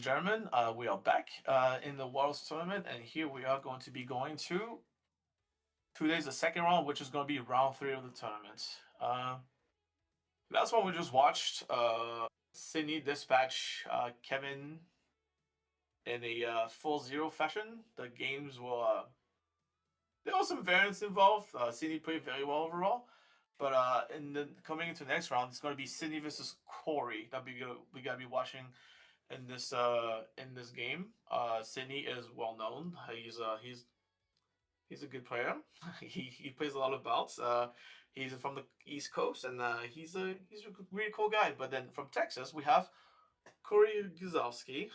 gentlemen, we are back in the Warlords Tournament, and here we are going to be going to today's the second round, which is going to be round 3 of the tournament. Last one we just watched, Sidney dispatch Kevin in a full zero fashion. The games were there was some variance involved. Sidney played very well overall, but coming into the next round, it's going to be Sidney versus Cory that we gotta be watching in this game. Sidney is well known. He's a good player. he plays a lot of bouts. He's from the East Coast, and he's a really cool guy. But then from Texas, we have Cory Guzowski.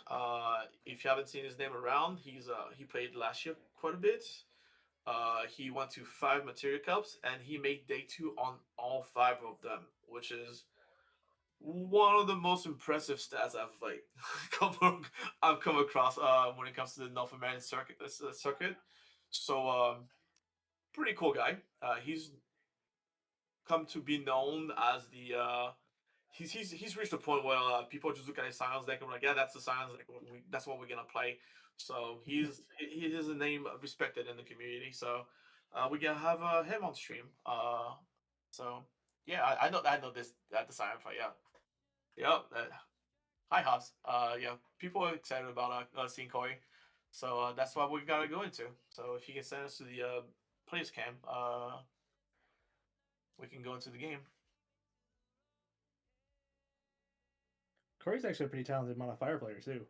If you haven't seen his name around, he played last year quite a bit. He went to 5 Material Cups, and he made day 2 on all 5 of them, which is one of the most impressive stats I've come across when it comes to the North American circuit. So pretty cool guy. He's come to be known as the he's reached a point where people just look at his silence deck and like, yeah, that's the silence deck. That's what we're gonna play. So he is a name respected in the community. So we gonna have him on stream. So yeah, I know this at the silent fight. Yeah. Yep. Hi, Hobbs. Yeah, people are excited about seeing Cory, so that's what we gotta go into. So if you can send us to the players cam, we can go into the game. Cory's actually a pretty talented modifier player too.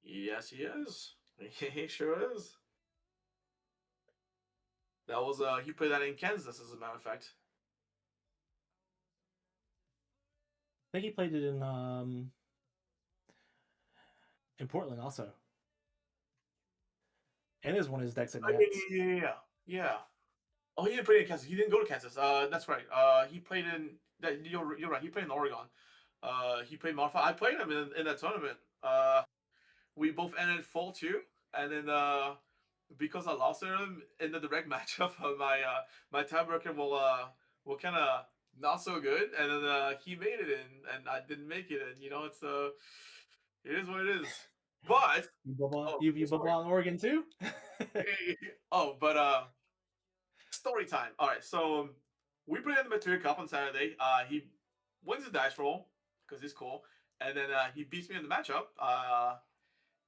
Yes, he is. He sure is. That was he played that in Kansas, as a matter of fact. I think he played it in Portland also. And is one of his decks at Nats. Yeah. Oh, he didn't play in Kansas. He didn't go to Kansas. That's right. He played in that. You're right. He played in Oregon. He played modifier. I played him in that tournament. We both ended 4-2, and then because I lost him in the direct matchup, my tiebreaker will kind of not so good, and then he made it in, and I didn't make it in. You know, it is what it is. But you bubble out in Oregon too? But story time. All right, so we played in the Material Cup on Saturday. He wins the dice roll because he's cool, and then he beats me in the matchup.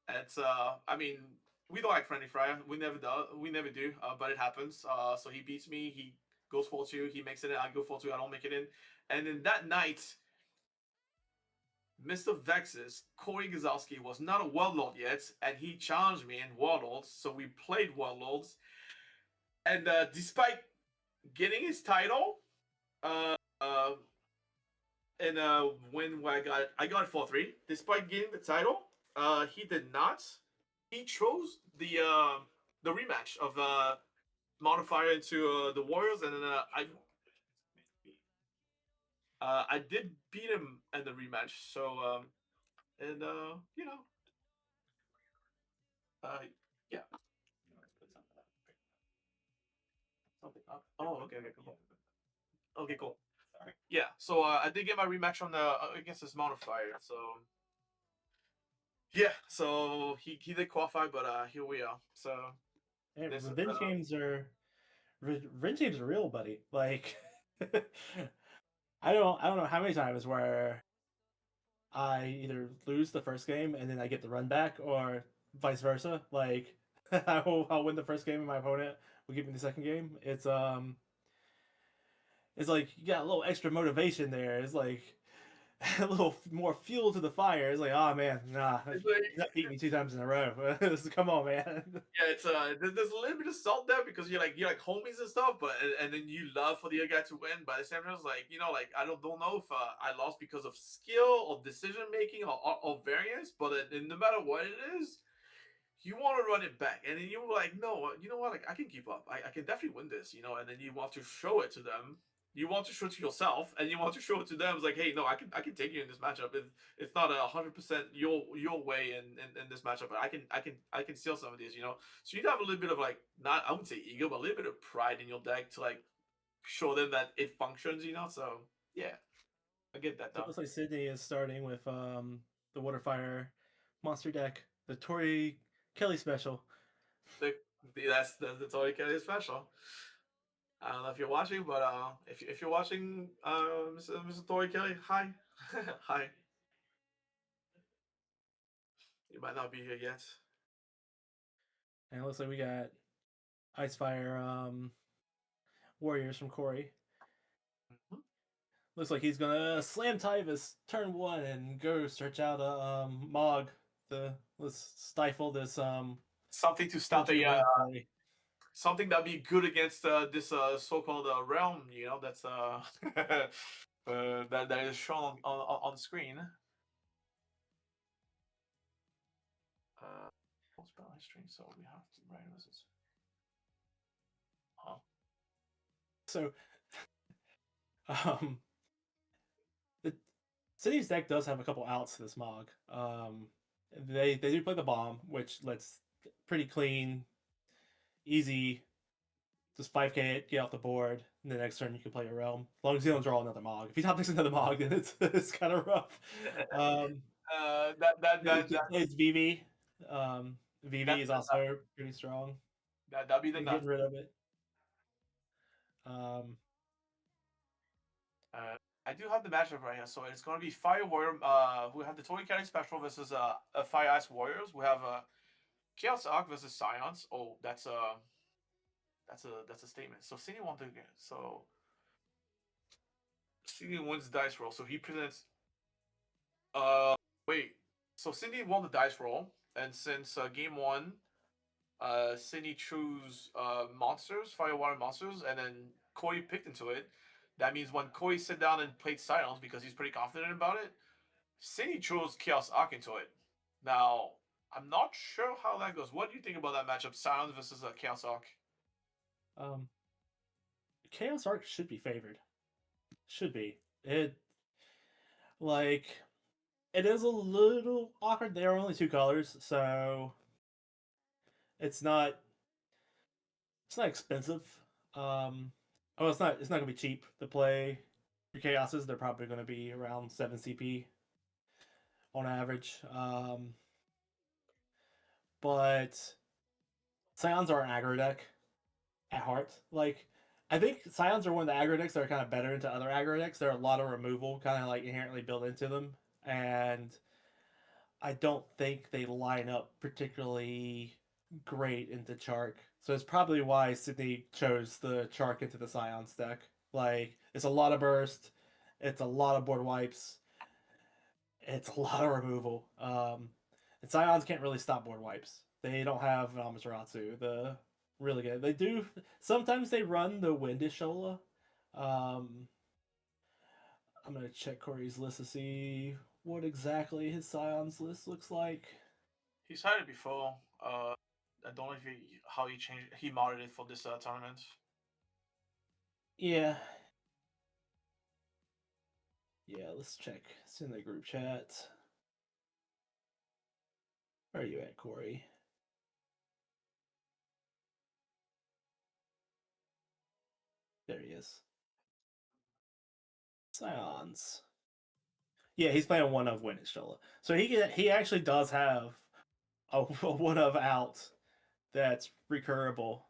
It's I mean, we don't like friendly fire. We never do. But it happens. So he beats me. He goes 4-2. He makes it in. I go 4-2. I don't make it in. And then that night, Mr. Vex's Cory Guzowski was not a Warlord yet, and he challenged me in Warlords. So we played Warlords, and despite getting his title, and when I got it 4-3. Despite getting the title, he did not. He chose the rematch of Modifier into the Warriors, and then I did beat him in the rematch. So and you know, yeah. Something up. Oh, okay, cool. Okay, cool. Yeah, so I did get my rematch on the against this Modifier. So yeah, so he did qualify, but here we are. So Hey, this revenge games are real, buddy. Like I don't know how many times where I either lose the first game and then I get the run back, or vice versa. Like I'll win the first game and my opponent will give me the second game. It's like you got a little extra motivation there. It's like a little more fuel to the fire. It's like, oh man, nah, it's you like, beat me 2 times in a row. Come on, man. yeah, it's there's a little bit of salt there because you're like homies and stuff, but and then you love for the other guy to win. But at the same time, it's like, like I don't know if I lost because of skill or decision making or variance, but no matter what it is, you want to run it back, and then you're like, no, you know what? Like I can keep up. I can definitely win this, and then you want to show it to them. You want to show it to yourself, and you want to show it to them. It's like, hey, no, I can take you in this matchup. It's not 100% your way in this matchup, but I can steal some of these, So you have a little bit of like, not I wouldn't say ego, but a little bit of pride in your deck to like show them that it functions, So yeah, I get that So it though. looks like Sidney is starting with the Waterfire monster deck, the Tori Kelly special. The, that's the Toy Kelly special. I don't know if you're watching, but if you're watching, Mr. Toy Kelly, hi, hi. You might not be here yet. And it looks like we got Icefire Warriors from Cory. Mm-hmm. Looks like he's gonna slam Tyvis turn 1 and go search out a Mog to let's stifle this Something to stop Country a Wind play. something that'd be good against this so-called realm. You know, that's that is shown on screen. Post balance string, so we have to write this. Huh. So the Sidney's deck does have a couple outs to this Mog. They do play the bomb, which lets pretty clean, easy, just 5k it, get off the board. And the next turn you can play your realm. As long as you don't draw another Mog. If he top decks another Mog, then it's kind of rough. That Plays VV. VV is also pretty strong. That'd be the You're getting rid of it. I do have the matchup right here, so it's going to be Fire Warrior. We have the Toy Kelly special versus Fire Ice Warriors. We have Chaos Arc versus Scions. Oh, that's a statement. So Sidney won the game. So Sidney wins the dice roll. So he presents. Wait. So Sidney won the dice roll, and since game 1, Sidney chose monsters, Fire Water monsters, and then Cory picked into it. That means when Cory sat down and played Silence because he's pretty confident about it, Sidney chose Chaos Arc into it. Now, I'm not sure how that goes. What do you think about that matchup, Silence versus Chaos Arc? Chaos Arc should be favored. Should be. It it is a little awkward. There are only 2 colors, so it's not expensive. It's not gonna be cheap to play your Chaoses. They're probably gonna be around 7 CP on average. But Scions are an aggro deck at heart. I think Scions are one of the aggro decks that are kind of better into other aggro decks. There are a lot of removal kind of inherently built into them, and I don't think they line up particularly great into Chark. So it's probably why Sidney chose the Chark into the Scions deck. It's a lot of burst, it's a lot of board wipes, it's a lot of removal. And Scions can't really stop board wipes. They don't have Amaterasu, the really good. They do sometimes they run the Windishola. I'm gonna check Cory's list to see what exactly his Scions list looks like. He's had it before. I don't know how he changed. He modded it for this tournament. Yeah. Yeah, let's check. It's in the group chat. Where are you at, Cory? There he is. Scions. Yeah, he's playing one of Windishola. So he actually does have a one of out that's recurable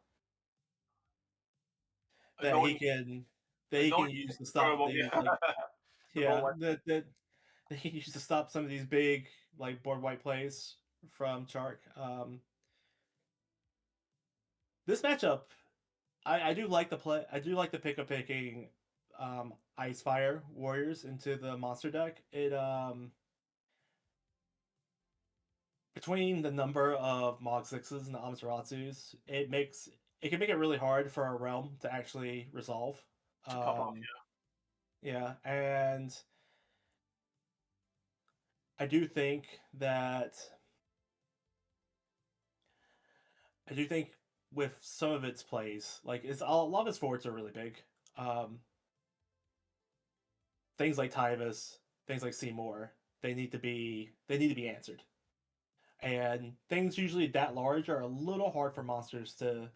that he can use to stop these that he can use to stop some of these big board wipe plays from Chark. This matchup, I do like the play. I do like the pick of picking Icefire Warriors into the monster deck. It between the number of Mog 6s and the Amaterasus, it can make it really hard for a realm to actually resolve. To pop off, yeah, and I do think with some of its plays, a lot of its forwards are really big. Things like Tyvis, things like Seymour, they need to be answered. And things usually that large are a little hard for monsters to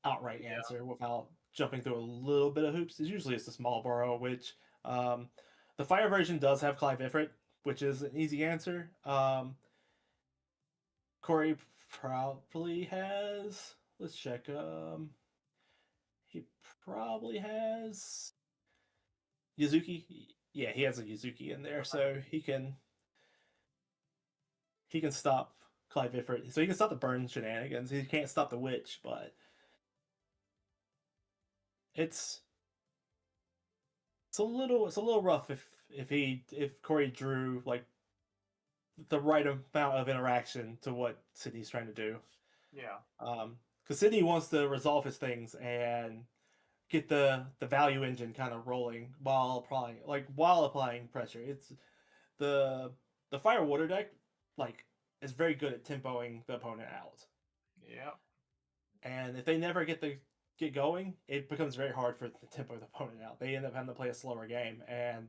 outright answer without jumping through a little bit of hoops. Usually it's a small burrow, which the fire version does have Clive Ifrit, which is an easy answer. Cory probably has. Let's check. He probably has Yuzuki. Yeah, he has a Yuzuki in there, so he can stop Clive Ifrit. So he can stop the burn shenanigans. He can't stop the witch, but it's it's a little rough if Cory drew like the right amount of interaction to what Sidney's trying to do. Yeah. Because Sidney wants to resolve his things and get the value engine kind of rolling while applying pressure. It's the the fire water deck like is very good at tempoing the opponent out. Yeah. And if they never get going, it becomes very hard for the tempo the opponent out. They end up having to play a slower game. And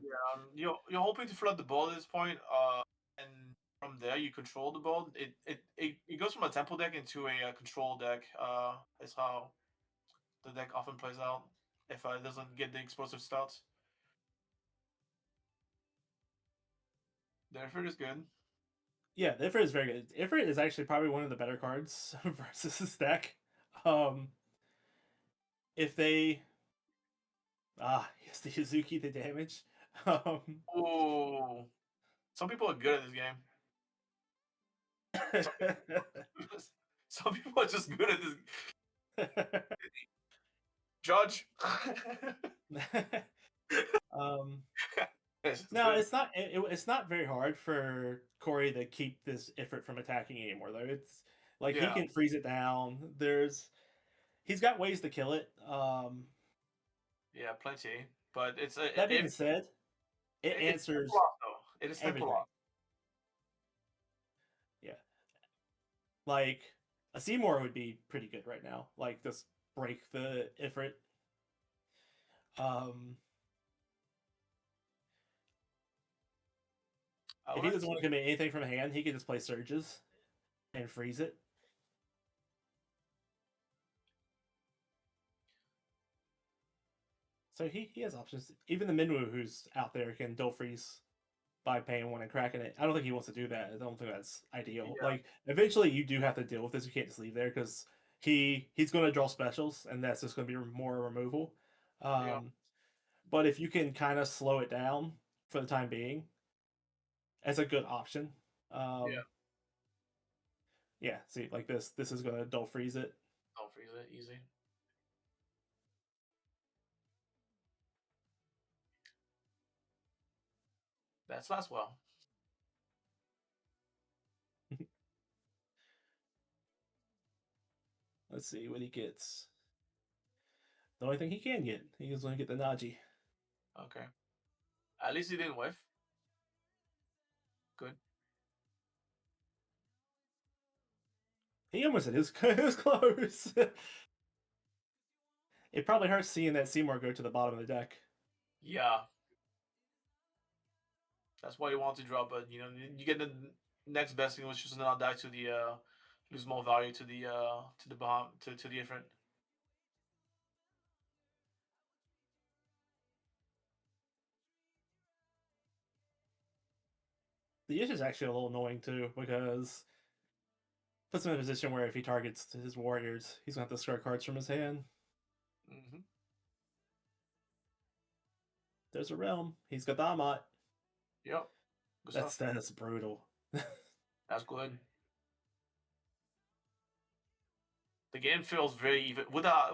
Yeah. You're hoping to flood the board at this point. And from there you control the board. It goes from a tempo deck into a control deck. Is how the deck often plays out if it doesn't get the explosive starts. The effort is good. yeah, Ifrit is very good. Ifrit is actually probably one of the better cards versus this deck. Um, if they yes, the Yuzuki the damage. Um, Oh, some people are good at this game. Some people are just good at this. Judge. um, It's just no, good. it's not very hard for Cory to keep this Ifrit from attacking anymore though. It's like he Yeah, can freeze it down. He's got ways to kill it. yeah, plenty. But That being said, it it's simple answers off though. It is simple everything. off. Yeah, like a Seymour would be pretty good right now. Like just break the Ifrit. Um, I if would he like to doesn't want see. to commit anything from hand, he can just play Surges and freeze it. So he has options. Even the Minwu who's out there can dual freeze by paying one and cracking it. I don't think he wants to do that. I don't think that's ideal. Yeah, Like eventually you do have to deal with this. You can't just leave there because he's going to draw specials and that's just going to be more removal. yeah, But if you can kind of slow it down for the time being, as a good option. yeah. Um, yeah, see, like this is going to dull freeze it. Don't freeze it easy. That's last well. Let's see what he gets. The only thing he can get, he's going to get the Naji. Okay. At least he didn't whiff. Good. He almost did. It was close. It probably hurts seeing that Seymour go to the bottom of the deck. Yeah, that's why you want to drop. But you get the next best thing, which is not die to the lose more value to the to the different. The issue is actually a little annoying too because puts him in a position where if he targets his warriors, he's gonna have to discard cards from his hand. Mm-hmm. There's a realm. He's got Damat. Yep. Good stuff. That's brutal. That's good. The game feels very even with that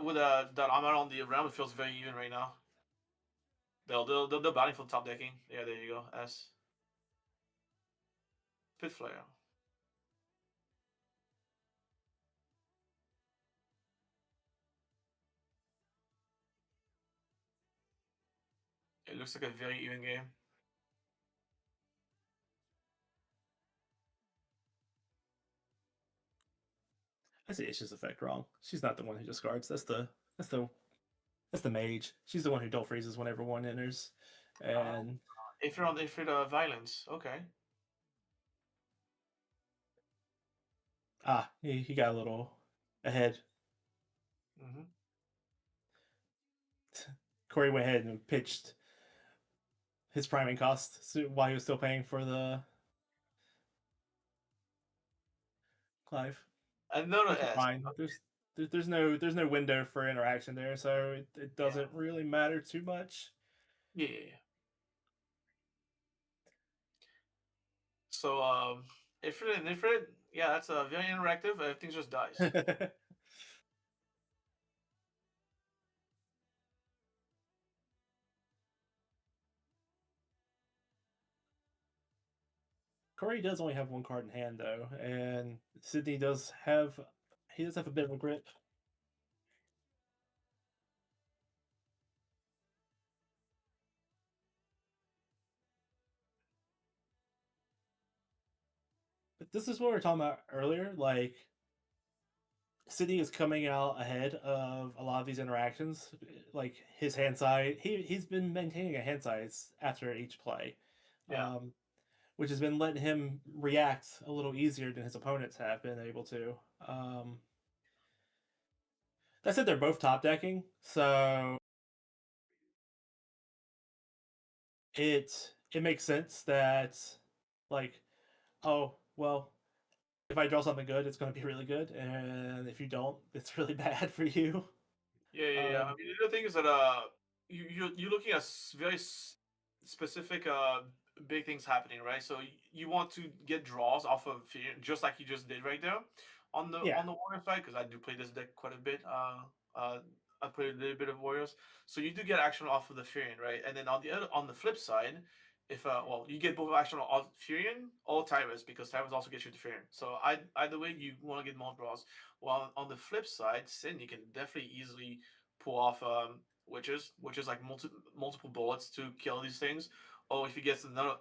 armor on the realm. It feels very even right now. They're batting for top decking. Yeah, there you go. S Pit Flare. It looks like a very even game. I see Ish's effect wrong. She's not the one who discards. That's the mage. She's the one who don't freezes whenever one enters. And If you're violence, okay. he got a little ahead. Mm-hmm. Cory went ahead and pitched his priming cost while he was still paying for the Clive, Another which is S. fine. There's no window for interaction there, so it Yeah. doesn't really matter too much. Yeah. Yeah, yeah. So Ifrit, yeah, that's very interactive. Everything just dies. Cory does only have one card in hand though, and Sidney does have a bit of a grip. But this is what we were talking about earlier. Like Sidney is coming out ahead of a lot of these interactions. Like his hand size, he's been maintaining a hand size after each play, Yeah. um, which has been letting him react a little easier than his opponents have been able to. Um, that said, they're both top decking, so it makes sense that like, oh well, if I draw something good, it's going to be really good, and if you don't, it's really bad for you. Yeah, yeah, yeah. I Um, mean, the thing is that you're looking at very specific big things happening, right? So you want to get draws off of fear, just like you just did right there yeah, on the warrior side, because I do play this deck quite a bit. I play a little bit of warriors, so you do get action off of the Furion, right? And then on the flip side, if well, you get both action off Furion or Tyrus, because Tyrus also gets you the Furion. So either way, you want to get more draws. While on the flip side, Sin, you can definitely easily pull off which is like multiple bullets to kill these things. Or if he gets another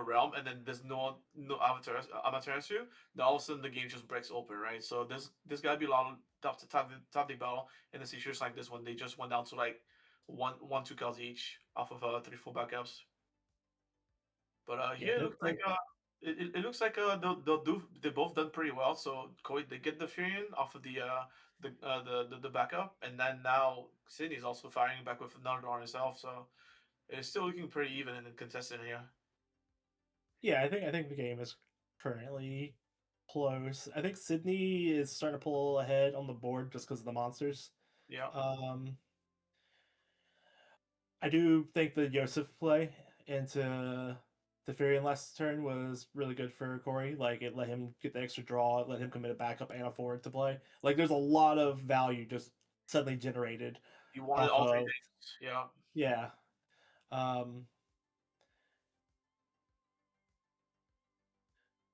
realm and then there's no Amaterasu, then all of a sudden the game just breaks open, right? So there's gotta be a lot of top deck battle in a situation like this when they just went down to like one two kills each off of 3 full backups. But yeah. here it looks like they both done pretty well. So Cory they get the Furion off of the backup, and then now Sidney's also firing back with another on himself. So it's still looking pretty even and consistent here. Yeah, I think the game is currently close. I think Sydney is starting to pull ahead on the board just because of the monsters. Yeah, Um, I do think the Yosef play into the Furion last turn was really good for Cory. Like it let him get the extra draw, it let him commit a backup and a forward to play. Like there's a lot of value just suddenly generated you wanted off all three of things. Yeah, yeah. Um,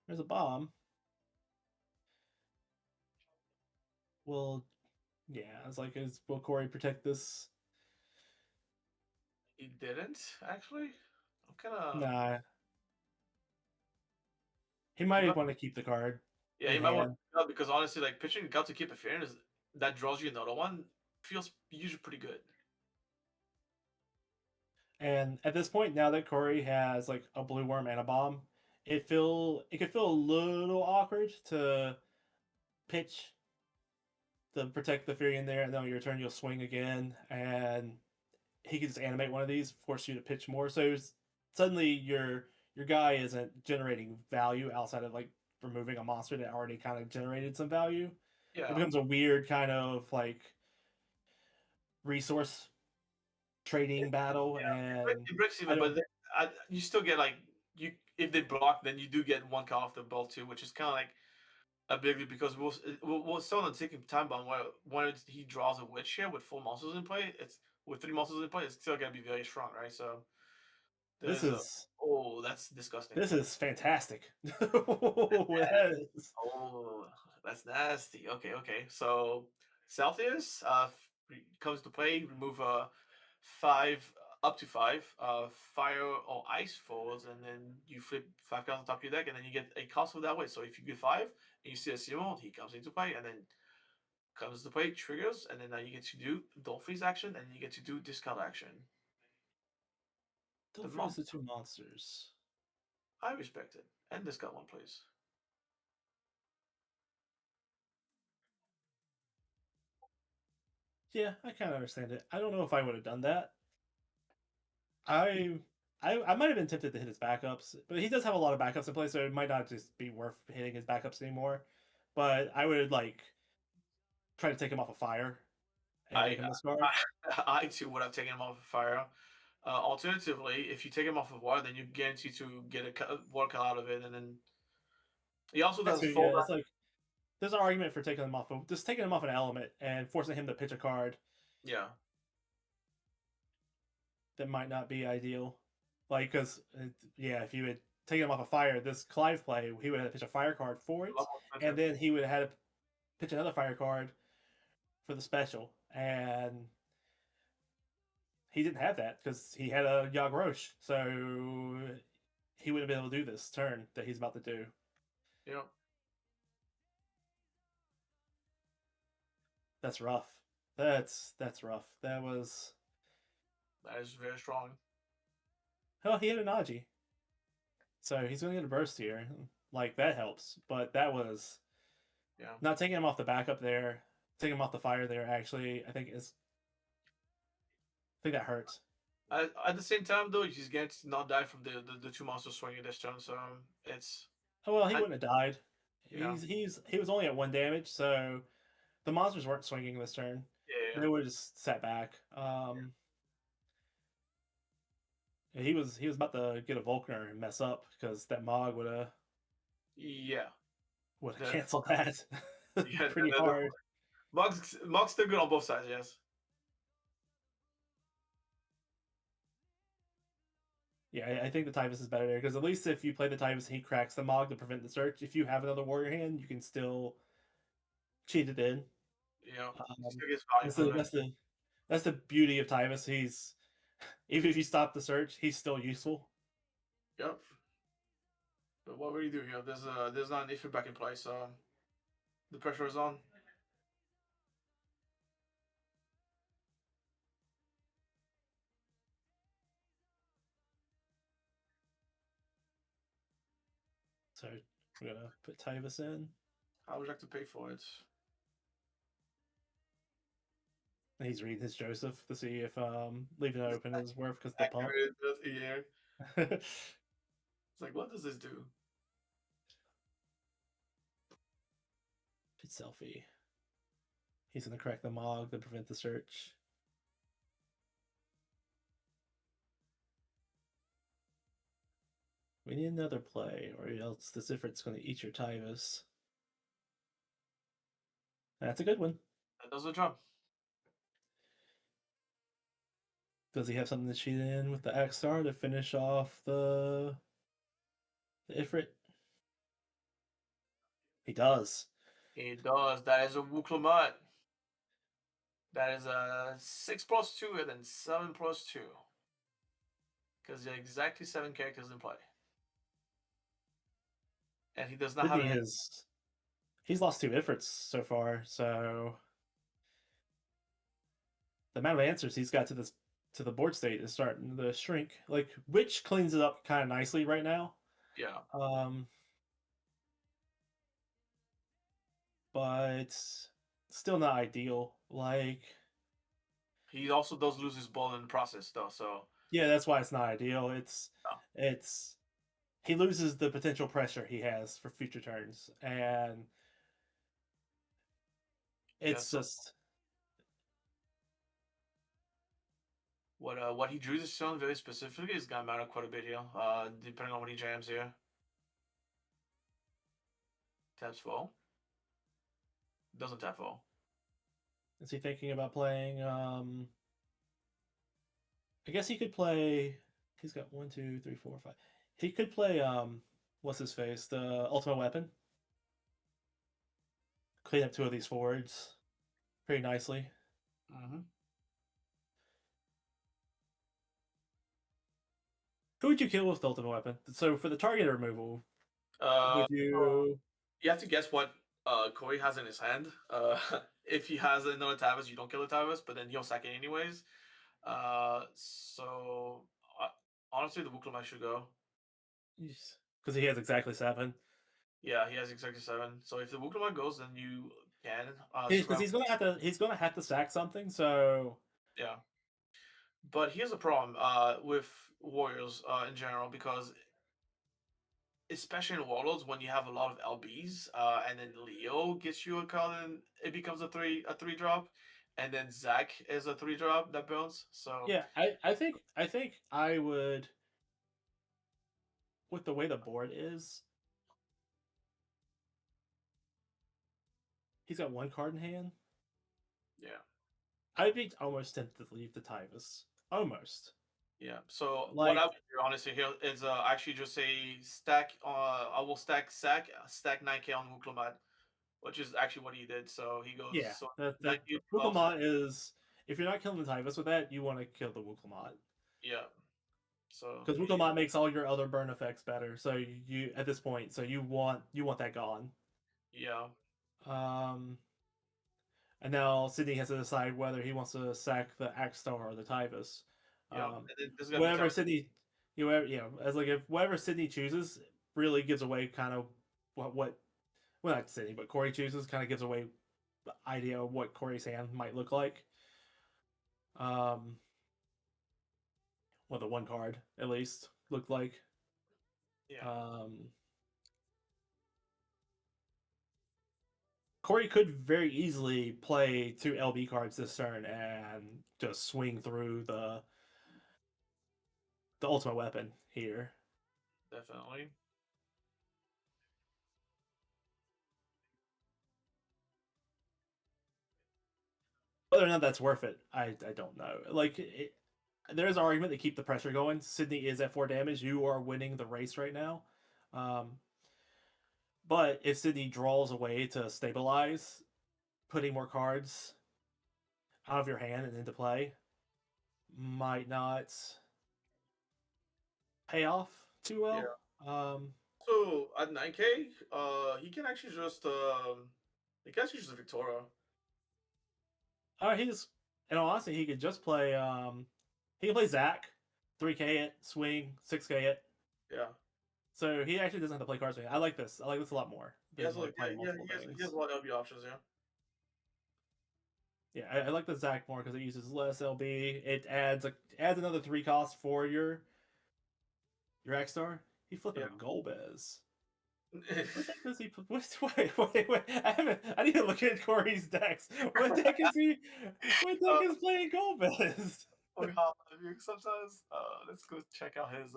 there's a bomb. Well, yeah, it's like is will Cory protect this? he didn't actually. I'm kind of. Nah, he might want to keep the card Yeah, in you might want hand. to because honestly, like pitching God to keep a fair is that draws you another one feels usually pretty good. And at this point, now that Cory has like a blue worm and a bomb, it could feel a little awkward to pitch to protect the Fury in there, and then on your turn you'll swing again, and he can just animate one of these, force you to pitch more. So suddenly your guy isn't generating value outside of like removing a monster that already kind of generated some value. It Yeah, becomes a weird kind of like resource trading battle, and it breaks I even, but don't. then, you still get like you if they block, then you do get one call off the ball too, which is kind of like a big because we'll still on the taking time bomb where when he draws a witch here with 4 monsters in play, it's with 3 monsters in play, it's still gonna be very strong, right? So This there's a is oh that's disgusting. this is fantastic. That is, Oh, that's nasty. Okay, okay. So Celsius comes to play. Remove five up to five fire or ice fours, and then you flip 5 cards on top of your deck, and then you get a cost of that way. So if you get five and you see a Simon, he comes into play, and then comes to play triggers, and then now you get to do don't freeze action, and you get to do discard action. The don't freeze monk, the two monsters. I respect it, and discard one, please. Yeah, I kind of understand it. I don't know if I would have done that. I, I might have been tempted to hit his backups, but he does have a lot of backups in play, so it might not just be worth hitting his backups anymore. but I would like try to take him off a fire and I, make him discard. I too would have taken him off of fire. Alternatively, if you take him off of water, then you guarantee to get a water out of it, and then he also That's does true. full. Yeah, it's like there's an argument for taking him off of just taking him off an element and forcing him to pitch a card Yeah, that might not be ideal. Like, because yeah, if you had taken him off a fire, this Clive play, he would have to pitch a fire card for a lot it, more and expensive. then he would have had to pitch another fire card for the special, and he didn't have that because he had a Yogg Roche, so he wouldn't have been able to do this turn that he's about to do. Yeah, That's rough. That's rough. That was that is very strong. oh, he had an Aji, so he's going to get a burst here. Like that helps, but that was Yeah. not taking him off the backup there, taking him off the fire there. Actually, I think that hurts. At the same time, though, he's going to not die from the two monsters swinging this turn, so it's Oh well, he I, wouldn't have died. yeah, He was only at 1 damage, so the monsters weren't swinging this turn. yeah, They would just sat back. He was about to get a Volkner and mess up because that Mog yeah. would have The, canceled that yeah, pretty hard. Mog's still good on both sides, yes. Yeah, I think the Tyvus is better there because at least if you play the Tyvus, he cracks the Mog to prevent the search. If you have another warrior hand, you can still cheat it in. Yeah, he Um, still gets value that's from the it. that's the that's the beauty of Tyvus. He's even if you stop the search, he's still useful. Yep. But what will you do here? There's not an issue back in place, so the pressure is on. So we're gonna put Tyvus in. How would you like to pay for it? And he's reading his Joseph to see if leaving it open is worth because the pump. Activated this year. It's like, what does this do? Pit selfie. He's gonna crack the Mog to prevent the search. We need another play, or else the Ifrit's gonna eat your Tyvus. That's a good one. That does the job. Does he have something to cheat in with the Axstar to finish off the Ifrit? He does. It does. That is a Wuklamut. That is a 6+2 and then 7+2. Because there are exactly 7 characters in play. And he does not have Sidney any. he's lost 2 Ifrits so far, so the amount of answers he's got to the board state is starting to shrink. Like Witch cleans it up kind of nicely right now. Yeah. But still not ideal. Like He also does lose his ball in the process, though. So yeah, that's why it's not ideal. oh, It's he loses the potential pressure he has for future turns, and yeah. it's So just what he drew this on very specifically is gonna matter quite a bit here. Depending on what he jams here. Taps fall. Doesn't tap fall. is he thinking about playing? I guess he could play. He's got 1, 2, 3, 4, 5. He could play what's his face? The ultimate weapon. Clean up 2 of these forwards pretty nicely. Mm-hmm. Who would you kill with the ultimate weapon? So for the target removal, Uh, would you? you have to guess what Cory has in his hand. If he has another Tavis, you don't kill the Tavis, but then he'll sack it anyways. So honestly, the Wuklamai should go. Because he has exactly 7. Yeah, he has exactly 7. So if the Wuklamai goes, then you can Because scram. he's gonna have to sack something. So Yeah, but here's a problem with Warriors in general because especially in Warlords when you have a lot of LBs, and then Leo gets you a card and it becomes a three drop, and then Zach is a 3 drop that bounce. So Yeah, I think I would, with the way the board is, he's got one card in hand. yeah, I'd be almost tempted to leave the Tyvus. Almost. yeah. So what I Like, would do honestly here is actually just say stack. I will stack 9K on Wuklomat, which is actually what he did. So he goes yeah, so the 9K drops. Wuklamot is, if you're not killing the Tyvus with that, you want to kill the Wuklamot. Yeah. So Because Wuklamot makes all your other burn effects better. So you at this point, so you want that gone. yeah, Um, and now Sidney has to decide whether he wants to sack the Axstar or the Tyvus. yeah. Um, And then this is gonna be whatever tough. Sidney, as like if whatever Sidney chooses really gives away kind of what well not Sidney but Cory chooses kind of gives away the idea of what Cory's hand might look like. Um, well, the one card at least looked like. Yeah, Um, Cory could very easily play 2 LB cards this turn and just swing through the ultimate weapon here. definitely. Whether or not that's worth it, I don't know. Like, there is an argument to keep the pressure going. Sidney is at 4 damage. You are winning the race right now. Um, but if Sidney draws away to stabilize, putting more cards out of your hand and into play might not pay off too well. Yeah. Um, So at 9K, he can actually just he can actually just Victoria. he's in all honesty, he could just play. He can play Zach, 3K it, swing, 6K it. Yeah. So he actually doesn't have to play cards. I like this. I like this a lot more He than has like like yeah, playing yeah, multiple he has things. a lot of LB options, yeah. Yeah, I like the Zach more because it uses less LB. It adds another 3 cost for your X Star. He flipping Yeah. a Golbez. What deck does he put? Wait. I need to look at Corey's decks. What deck is he? What deck uh, is playing Golbez? we have sometimes. Let's go check out his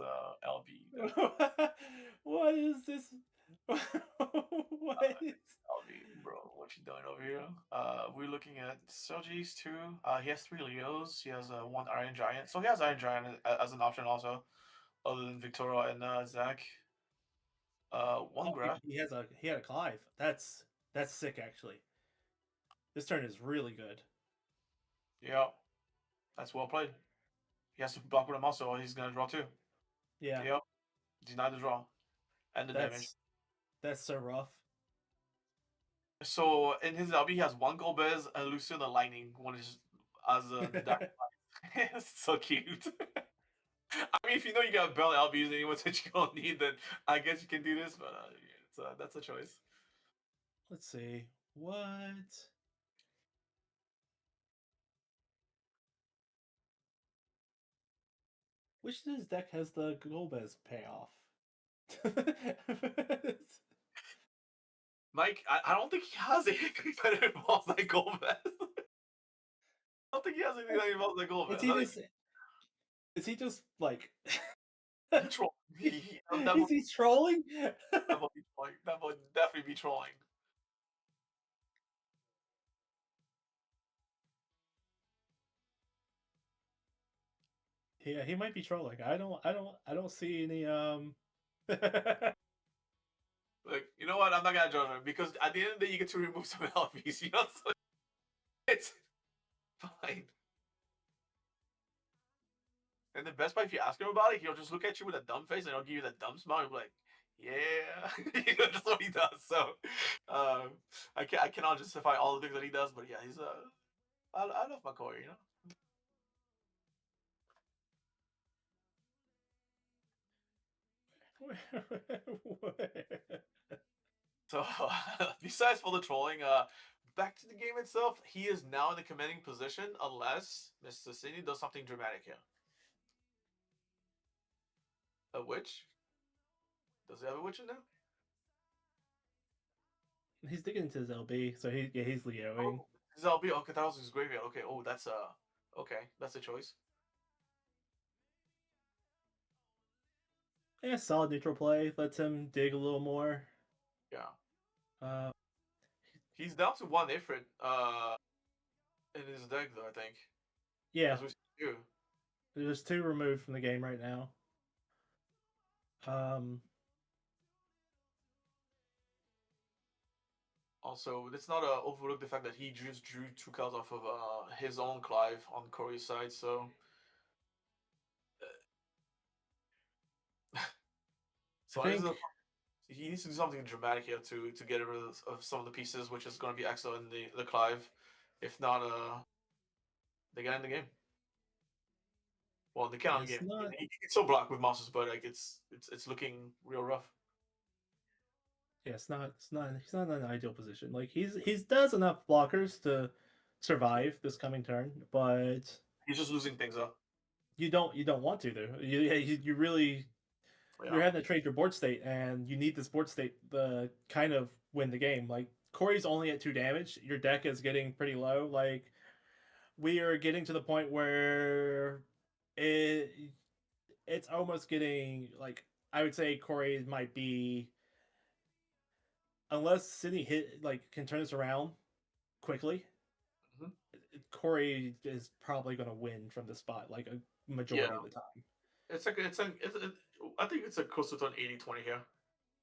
LB deck. What is this? What is? LB, bro, what you doing over here? We're looking at Sergi's too. He has 3 Leos. He has one Iron Giant. So he has Iron Giant as an option also, other than Victoria and Zach. One Oh, Graph. he had a Clive. That's sick actually. This turn is really good. Yeah, that's well played. He has to block with him also, or he's gonna draw too. Yeah, Yep, deny the draw and the damage. that's that's so rough. So in his LB, he has one Golbez and Lucian the Lightning. One is as a dark. It's so cute. I mean, if you know you got barely LBs anyway, which you don't need, then I guess you can do this. But that's a choice. Let's see. What? Which of his deck has the Golbez payoff? Mike, I don't think he has anything that involves that Golbez. I don't think he has anything that involves that is Golbez. he I think just is he just like he troll. That is he trolling? would be trolling. That would definitely be trolling. Yeah, he might be trolling. I don't see any Like, you know what? I'm not gonna judge him because at the end of the day, you get to remove some LVs. You know, so it's fine. And the best part, if you ask him about it, he'll just look at you with a dumb face and he'll give you the dumb smile. He'll be like, "Yeah," you know, that's what he does. So, I cannot justify all the things that he does, but yeah, I love my Cory, you know. So, besides for the trolling, back to the game itself, he is now in the commanding position unless Mr. Sidney does something dramatic here. Which? Does he have a witch in there? He's digging into his LB, so he's Leoing. Oh, his LB. Okay, that was his graveyard. Okay. Oh, that's okay. That's a choice. Yeah, solid neutral play. Lets him dig a little more. Yeah. Uh, He's down to one Ifrit in his deck though, I think. yeah, As we see you. there's two removed from the game right now. Um, Also, let's not overlook the fact that he just drew two cards off of his own Clive on Cory's side. So, I so think he needs to do something dramatic here to get rid of some of the pieces, which is going to be Axel and the Clive. If not, they get in the game. Well, they can't in the it's game. not. It's so blocked with monsters, but like it's looking real rough. Yeah, it's not. It's not. He's not in an ideal position. Like he's does enough blockers to survive this coming turn, but He's just losing things up. you don't want to though. You really you're Yeah. having to trade your board state, and you need this board state to kind of win the game. Like Cory's only at 2 damage. Your deck is getting pretty low. Like we are getting to the point where it it's almost getting like I would say Cory might be unless Sidney hit like can turn this around quickly. Mm-hmm. Cory is probably going to win from the spot like a Yeah. majority of the time. I think it's a close to an 80-20 here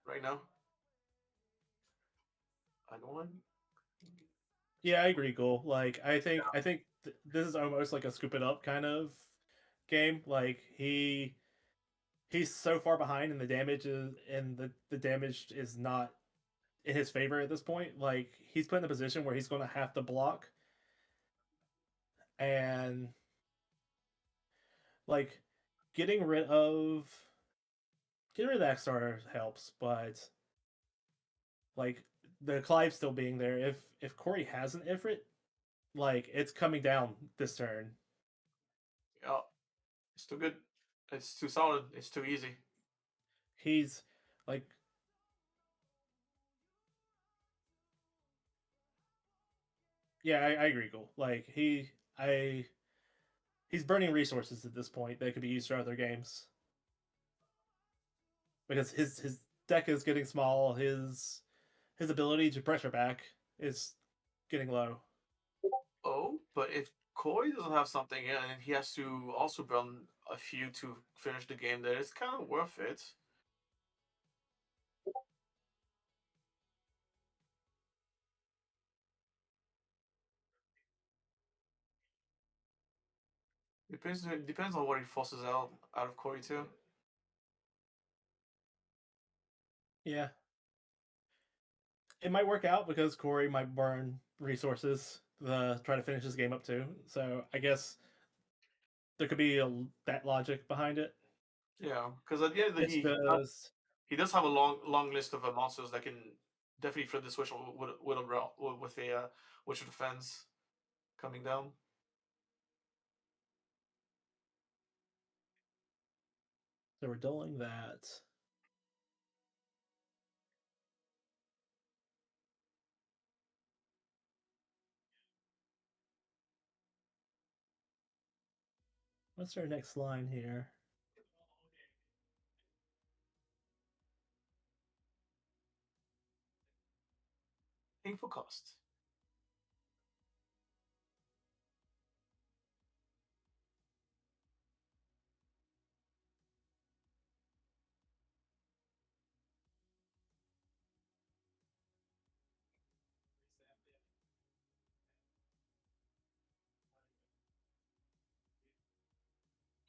right now. I don't want. Yeah, I agree, Goal. Like I think this is almost like a scoop it up kind of game. Like he's so far behind and the damage is and the damage is not in his favor at this point. Like he's put in a position where he's going to have to block and like getting rid of getting rid of the X-Star helps, but like the Clive still being there. If Cory has an Ifrit, like it's coming down this turn. Yeah, it's too good. It's too solid. It's too easy. He's like yeah, I agree, Cool. Like he's burning resources at this point that could be used for other games. Because his deck is getting small, his ability to pressure back is getting low. Oh, but if Cory doesn't have something and he has to also burn a few to finish the game, then it's kind of worth it. Depends on what he forces out of Cory too. Yeah, it might work out because Cory might burn resources to try to finish this game up too. So I guess there could be that logic behind it. Yeah, because at the end of the It's day, just he does have a long list of monsters that can definitely flip the switch with a Witch of Defense coming down. so we're dulling that. What's our next line here? Painful cost.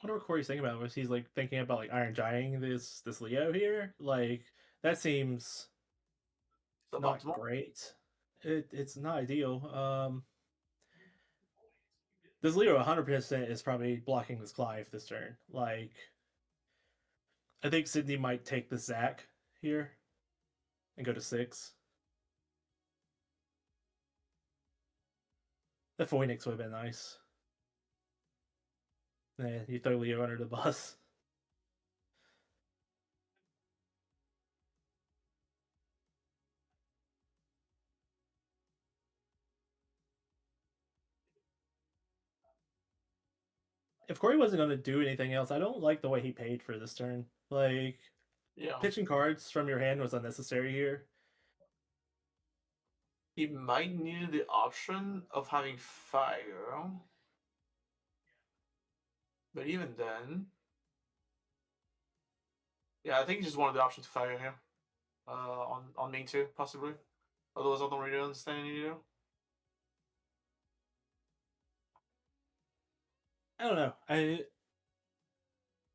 I wonder what Cory's thinking about. Was he's like thinking about like Iron Giant this Leo here? Like that seems not Suboptimal. great. It's not ideal. This Leo 100% is probably blocking this Clive this turn. Like I think Sidney might take the Zac here and go to 6. The Phoenix would have been nice. Yeah, you throw Leo under the bus. if Cory wasn't going to do anything else, I don't like the way he paid for this turn. Like, Yeah. pitching cards from your hand was unnecessary here. He might need the option of having fire. But even then, yeah, I think he just wanted the option to fire here. On main two, possibly. Otherwise, I don't really understand either. I don't know.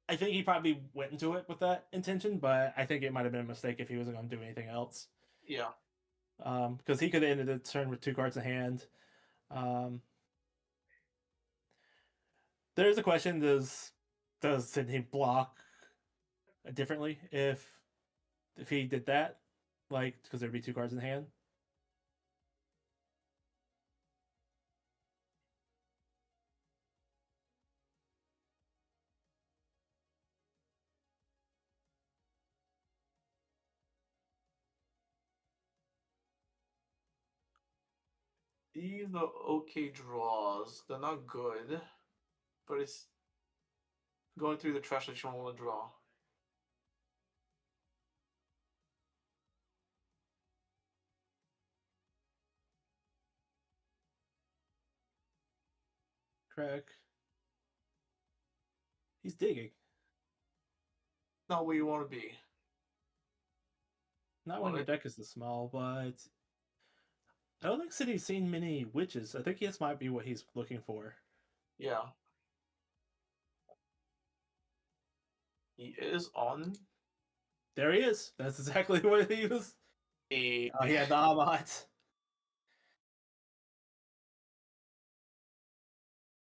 I think he probably went into it with that intention, but I think it might have been a mistake if he wasn't going to do anything else. Yeah. Because he could have ended the turn with 2 cards in hand. There's a question: does Sidney block differently if he did that? Like, because there'd be 2 cards in hand. These are okay draws. They're not good, but it's going through the trash that you don't want to draw. Crack. He's digging. Not where you want to be. Not when your deck is this small, but I don't think Sidney's seen many witches. I think this might be what he's looking for. Yeah. He is on. There he is. That's exactly what he was. He had the Amat.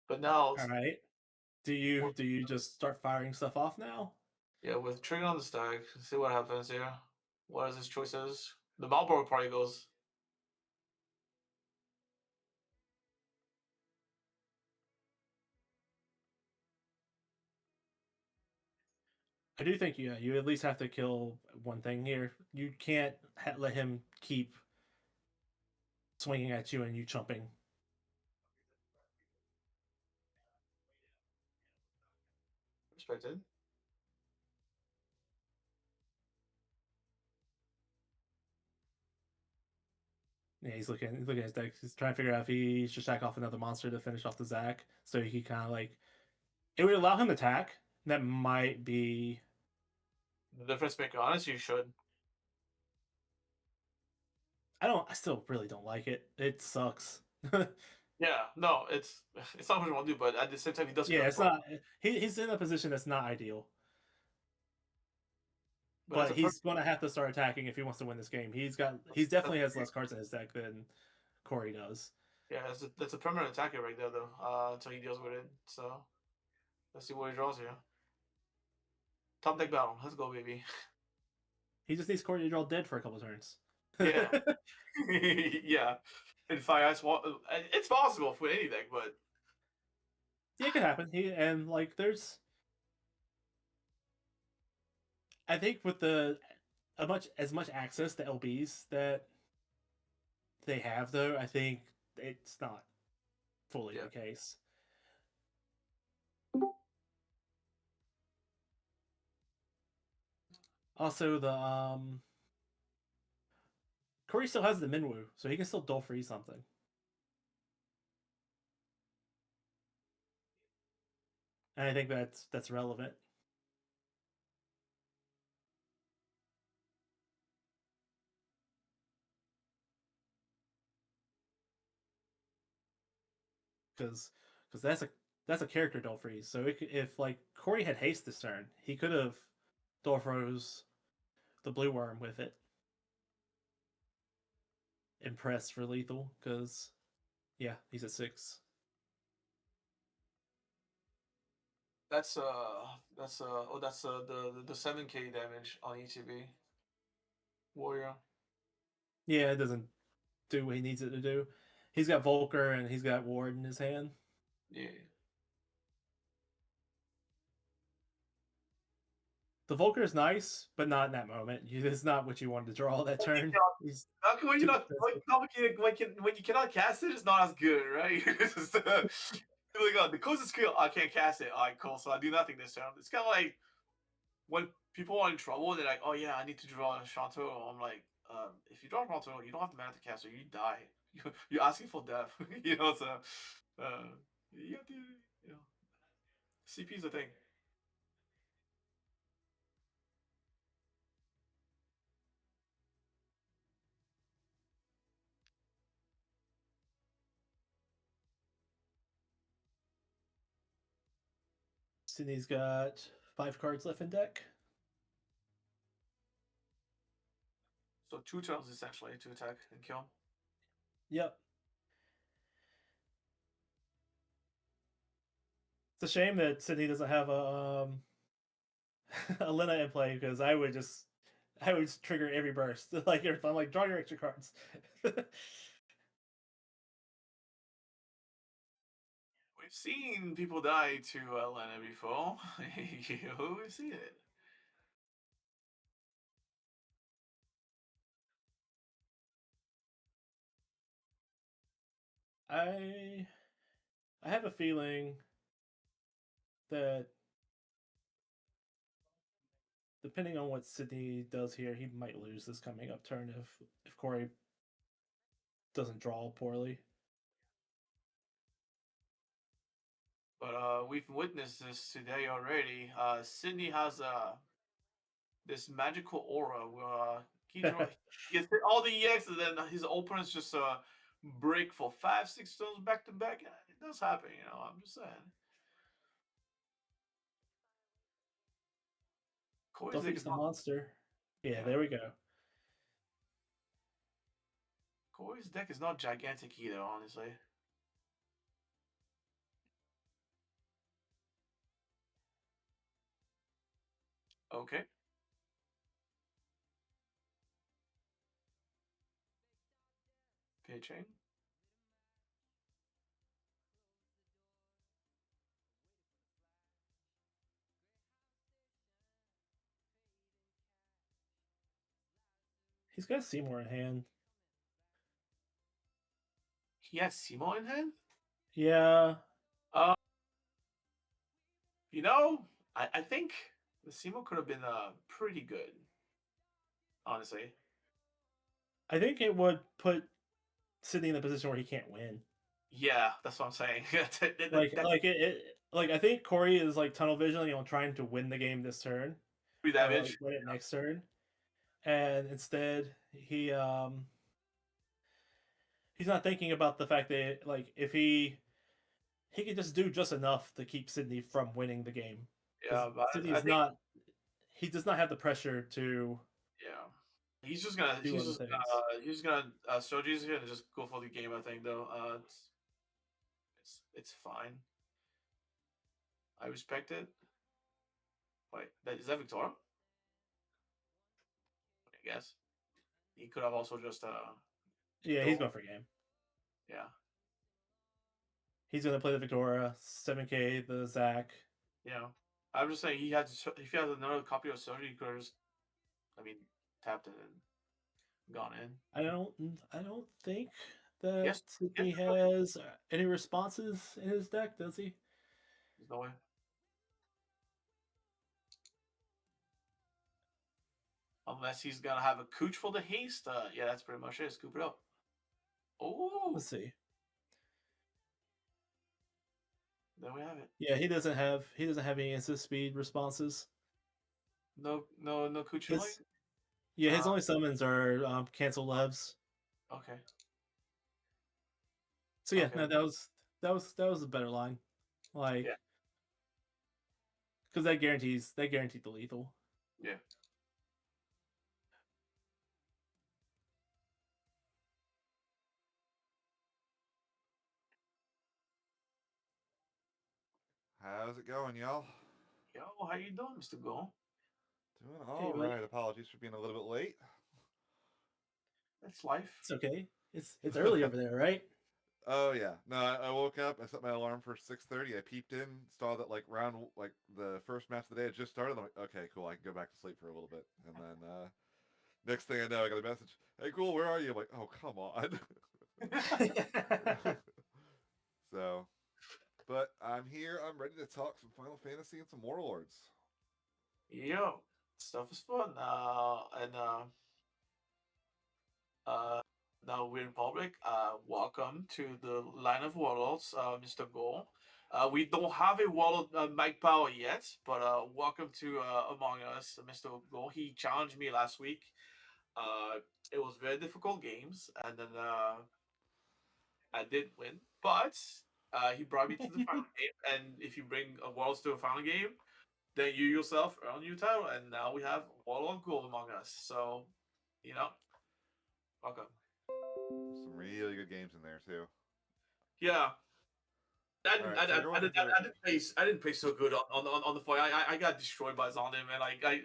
But now, all right. Do you just start firing stuff off now? Yeah, with trigger on the stack, see what happens here. What is his choices? The Marlboro probably goes. I do think you at least have to kill one thing here. You can't let him keep swinging at you and you chumping. Respected. Yeah, he's looking at his deck. He's trying to figure out if he should shack off another monster to finish off the Zac. So he kind of like it would allow him to attack. That might be The difference maker. Honestly, you should. I still really don't like it. It sucks. Yeah, no, it's not what you want to do, but at the same time, he does. Yeah, it's not. He's in a position that's not ideal. But he's going to have to start attacking if he wants to win this game. He definitely has less cards in his deck than Cory does. Yeah, that's a permanent attacker right there, though. Until he deals with it. So let's see what he draws here. Top deck battle. Let's go, baby. He just needs Cory to draw dead for a couple turns. Yeah. Yeah. In Fire Ice, it's possible for any deck, but yeah, it can happen. There's, I think with as much access to LBs that they have, though, I think it's not fully the case. Also, the Cory still has the Minwoo, so he can still dull free something. And I think that's relevant. Because that's a character dull freeze. So if like Cory had haste this turn, he could have dull froze the blue worm with it. Impressed for lethal, because yeah, he's at 6. That's the 7K damage on ETB warrior. Yeah, it doesn't do what he needs it to do. He's got Volker and he's got Ward in his hand. Yeah. The Volker is nice, but not in that moment. It's not what you wanted to draw that turn. When you cannot cast it, it's not as good, right? Like, the closest skill, I can't cast it. All right, cool. So I do nothing this turn. It's kind of like when people are in trouble, they're like, "Oh yeah, I need to draw a Shanto." I'm like, if you draw a Shanto, you don't have the mana to cast it. You die. You're asking for death. So you have to, CP's a thing. Sidney's got 5 cards left in deck. So 2 turns essentially to attack and kill. Yep. It's a shame that Sidney doesn't have a Lena in play because I would trigger every burst. Like I'm like, draw your extra cards. We've seen people die to Lena before. We've seen it. I have a feeling that depending on what Sidney does here, he might lose this coming up turn if Cory doesn't draw poorly. But we've witnessed this today already. Sidney has this magical aura where he gets all the EX, and then his opponents just break for 5-6 turns back to back. It does happen, I'm just saying. Cory's deck Duffy's is the not. monster. Yeah, Yeah. there we go. Cory's deck is not gigantic either, honestly. Okay. Pitching. He's got Seymour in hand. He has Simo in hand? Yeah. Uh, you know, I think the Simo could have been pretty good, honestly. I think it would put Sidney in a position where he can't win. Yeah, that's what I'm saying. Like I think Cory is like tunnel vision, trying to win the game this turn. Free Or damage. win it next turn. And instead he's not thinking about the fact that like if he can just do just enough to keep Sidney from winning the game. Because Yeah, but Sidney I is think not he does not have the pressure to yeah. He's just gonna do he's other just things. he's gonna Soji's gonna just go for the game, I think though. It's fine. I respect it. Wait, is that Victoria? I guess. He could have also just Yeah, he's go. going for game. Yeah. He's gonna play the Victoria, 7K, the Zach. Yeah. I'm just saying if he has another copy of Soji, he could have just tapped it and gone in. I don't think that Yes. Yes. Sidney has any responses in his deck, does he? There's no way. Unless he's gonna have a cooch for the haste. Yeah, that's pretty much it. Scoop it up. Oh, Let's see. there we have it. Yeah, he doesn't have any instant speed responses. No cooch in His Yeah, his only summons are cancel levs. Okay. So yeah, Okay. no, that was a better line, like Yeah. because that guaranteed the lethal. Yeah. How's it going, y'all? Yo, how you doing, Mr. Go? Doing Hey, all buddy. right. Apologies for being a little bit late. That's life. It's okay. It's early over there, right? Oh yeah. No, I woke up. I set my alarm for 6:30. I peeped in, saw that like the first match of the day had just started. I'm like, okay, cool. I can go back to sleep for a little bit. And then next thing I know, I got a message. Hey, cool. Where are you? I'm like, oh come on. So, but I'm here. I'm ready to talk some Final Fantasy and some Warlords. Yo, stuff is fun. Uh, Now we're in public. Welcome to the line of warlords, Mr. Gore. We don't have a warlord, Mike Powell yet, but welcome to Among Us, Mr. Gore. He challenged me last week. It was very difficult games, and then I did win, but he brought me to the final game. And if you bring a Warlords to a final game, then you yourself earn your title. And now we have Warlord Gold among us. So, you know, welcome. Some really good games in there too. Yeah. I All didn't, right, so everyone here. I didn't play so good on the fight. I got destroyed by Zonda, man. I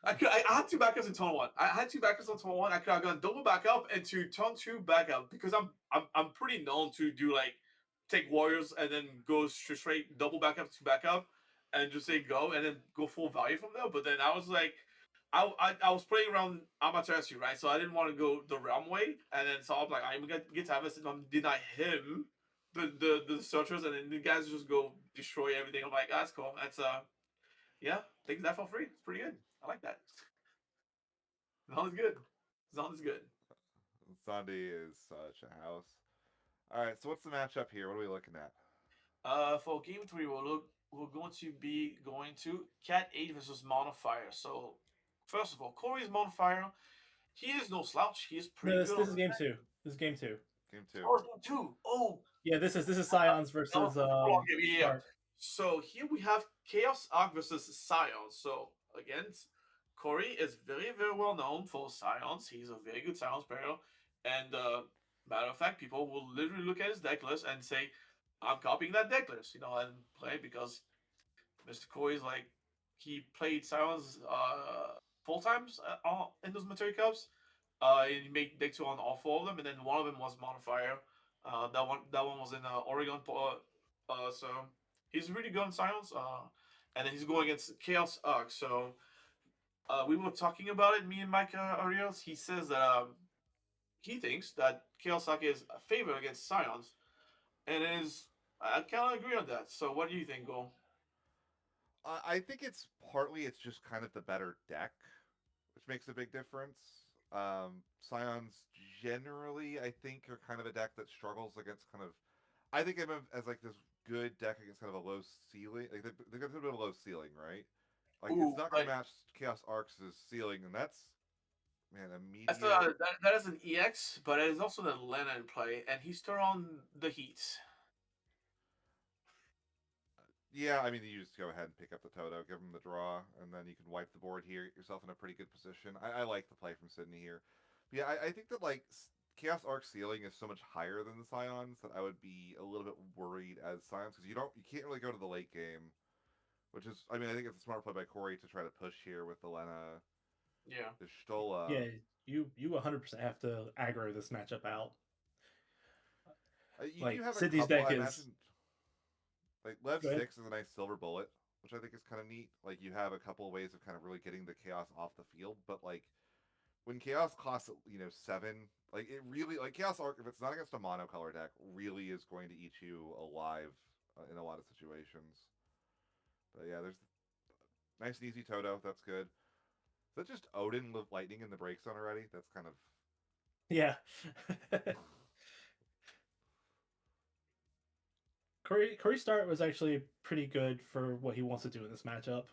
had two backups in turn one. I had two backups on turn one. I could have gone double backup and to turn two backup because I'm pretty known to do like take warriors and then go straight double backup to backup and just say go and then go full value from there. But then I was like, I was playing around Amaterasu, right? So I didn't want to go the realm way, and then so I'm like, I'm gonna get to have this and I'm deny him the searchers, and then the guys just go destroy everything. I'm like, that's cool. That's yeah, take that for free. It's pretty good. I like that. Sounds good. Sounds good. Sandy is such a house. All right, so what's the matchup here? What are we looking at? For game three, we're going to be going to Cat 8 versus Modifier. So, first of all, Cory's Modifier. He is no slouch. He is pretty This good this on is the game deck. two. This is game two. Game two. Oh, game two. Oh, Yeah, this is Scions that was versus the prolonged game. Yeah, yeah. Chark. So here we have Chaos Arc versus Scions. So again, Cory is very, very well known for Scions. He's a very good Scions player. And matter of fact, people will literally look at his deck list and say, I'm copying that deck list, and play because Mr. Cory is like, he played Scions full times in those Material Cups. He made deck two on all four of them, and then one of them was Modifier. That one was in Oregon. So he's really good on Science. And then he's going against Chaos Arc. So we were talking about it, me and Mike Ariels. He says that he thinks that Chaos Arc is a favor against Science, and is I kind of agree on that. So what do you think, Go? I think it's just kind of the better deck, which makes a big difference. Scions generally, I think, are kind of a deck that struggles against kind of. I think of them as like this good deck against kind of a low ceiling. Like they got a bit of a low ceiling, right? Like it's Ooh, not going to but match Chaos Arc's ceiling, and that's man that's immediate. that is an EX, but it is also the Lena in play, and he's still on the Heat. Yeah, I mean you just go ahead and pick up the Toto, give him the draw, and then you can wipe the board here, get yourself in a pretty good position. I like the play from Sidney here. But yeah, I think that like Chaos Arc ceiling is so much higher than the Scions that I would be a little bit worried as Scions because you can't really go to the late game, which is I mean I think it's a smart play by Cory to try to push here with the Lena Yeah. Yeah, Ishtola. you 100% have to aggro this matchup out. You do Like have a Sydney's couple. deck I is. imagine like Lev Go ahead. 6 is a nice silver bullet, which I think is kind of neat. Like you have a couple of ways of kind of really getting the chaos off the field, but like when chaos costs 7, like it really like chaos arc if it's not against a monocolor deck really is going to eat you alive in a lot of situations. But yeah, there's nice and easy Toto. That's good. Is that just Odin with lightning in the break zone already? That's kind of Yeah. Cory Start was actually pretty good for what he wants to do in this matchup.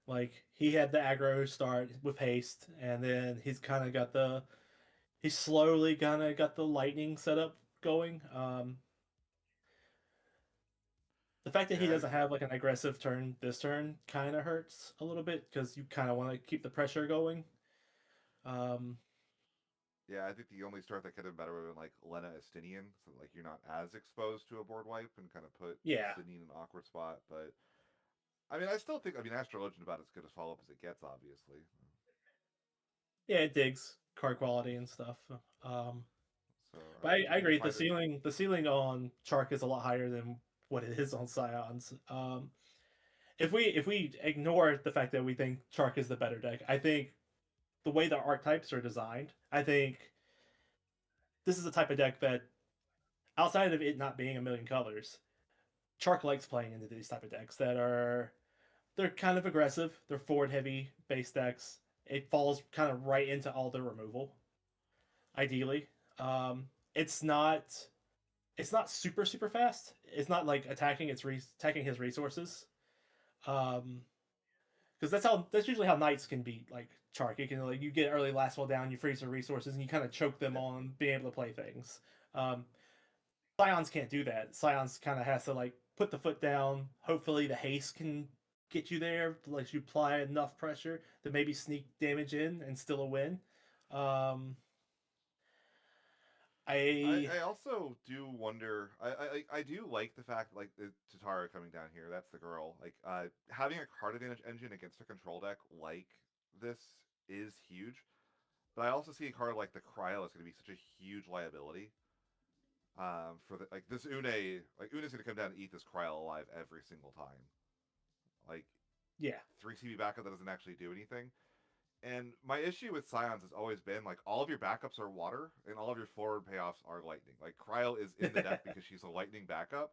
Like he had the aggro start with haste, and then he's slowly kind of got the lightning setup going. The fact that he yeah. doesn't have like an aggressive turn this turn kind of hurts a little bit because you kind of want to keep the pressure going. Um, Yeah, I think the only start that could have been better would have been like Lena Estinian, so like you're not as exposed to a board wipe and kind of put yeah, Sydney in an awkward spot. But I mean, I still think Astro Legend about as good as follow up as it gets, obviously. yeah, it digs card quality and stuff. Um, So but I think I you can agree. find it. The ceiling on Chark is a lot higher than what it is on Scions. If we ignore the fact that we think Chark is the better deck, I think the way the archetypes are designed, I think this is a type of deck that, outside of it not being a million colors, Chark likes playing into these type of decks that are they're kind of aggressive. They're forward heavy base decks. It falls kind of right into all the removal. Ideally, um, it's not it's not super fast. It's not like attacking his resources. Because that's usually how knights can beat like Chark. You can like you get early last fall down, you freeze their resources, and you kind of choke them on being able to play things. Um, Scions can't do that. Scions kind of has to like put the foot down. Hopefully, the haste can get you there, like you apply enough pressure to maybe sneak damage in and still a win. Um, I I also do wonder. I do like the fact like the Tatara coming down here. That's the girl. Like having a card advantage engine against a control deck like this is huge. But I also see a card like the Cryo is going to be such a huge liability. For the like this Une's going to come down and eat this Cryo alive every single time. Like yeah 3 CB backup that doesn't actually do anything. And my issue with Scions has always been like all of your backups are water and all of your forward payoffs are lightning. Like Cryo is in the deck because she's a lightning backup.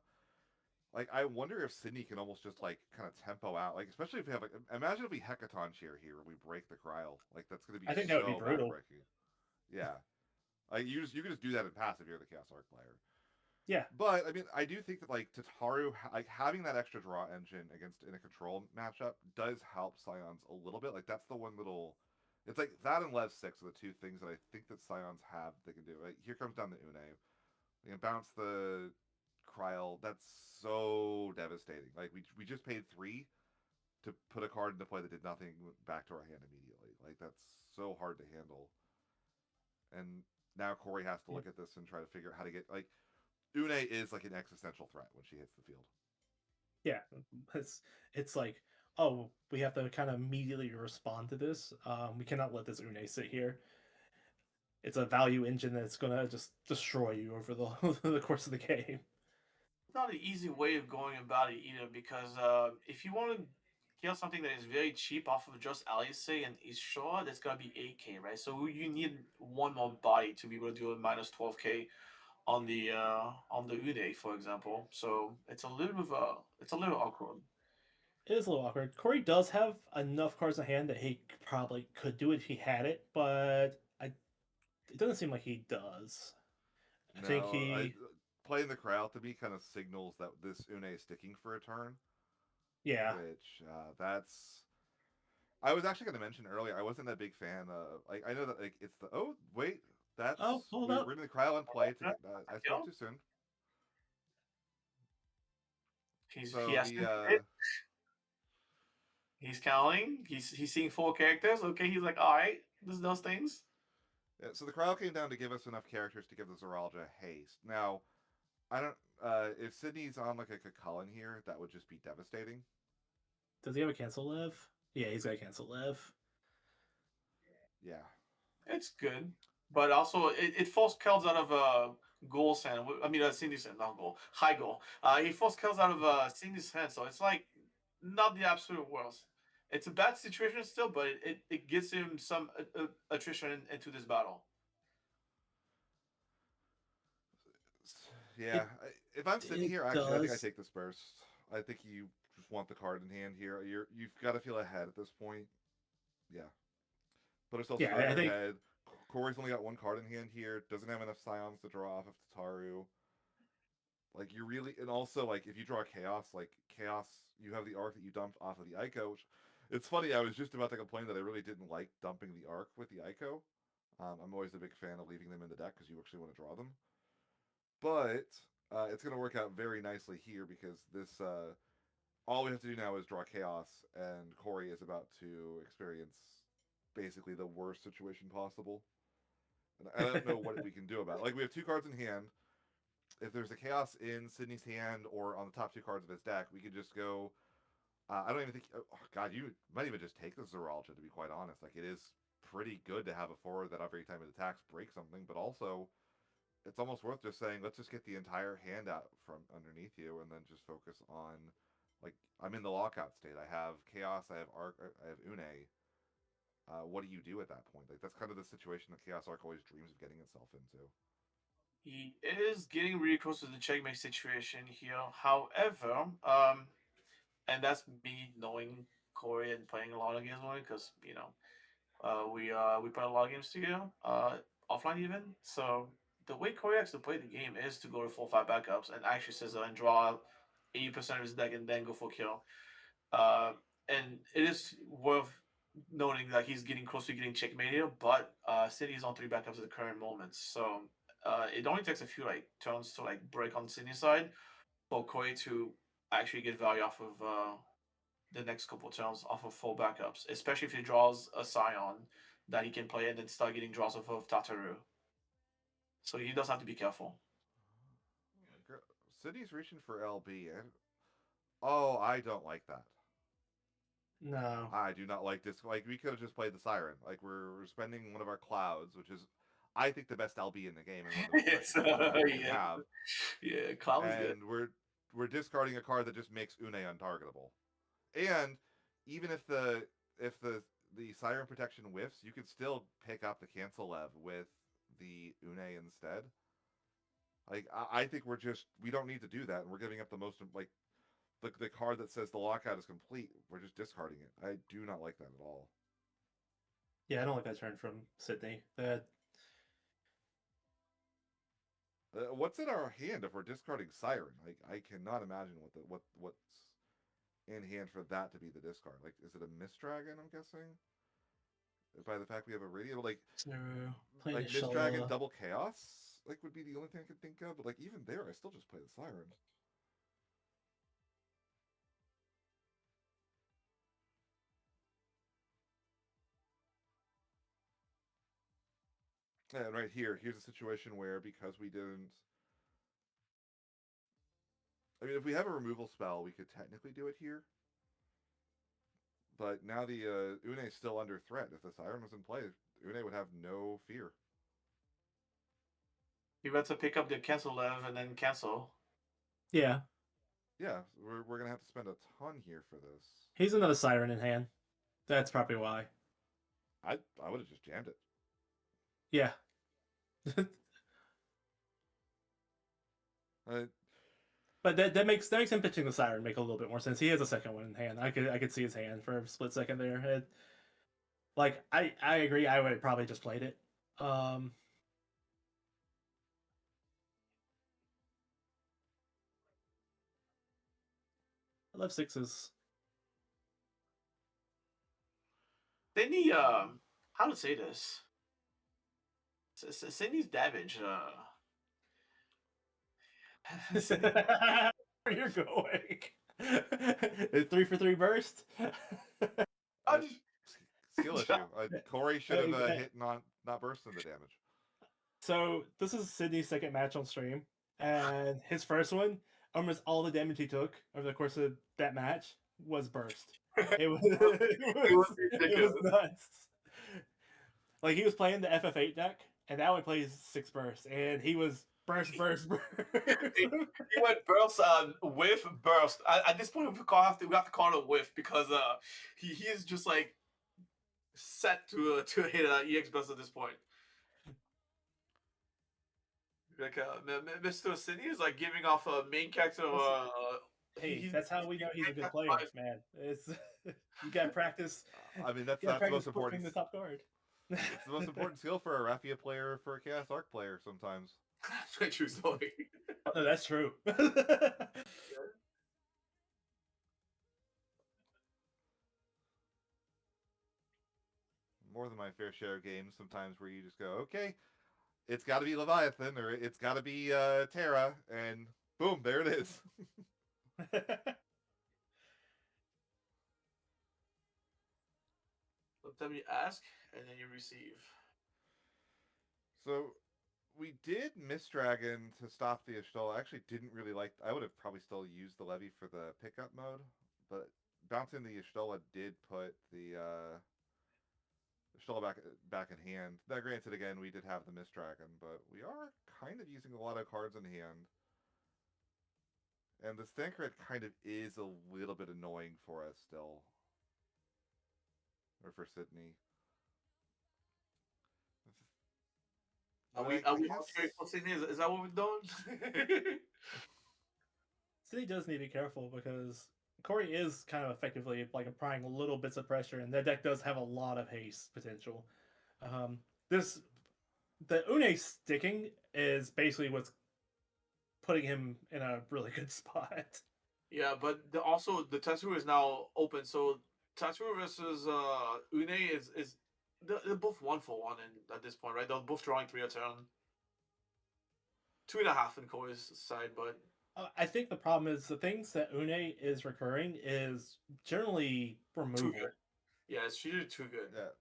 Like I wonder if Sidney can almost just like kind of tempo out. Like especially if we have like imagine if we Hecaton cheer here and we break the Cryo. Like that's gonna be I think that would be so brutal. backbreaking. Yeah. Like you can just do that in passive if you're the Chaos Arc player. Yeah, But I mean, I do think that like Tataru, like having that extra draw engine against in a control matchup does help Scions a little bit. Like that's the one little, it's like that and Lev 6 are the two things that I think that Scions have they can do. Like, here comes down the Une, you can bounce the Kryl. That's so devastating. Like we just paid 3 to put a card into play that did nothing back to our hand immediately. Like that's so hard to handle. And now Cory has to yeah, look at this and try to figure out how to get like Une is like an existential threat when she hits the field. yeah. It's like oh we have to kind of immediately respond to this. We cannot let this Une sit here. It's a value engine that's gonna just destroy you over the the course of the game. It's not an easy way of going about it either because if you want to kill something that is very cheap off of just Alice and is short, it's gonna be 8k, right? So you need one more body to be able to do a minus 12k on the Ude, for example. So it's a little awkward. It is a little awkward. Cory does have enough cards in hand that he probably could do it if he had it, but it doesn't seem like he does. I think No, I he, playing the crowd to me kind of signals that this Une is sticking for a turn, yeah. which that's. I was actually going to mention earlier. I wasn't a big fan of like I know that like it's the oh wait that's Oh, hold we're up. in the crowd and play to get. I You spoke know, too soon. he So has to commit. He's counting. He's seeing 4 characters. Okay, he's like, all right, this does things. yeah, so the crowd came down to give us enough characters to give the Zoralja haste. Now I don't. If Sidney's on like a Cullen here, that would just be devastating. Does he have a cancel live? Yeah, he's got a cancel live. Yeah. It's good, but also it forced Kells out of goal sand. I mean, Cindy's hand, not goal, high goal. He forced Kells out of Cindy's hand, so it's like not the absolute worst. It's a bad situation still, but it gives him some attrition into this battle. Yeah, It if I'm sitting it here, actually, I think I does. take this burst. I think you just want the card in hand here. You've got to feel ahead at this point. Yeah, put ourselves Yeah, I further think ahead. Cory's only got one card in hand here. Doesn't have enough Scions to draw off of Tataru. Like you really, and also like if you draw Chaos, like Chaos, you have the arc that you dumped off of the Ico. Which, it's funny. I was just about to complain that I really didn't like dumping the arc with the Ico. I'm always a big fan of leaving them in the deck because you actually want to draw them. But it's going to work out very nicely here because this all we have to do now is draw chaos, and Cory is about to experience basically the worst situation possible. And I don't know what we can do about it. Like we have 2 cards in hand. If there's a chaos in Sidney's hand or on the top 2 cards of his deck, we could just go. I don't even think. Oh, God, you might even just take the Zoralja. To be quite honest, like it is pretty good to have a forward that every time it attacks breaks something, but also it's almost worth just saying, let's just get the entire hand out from underneath you, and then just focus on, like, I'm in the lockout state. I have chaos. I have arc. I have Une. What do you do at that point? Like that's kind of the situation that Chaos Arc always dreams of getting itself into. He is getting really close to the checkmate situation here. However, and that's me knowing Cory and playing a lot of games with him because we play a lot of games together, offline even. So the way Cory actually played the game is to go to 4-5 backups and actually scissor and draw 80% of his deck and then go for kill. Uh, and it is worth noting that he's getting close to getting checkmate here, but City is on 3 backups at the current moment. So it only takes a few like turns to like break on Sydney's side for Cory to actually get value off of the next couple turns off of 4 backups, especially if he draws a Scion that he can play and then start getting draws off of Tataru. So he does have to be careful. City's reaching for LB, and oh, I don't like that. No. I do not like this. Like we could have just played the Siren. Like we're spending one of our clouds, which is, I think, the best LB in the game and one of the It's best you can yeah, have. yeah. Clown is good. And we're discarding a card that just makes Une untargetable. And even if the Siren protection whiffs, you can still pick up the cancel lev with the Une instead. Like I think we don't need to do that, and we're giving up the most like the card that says the lockout is complete. We're just discarding it. I do not like that at all. Yeah, I don't like that turn from Sidney. That What's in our hand if we're discarding Siren? Like I cannot imagine what's in hand for that to be the discard. Like is it a Mist Dragon? I'm guessing by the fact we have a radio. so playing Like the Mist Dragon Shala. double chaos. Like would be the only thing I could think of. But like even there, I still just play the Siren. And right here's a situation where because we didn't. I mean, if we have a removal spell, we could technically do it here. But now the Une is still under threat. If the Siren was in play, Une would have no fear. You got to pick up the cancel lev and then cancel. Yeah, Yeah, we're gonna have to spend a ton here for this. he's another Siren in hand. That's probably why. I would have just jammed it. Yeah. Uh, But that makes him pitching the Siren make a little bit more sense. He has a second one in hand. I could see his hand for a split second there. Like I agree. I would have probably just played it. I love sixes. Then he how to say this? Sydney's damage. Sydney, Where you're going? 3 for 3 burst. I just, skill issue. Cory should have hit not burst in the damage. So this is Sydney's second match on stream, and his first one, almost all the damage he took over the course of that match was burst. It was it was nuts. Like he was playing the FF8 deck, and that one plays 6 bursts, and he was burst. he went burst with burst. At this point, we have to call it a whiff because he is just like set to hit EX burst at this point. Like Mr. City is like giving off a main character. Hey, that's how we know he's a good player, man. It's you got to practice. I mean, that's the most important. The top guard. It's the most important skill for a Raffia player, for a Chaos Arc player. Sometimes. True story. No, that's true. More than my fair share of games. Sometimes where you just go, okay, it's got to be Leviathan or it's got to be Terra, and boom, there it is. Sometimes you ask and then you receive. So we did Mist Dragon to stop the Ashtola. I actually didn't really like. I would have probably still used the Levy for the pickup mode, but bouncing the Ashtola did put the Ashtola back in hand. Now, granted, again, we did have the Mist Dragon, but we are kind of using a lot of cards in hand. And the Stankaret kind of is a little bit annoying for us still. Or for Sidney. I Are mean, we are I we all guess careful, Sidney? Is that what we're doing? City does need to be careful because Cory is kind of effectively like applying little bits of pressure, and that deck does have a lot of haste potential. This the Une sticking is basically what's putting him in a really good spot. Yeah, but also the Tetsu is now open, so Tetsu versus Une is they're both 1 for 1 at this point, right? They're both drawing 3 a turn, 2.5 in Koi's side, but I think the problem is the things that Une is recurring is generally too good. removal. Yeah, it's usually too good. yeah,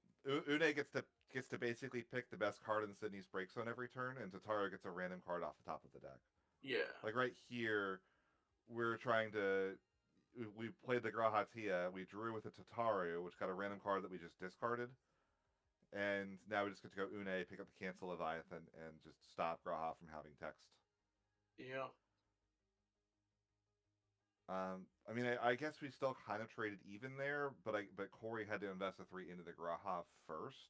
Une gets to basically pick the best card in Sydney's break zone every turn, and Tataru gets a random card off the top of the deck. Yeah. Like right here, we're trying to. We played the Grahatia. We drew with a Tataru, which got a random card that we just discarded. And now we just get to go Une, pick up the Cancel Leviathan, and just stop Graha from having text. Yeah. I mean, I guess we still kind of traded even there, but Cory had to invest a 3 into the Graha first.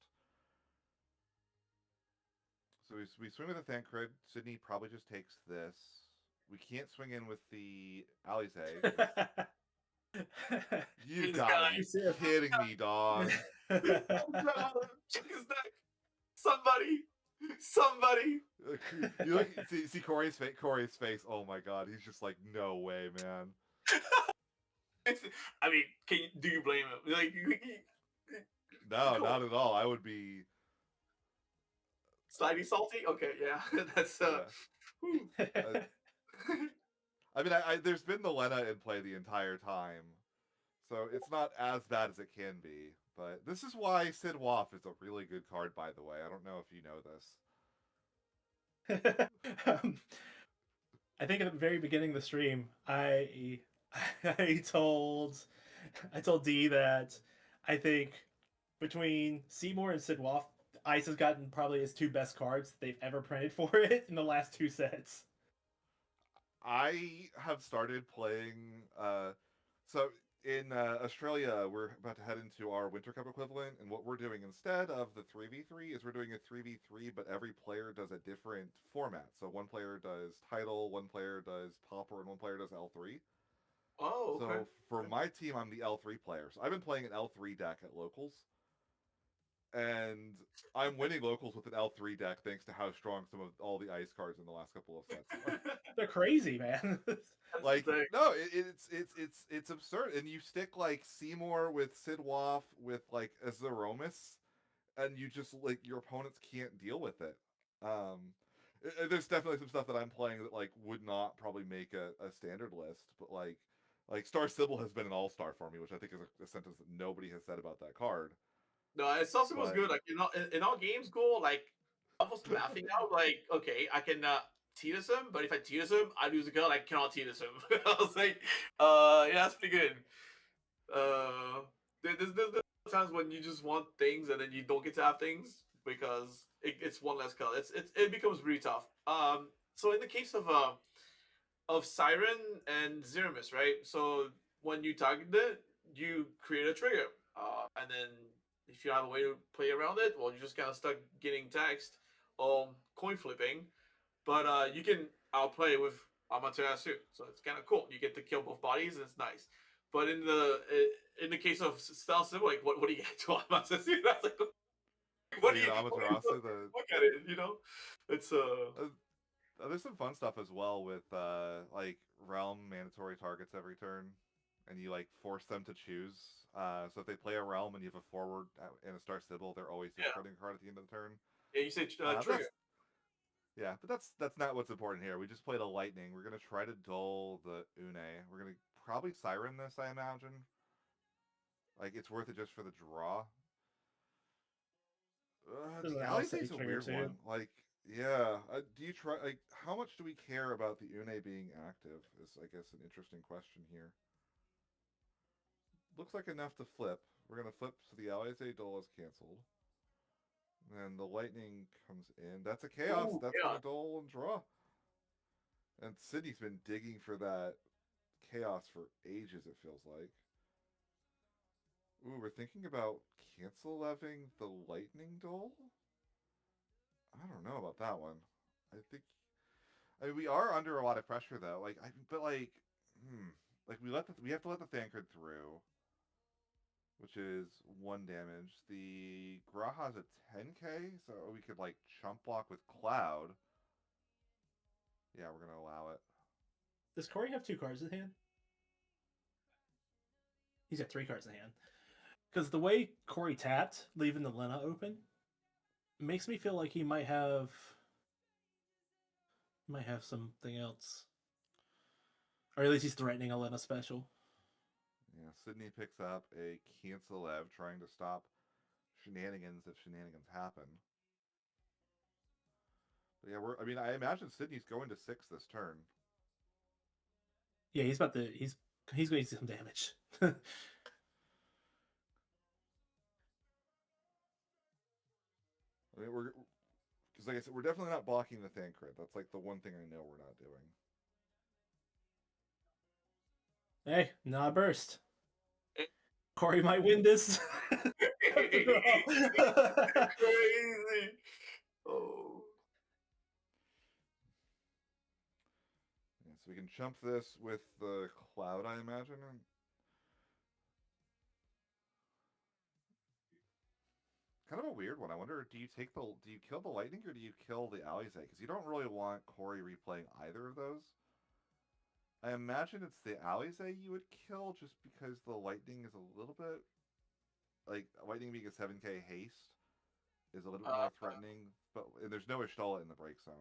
So we swing with a Thancred. Sidney probably just takes this. We can't swing in with the Alize. You This gotta guy. be kidding me, dog. Check his neck. Somebody. You look, see Cory's face. Cory's face. Oh my god, he's just like, no way, man. I mean, do you blame him? Like, No, Go not on. at all. I would be Slightly salty. Okay, yeah, that's yeah. I mean, there's been the Lena in play the entire time, so it's not as bad as it can be. But this is why Sid Waff is a really good card, by the way. I don't know if you know this. I think at the very beginning of the stream, I told D that I think between Seymour and Sid Waff, Ice has gotten probably his 2 best cards they've ever printed for it in the last 2 sets. I have started playing. So in Australia, we're about to head into our Winter Cup equivalent, and what we're doing instead of the 3v3 is we're doing a 3v3, but every player does a different format. So one player does Title, one player does Pauper, and one player does L3. Oh, okay. So for my team, I'm the L3 player. So I've been playing an L3 deck at locals, and I'm winning locals with an L3 deck thanks to how strong some of all the ice cards in the last couple of sets. They're crazy, man. Like no, it's absurd. And you stick like Seymour with Sid Waff with like a Zeromus, and you just like your opponents can't deal with it. There's definitely some stuff that I'm playing that like would not probably make a standard list, but like Star Sybil has been an all-star for me, which I think is a sentence that nobody has said about that card. No, it also was But good. Like in our games goal, like I was mapping out like, okay, I can Tidus him, but if I Tidus him, I lose a girl. I cannot Tidus him. I was like, yeah, that's pretty good. There's times when you just want things and then you don't get to have things because it's one less color. It becomes really tough. So in the case of Siren and Zeramis, right? So when you target it, you create a trigger, and then if you have a way to play around it, well, you just kind of stuck getting text or coin flipping. But you can outplay with Amaterasu, so it's kind of cool. You get to kill both bodies, and it's nice. But in the case of Stealth Sim, like what do you get to Amaterasu? That's like what do you Amaterasu, look at it? You know, it's there's some fun stuff as well with like realm mandatory targets every turn, and you like force them to choose. So if they play a realm and you have a forward and a Star Sybil, they're always discarding a card at the end of the turn. yeah. You say trigger. Yeah, but that's not what's important here. We just played a lightning. We're gonna try to dull the Une. We're gonna probably siren this, I imagine. Like it's worth it just for the draw. There's an The Alisei Alize's a trigger weird too. one. Like, yeah. Do you try? Like, how much do we care about the Une being active? Is I guess an interesting question here. Looks like enough to flip. We're gonna flip so the Alize duel is canceled. And the lightning comes in. That's a chaos. Ooh, That's yeah. gonna duel and draw. And Sidney's been digging for that chaos for ages, it feels like. Ooh, we're thinking about cancel leving the lightning duel? I don't know about that one. I think I mean, we are under a lot of pressure though. But like we have to let the Thancred through, which is 1 damage. The Graha's a 10k, so we could like chump block with Cloud. Yeah, we're gonna allow it. Does Cory have 2 cards in hand? He's got 3 cards in hand. Because the way Cory tapped, leaving the Lena open, makes me feel like he might have something else, or at least he's threatening a Lena special. Yeah, Sidney picks up a Cancel Ev, trying to stop shenanigans if shenanigans happen. But yeah, I mean, I imagine Sidney's going to 6 this turn. Yeah, he's going to see some damage. I mean, we're because like I said, we're definitely not blocking the Thancred. That's like the one thing I know we're not doing. Hey, not a burst. Eh. Cory might win this. Crazy. Oh. Yeah, so we can chump this with the Cloud, I imagine. Kind of a weird one. I wonder, do you kill the Lightning or do you kill the Alize? Because you don't really want Cory replaying either of those. I imagine it's the Alize you would kill just because the Lightning is a little bit like Lightning being a 7k haste is a little bit Uh, more threatening, but and there's no Ishtola in the break zone.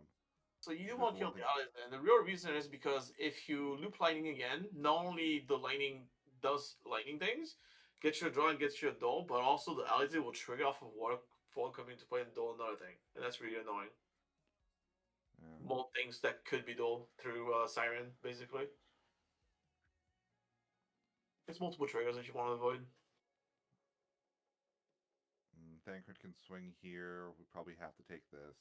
so you do That's want the to kill one the thing. allies, and the real reason is because if you loop lightning again, not only the lightning does lightning things, gets you a draw and gets you a duel, but also the allies will trigger off of waterfall coming into play and duel another thing, and that's really annoying. Yeah. More things that could be duel through Siren, basically. It's multiple triggers that you want to avoid. Thancred can swing here. We probably have to take this.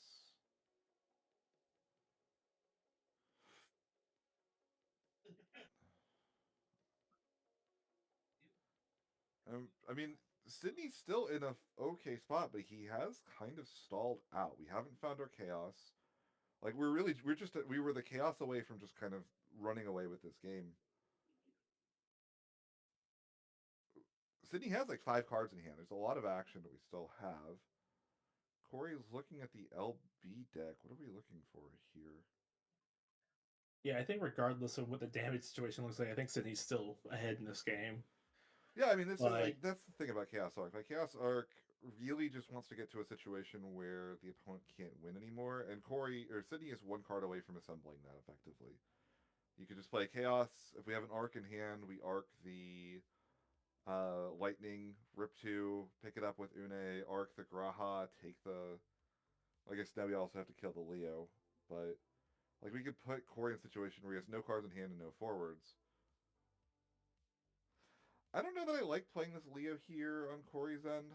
I mean, Sidney's still in a okay spot, but he has kind of stalled out. We haven't found our chaos. Like we were the chaos away from just kind of running away with this game. Sidney has like 5 cards in hand. There's a lot of action that we still have. Cory is looking at the LB deck. What are we looking for here? Yeah, I think regardless of what the damage situation looks like, I think Sidney's still ahead in this game. Yeah, I mean, this is But like that's the thing about Chaos Arc. Like Chaos Arc really just wants to get to a situation where the opponent can't win anymore, and Cory or Sidney is 1 card away from assembling that effectively. You could just play Chaos. If we have an Arc in hand, we Arc the Lightning, Rip 2, pick it up with Une, Arc the Graha, take the. I guess now we also have to kill the Leo, but like we could put Cory in a situation where he has no cards in hand and no forwards. I don't know that I like playing this Leo here on Cory's end.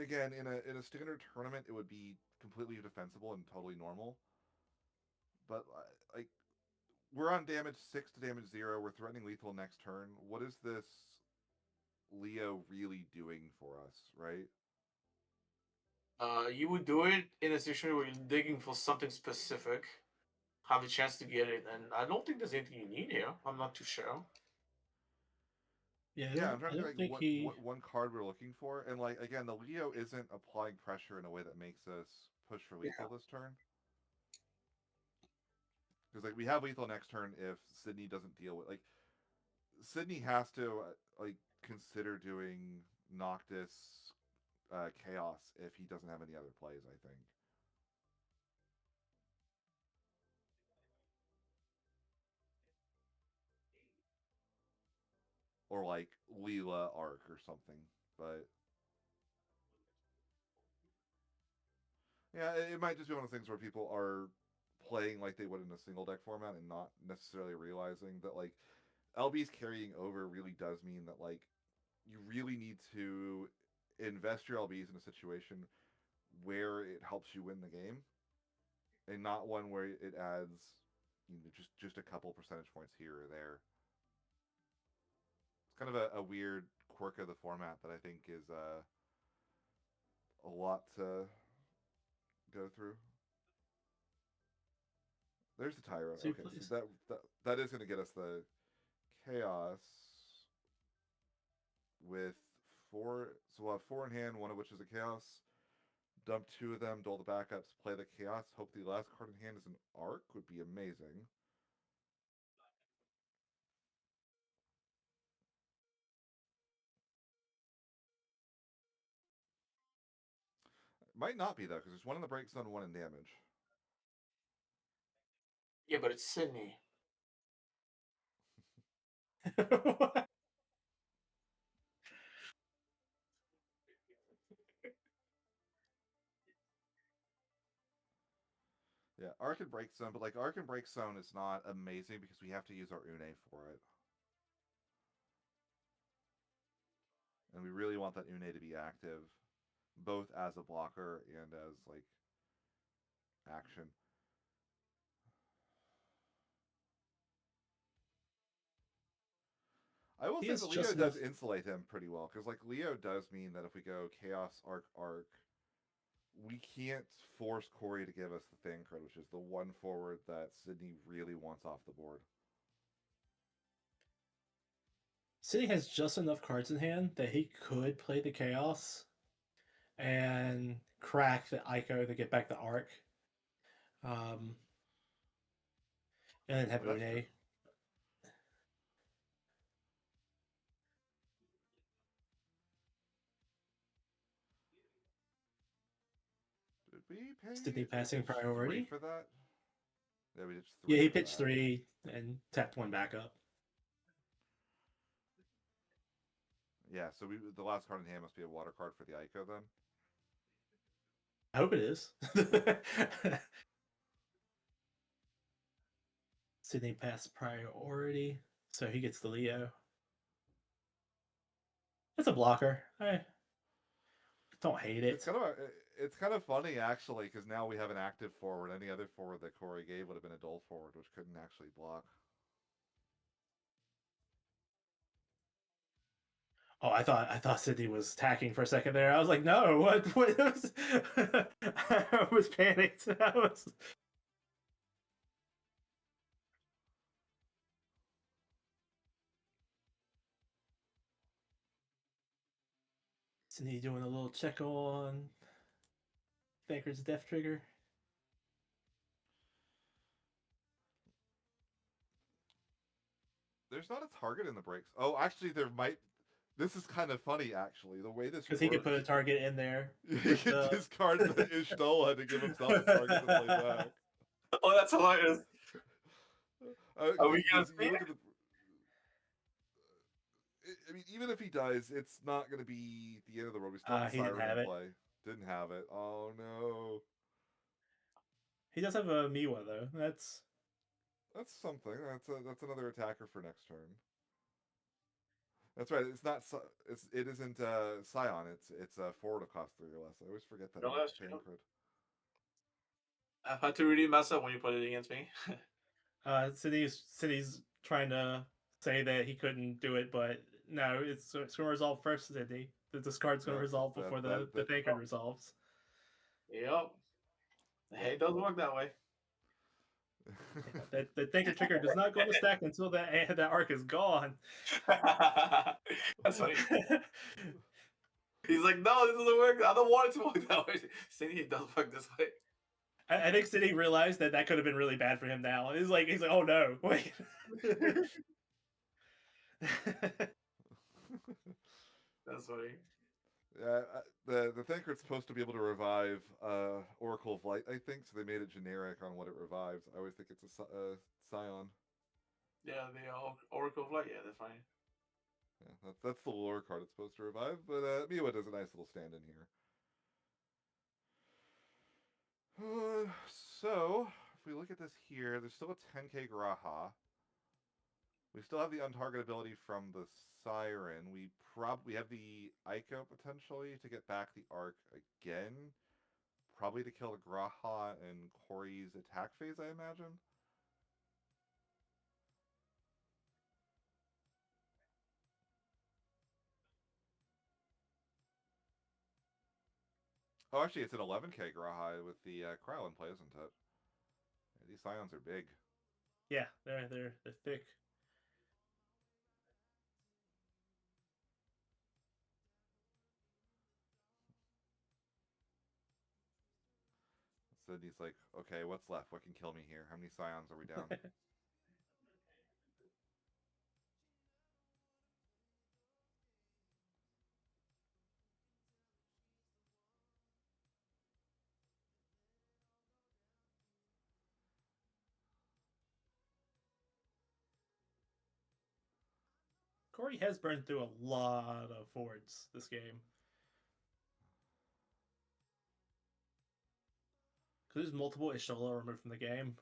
Again, in a standard tournament, it would be completely defensible and totally normal. But like we're on damage 6 to damage 0. We're threatening lethal next turn. What is this Leo really doing for us, right? You would do it in a situation where you're digging for something specific, have a chance to get it, and I don't think there's anything you need here. I'm not too sure. yeah, Yeah, I'm trying I to think don't like think he. what 1 card we're looking for, and like again, the Leo isn't applying pressure in a way that makes us push for Yeah. lethal this turn. Because like we have lethal next turn if Sidney doesn't deal with like Sidney has to like consider doing Noctis Chaos if he doesn't have any other plays. I think. Or like Leela Arc or something. But yeah, it might just be one of those things where people are playing like they would in a single deck format and not necessarily realizing that like LB's carrying over really does mean that like you really need to invest your LBs in a situation where it helps you win the game and not one where it adds just a couple percentage points here or there. It's kind of a weird quirk of the format that I think is a lot to go through. There's the Tyro. So Okay, so that is going to get us the Chaos with 4. So we'll have 4 in hand, one of which is a Chaos. Dump 2 of them, duel the backups, play the Chaos. Hope the last card in hand is an Arc. Would be amazing. Might not be though, because there's one in the break zone, one in damage. Yeah, but it's Sidney. Yeah, Arc and Break Zone, but like Arc and Break Zone is not amazing because we have to use our Une for it. And we really want that Une to be active, both as a blocker and as like action. I will say that Leo does insulate him pretty well, because like Leo does mean that if we go Chaos Arc Arc, we can't force Cory to give us the thing card, which is the one forward that Sidney really wants off the board. Sidney has just enough cards in hand that he could play the Chaos and crack the Ico to get back the Arc. And then have Une. Did we pay Sidney passing priority 3 for that? Yeah, we did 3. Yeah, he pitched 3 and tapped 1 back up. Yeah, so the last card in hand must be a water card for the Ico then. I hope it is. Sidney passed priority, so he gets the Leo. It's a blocker. I don't hate it. It's kind of funny actually, because now we have an active forward. Any other forward that Cory gave would have been a dull forward, which couldn't actually block. Oh, I thought Sidney was tacking for a second there. I was like, no, what was I was panicked. Sidney doing a little check on Banker's Death Trigger. There's not a target in the breaks. Oh, actually, there might. This is kind of funny, actually. The way this because he could put a target in there. He could discard the Ishtola to give himself a target to play back. Oh, that's hilarious. Are we gonna see it? I mean, even if he does, it's not going to be the end of the road. We still have He didn't Siren have in it. play. Didn't have it. Oh no. He does have a Miwa though. That's something. That's another attacker for next turn. That's right. It's not. It isn't Scion. It's a forward of cost 3 or less. I always forget that. No, that's true. Card. I've had to really mess up when you put it against me. Sidney's trying to say that he couldn't do it, but no, it's going to resolve first, Sidney. The discard's going to resolve before the Banker resolves. Yep. Hey, it does work that way. Yeah, the Thinker Trigger does not go in the stack until that Arc is gone. That's funny. He's like, no, this doesn't work. I don't want it to work that way. Sidney, it does work this way. I think Sidney realized that could have been really bad for him now. He's like, oh no, wait. That's funny. Yeah, the Thinker's supposed to be able to revive Oracle of Light, I think, so they made it generic on what it revives. I always think it's a Scion. Yeah, the Oracle of Light, yeah, that's fine. Yeah, that's the lore card it's supposed to revive, but Miwa does a nice little stand in here. So, if we look at this here, there's still a 10k Graha. We still have the untargetability from the Siren. We probably have the Ico potentially to get back the Arc again. Probably to kill the Graha and Cory's attack phase, I imagine. Oh, actually, it's an 11K Graha with the Cryo in play, isn't it? Yeah, these Scions are big. Yeah, they're thick. Sidney's like, okay, what's left? What can kill me here? How many Scions are we down? Cory has burned through a lot of forwards this game. Because there's multiple Ishola removed from the game.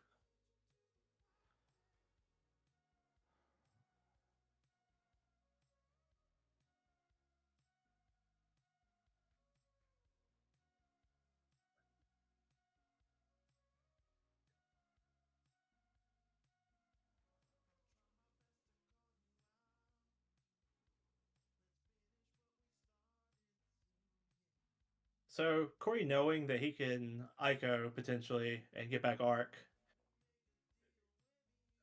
So Cory, knowing that he can Ico potentially and get back Arc,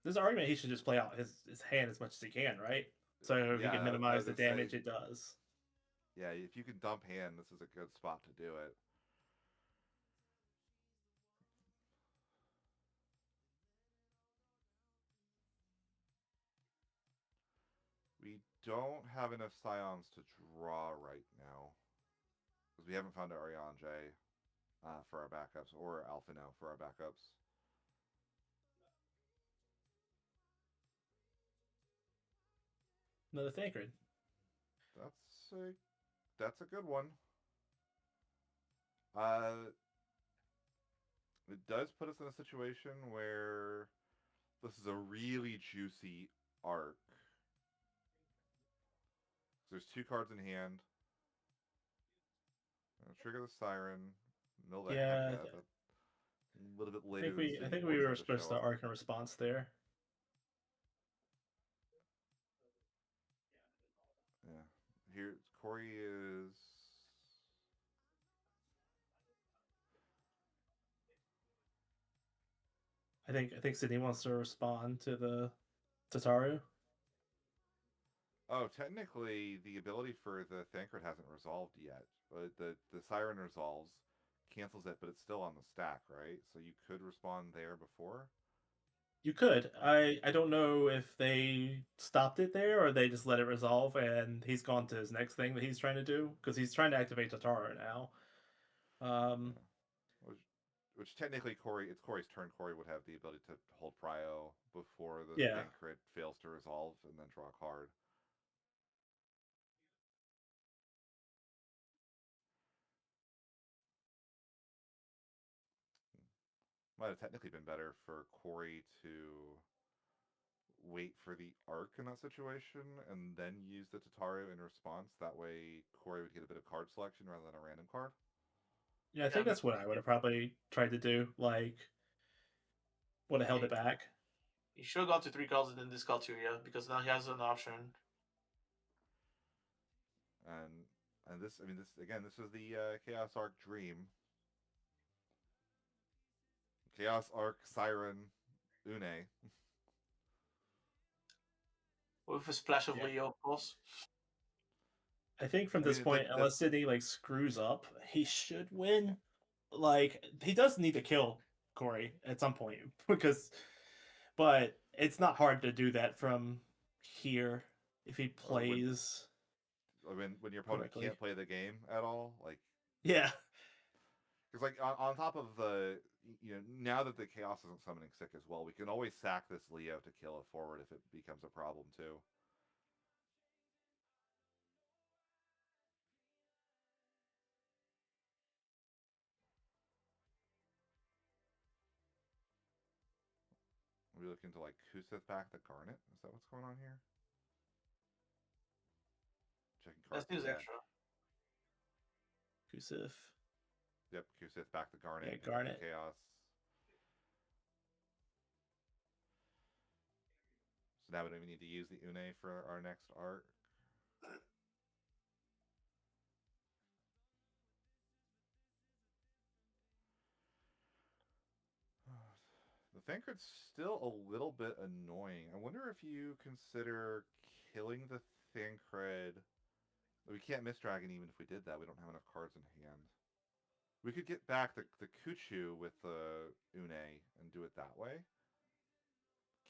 there's an argument he should just play out his hand as much as he can, right? So he can Yeah, I minimize was the gonna say, damage it does. yeah, if you can dump hand, this is a good spot to do it. We don't have enough Scions to draw right now. Because we haven't found Ariane J for our backups, or Alphino for our backups. Another Thancred. That's a good one. Uh, it does put us in a situation where this is a really juicy arc. There's 2 cards in hand. Trigger the Siren, mill the Yeah, Haka, but a little bit I later think than I Sidney think we wants were that to supposed show to up. Arc in response there. Yeah. Here, Cory is. I think Sidney wants to respond to the Tataru. Oh, technically, the ability for the Thancred hasn't resolved yet. But the Siren resolves, cancels it, but it's still on the stack, right? So you could respond there before. You could. I don't know if they stopped it there or they just let it resolve and he's gone to his next thing that he's trying to do because he's trying to activate Tataru now. Yeah. Which technically it's Cory's turn. Cory would have the ability to hold Prio before the Yeah. Thancred fails to resolve and then draw a card. Might have technically been better for Cory to wait for the arc in that situation and then use the Tataru in response. That way, Cory would get a bit of card selection rather than a random card. Yeah, I think that's what I would have probably tried to do. Like, would have held it back. He should have gone to 3 cards and then discard 2, yeah, because now he has an option. And this, I mean, this again, this was the Chaos Arc Dream. Chaos Arc Siren Une. With a splash of Yeah. Leo, of course. I think from I this mean, point, unless Sidney like screws up, he should win. Like, he does need to kill Cory at some point because, but it's not hard to do that from here if he plays when your opponent correctly. can't play the game at all, like Yeah. because like on top of the now that the Chaos isn't summoning sick as well, we can always sack this Leo to kill a forward if it becomes a problem too. Are we looking to like Kusith back the Garnet? Is that what's going on here? Checking card. That's news Yeah. extra. Kusif. Yep. Kusith back the Garnet. Yeah, Into Garnet. the Chaos. So now we don't even need to use the Une for our next arc. Thancred's still a little bit annoying. I wonder if you consider killing the Thancred. We can't miss Dragon even if we did that. We don't have enough cards in hand. We could get back the Kuchu with the Une and do it that way.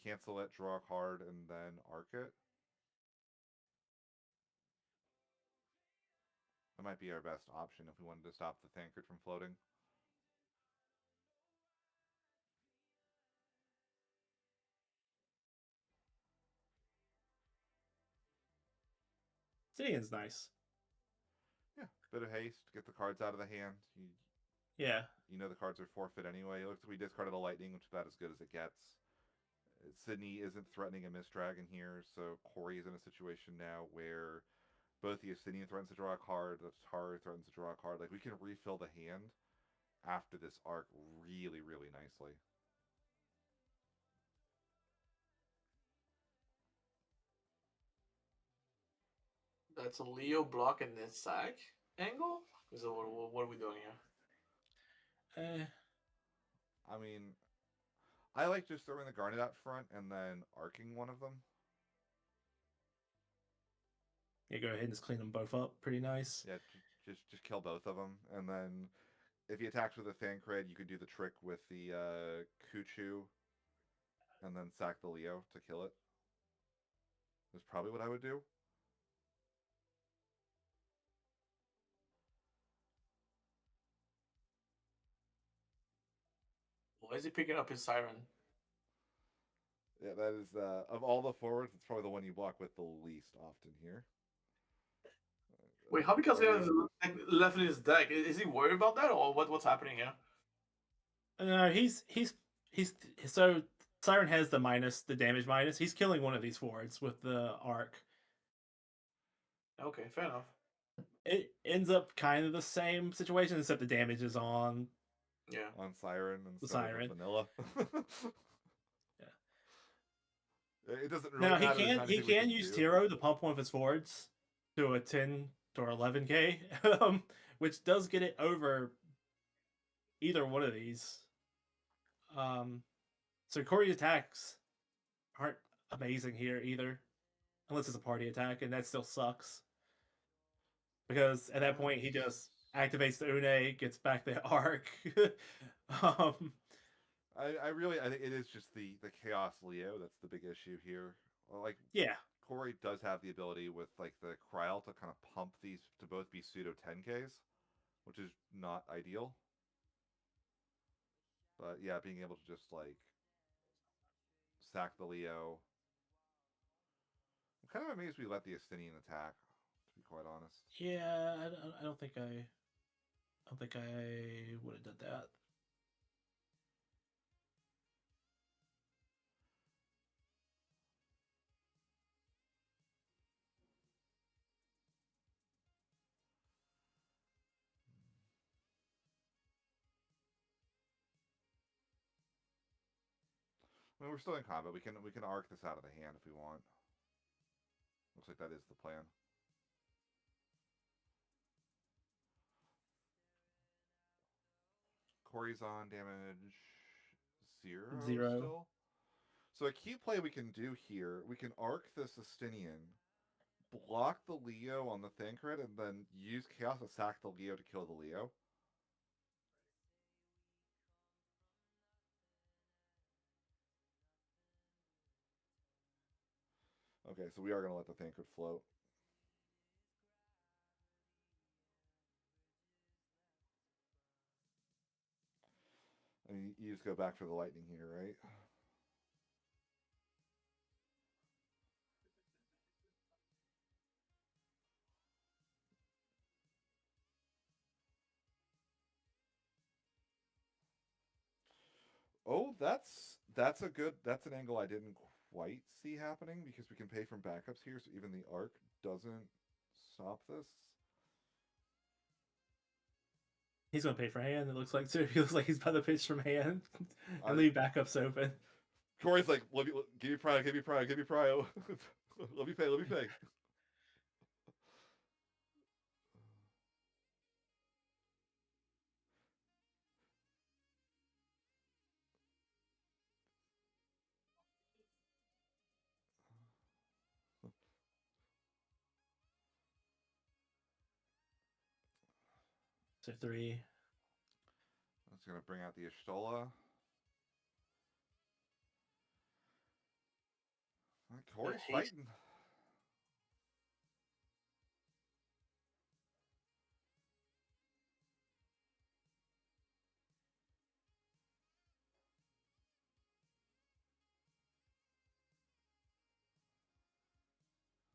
Cancel it, draw a card, and then arc it. That might be our best option if we wanted to stop the Thancred from floating. Sidney's nice. Yeah, bit of haste, get the cards out of the hand. Yeah. You know the cards are forfeit anyway. It looks like we discarded a Lightning, which is about as good as it gets. Sidney isn't threatening a Mist Dragon here, so Cory is in a situation now where both the Asinian threatens to draw a card, the Taru threatens to draw a card. Like, we can refill the hand after this arc really, really nicely. That's a Leo block and then sack angle? So what are we doing here? I mean, I like just throwing the Garnet out front and then arcing one of them. Yeah, go ahead and just clean them both up. Pretty nice. Yeah, just kill both of them, and then if he attacks with a Thancred, you could do the trick with the Kuchu, and then sack the Leo to kill it. That's probably what I would do. Why is he picking up his Siren? Yeah, that is of all the forwards, it's probably the one you block with the least often here. Wait, how because he has left in his deck? Is he worried about that, or what's happening here? No, he's so Siren has the damage minus. He's killing one of these forwards with the arc. Okay, fair enough. It ends up kind of the same situation, except the damage is on on Siren instead of Vanilla. Yeah. It doesn't really now matter. he can use Tiro to pump one of his forwards to a 10 or 11k, which does get it over either one of these. So Cory attacks aren't amazing here either, unless it's a party attack, and that still sucks. Because at that point he just activates the Une, gets back the arc. I think it is just the Chaos Leo that's the big issue here. Like, yeah, Cory does have the ability with like the Kryl to kind of pump these to both be pseudo 10Ks, which is not ideal. But yeah, being able to just like sack the Leo. I'm kind of amazed we let the Asinian attack, to be quite honest. Yeah, I don't think I would have done that. I mean, we're still in combat. We can arc this out of the hand if we want. Looks like that is the plan. Cory's on damage 0 still. So a key play we can do here, we can arc this Astinian, block the Leo on the Thancred, and then use Chaos to sack the Leo to kill the Leo. Okay, so we are going to let the Thancred float. I mean, you just go back for the Lightning here, right? Oh, that's an angle I didn't quite see happening because we can pay from backups here, so even the arc doesn't stop this. He's gonna pay for hand. It looks like too. He looks like he's about to pitch from hand and leave backups open. Cory's like, give me prio, give me prio, give me prio. let me pay. So 3. That's gonna bring out the Ishtola. Cory's He's fighting.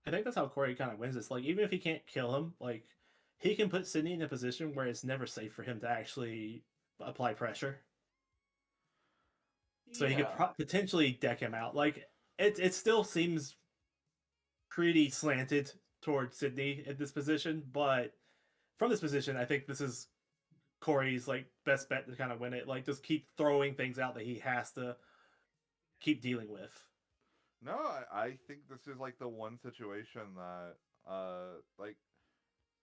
I think that's how Cory kind of wins this. Like, even if he can't kill him, like, he can put Sidney in a position where it's never safe for him to actually apply pressure. So he could yeah. potentially deck him out. Like, it still seems pretty slanted towards Sidney in this position, but from this position, I think this is Cory's like best bet to kind of win it. Like, just keep throwing things out that he has to keep dealing with. No, I think this is like the one situation that like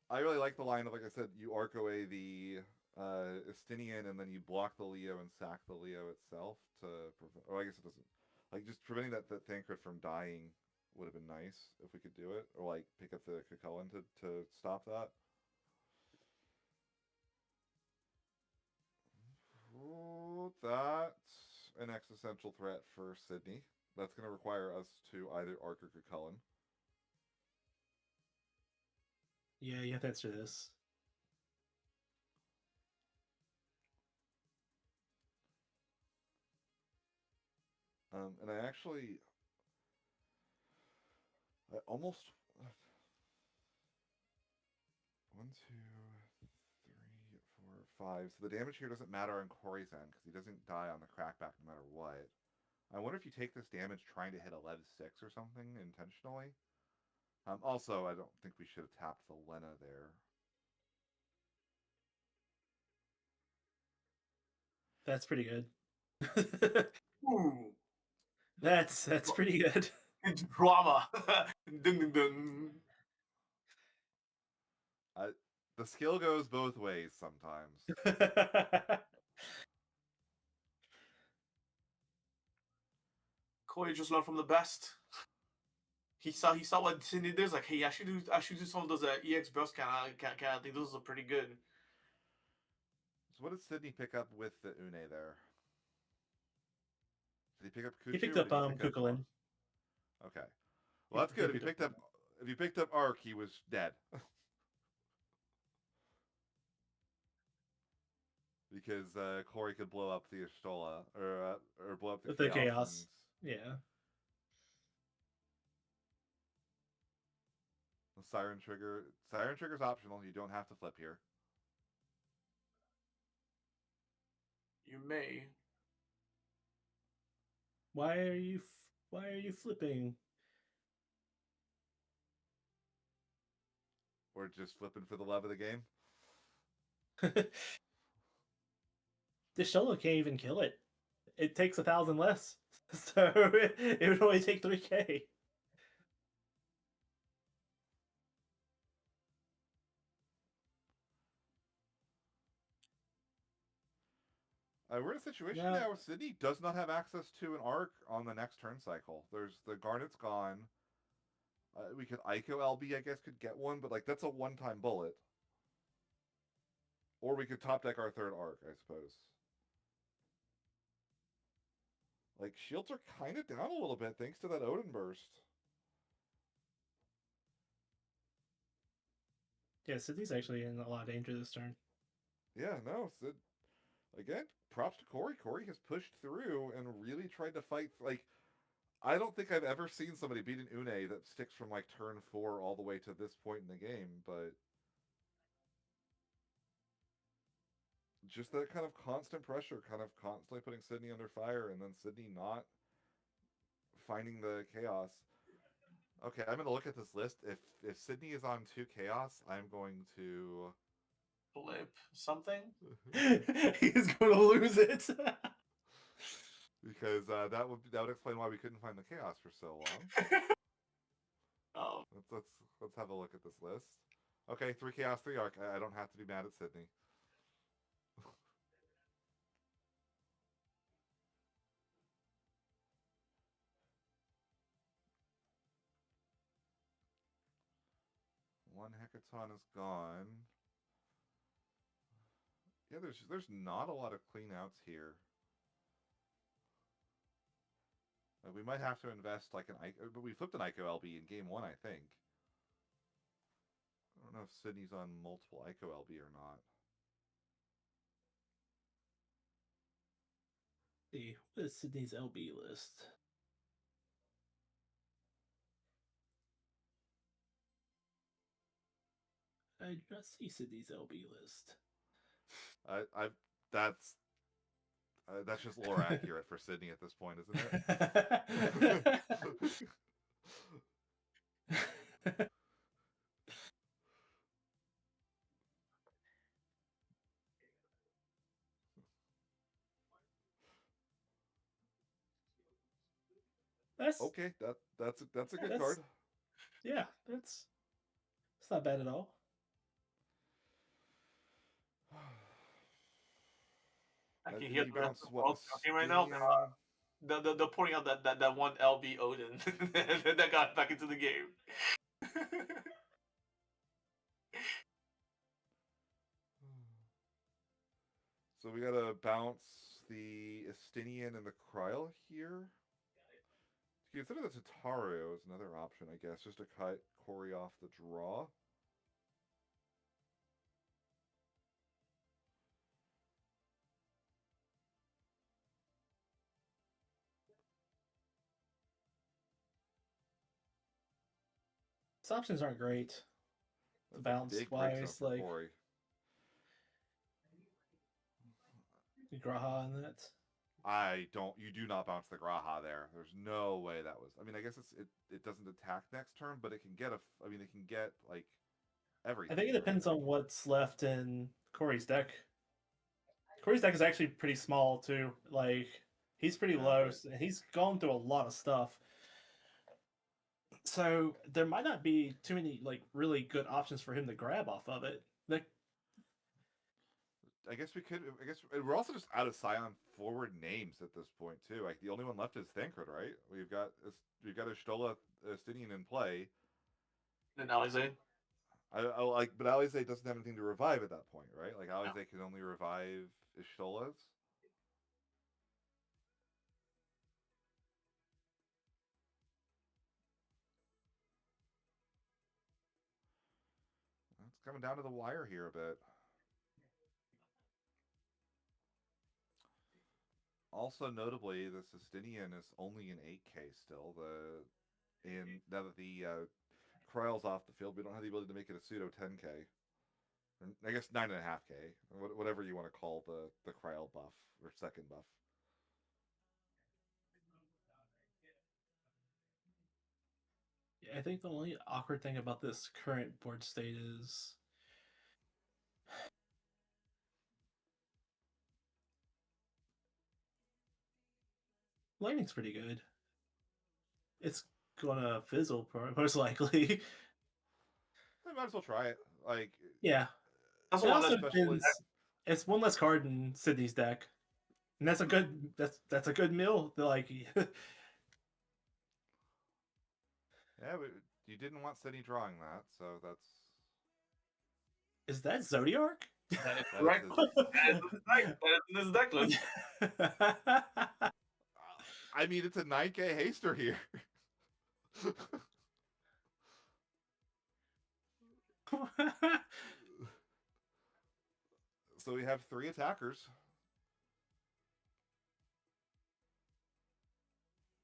I really like the line of, like I said, you arc away the Estinian and then you block the Leo and sack the Leo itself to prevent. Oh, I guess it doesn't. Like just preventing that Thancred from dying would have been nice if we could do it, or like pick up the Cucullin to stop that. Oh, that's an existential threat for Sidney. That's going to require us to either arc or Cucullin. Yeah, you have to answer this. And I actually, I almost 1, 2, 3, 4, 5. So the damage here doesn't matter on Cory's end because he doesn't die on the crackback no matter what. I wonder if you take this damage trying to hit a lev 6 or something intentionally. Also, I don't think we should have tapped the Lena there. That's pretty good. Ooh. That's pretty good. Drama. Dun, dun, dun. The skill goes both ways sometimes. Cory just learned from the best. He saw what Sidney did. Like, hey, I should do some of those EX burst kind of thing. Those are pretty good. So what did Sidney pick up with the Une there? Did he pick up He Kuchu picked or up did he pick up Cucullin. Okay. Well, that's good. If he picked up Arc, he was dead. Because Cory could blow up the Ishtola or blow up the With the Chaos. chaos. Yeah. The Siren Trigger. Siren Trigger's optional. You don't have to flip here. You may. Why are you flipping? Or just flipping for the love of the game. The Sholo can't even kill it. It takes 1,000 less. So it would only take 3k. We're in a situation now where Sidney does not have access to an arc on the next turn cycle. There's the Garnet's gone. We could Ico LB, I guess, could get one, but like that's a one-time bullet. Or we could top deck our third arc, I suppose. Like shields are kind of down a little bit thanks to that Odin burst. Yeah, Sidney's actually in a lot of danger this turn. Yeah, no, Sid. Again, props to Cory. Cory has pushed through and really tried to fight. Like, I don't think I've ever seen somebody beat an Une that sticks from like turn 4 all the way to this point in the game, but just that kind of constant pressure, kind of constantly putting Sidney under fire, and then Sidney not finding the chaos. Okay, I'm gonna look at this list. If Sidney is on 2 chaos, I'm going to Flip something. He's going to lose it. because that would explain why we couldn't find the chaos for so long. Oh, Let's have a look at this list. Okay, 3 chaos, 3 arc. I don't have to be mad at Sidney. One Hecaton is gone. Yeah, there's not a lot of clean outs here. We might have to invest like but we flipped an Ico LB in game 1, I think. I don't know if Sidney's on multiple Ico LB or not. See, what is Sidney's LB list? I do not see Sidney's LB list. That's that's just lore accurate for Sidney at this point, isn't it? That's Okay, that's a good that's card. yeah, it's not bad at all. I can Did hear he the rest bounce of the what world talking right now. Estinian? The pointing out that one LB Odin that got back into the game. So we gotta bounce the Estinian and the Kryl here. To consider the Tataru is another option, I guess, just to cut Cory off the draw. These options aren't great. That's Bounce a big breaks up twice, for like Cory. Graha and that. You do not bounce the Graha there. There's no way that was. I mean, I guess it doesn't attack next turn, but it can get it can get like everything. I think it depends right? on what's left in Cory's deck. Cory's deck is actually pretty small too. Like he's pretty Yeah, low, right. and he's gone through a lot of stuff. So there might not be too many like really good options for him to grab off of it. Like I guess we could. I guess we're also just out of Scion forward names at this point too. Like the only one left is Thancred, right? We've got Ishtola Estinian in play. And Alize. I like, but Alize doesn't have anything to revive at that point, right? Like No. Alize can only revive Ishtolas. It's coming down to the wire here a bit. Also notably, the Sistinian is only an 8K still. Now that the Kryl's off the field, we don't have the ability to make it a pseudo 10K. I guess 9.5K, whatever you want to call the Kryl buff or second buff. I think the only awkward thing about this current board state is lightning's pretty good. It's gonna fizzle most likely. I might as well try it. Like, Yeah. That's It one also that especially depends. It's one less card in Sidney's deck, and that's a good. That's a good mill. Like, yeah, but you didn't want Sidney drawing that, so that's is that Zodiark? that is that is correct. his. That is in his deck list. I mean, it's a 9K haster here. So we have 3 attackers.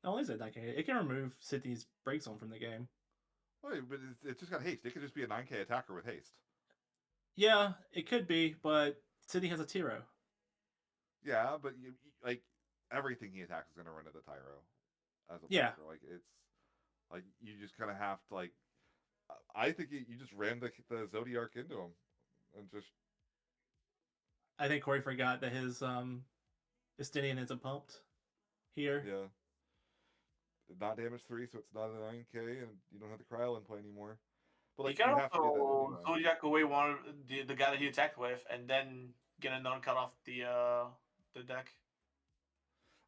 Only is it 9K? It can remove Sidney's break zone from the game. Wait, but it's just got haste. It could just be a 9K attacker with haste. Yeah, it could be, but Sidney has a Tiro. Yeah, but like everything he attacks is going to run into Tyro as a Yeah. blocker. Like it's like you just kind of have to like. I think you just ran the Zodiark into him and just. I think Cory forgot that his Estinian isn't pumped here. Yeah. Not damage 3, so it's not a 9K, and you don't have the Krylin play anymore. But You like can you have to do that also anyway. Zodiac away one the guy that he attacked with, and then get another cut off the deck.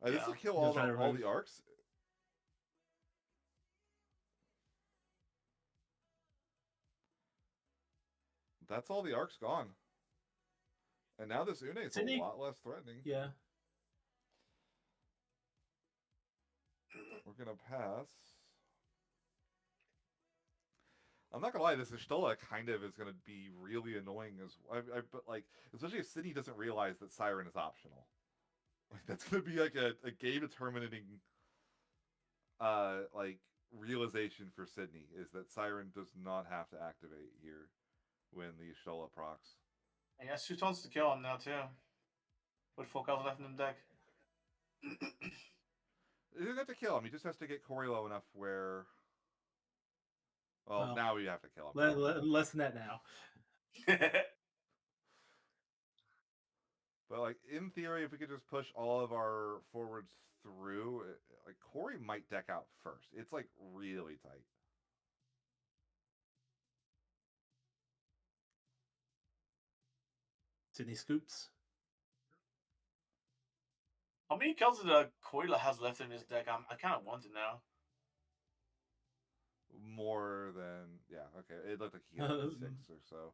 This will Yeah. kill He'll try to all remove. the arcs. That's all the arcs gone. And now this Une is a Sidney? lot less threatening. Yeah. We're gonna pass. I'm not gonna lie, this Ishtola kind of is gonna be really annoying as but like especially if Sidney doesn't realize that Siren is optional. Like that's gonna be like a game determining like realization for Sidney is that Siren does not have to activate here when the Ishtola procs. And he has 2 tones to kill him now too. With full cards left in the deck. He doesn't have to kill him. He just has to get Cory low enough where. Well, Well, now you have to kill him. Less than that now. But like in theory, if we could just push all of our forwards through, like Cory might deck out first. It's like really tight. Sidney scoops. How many kills did Cory has left in his deck? I kind of want to know. More than okay. It looked like he had like 6 or so.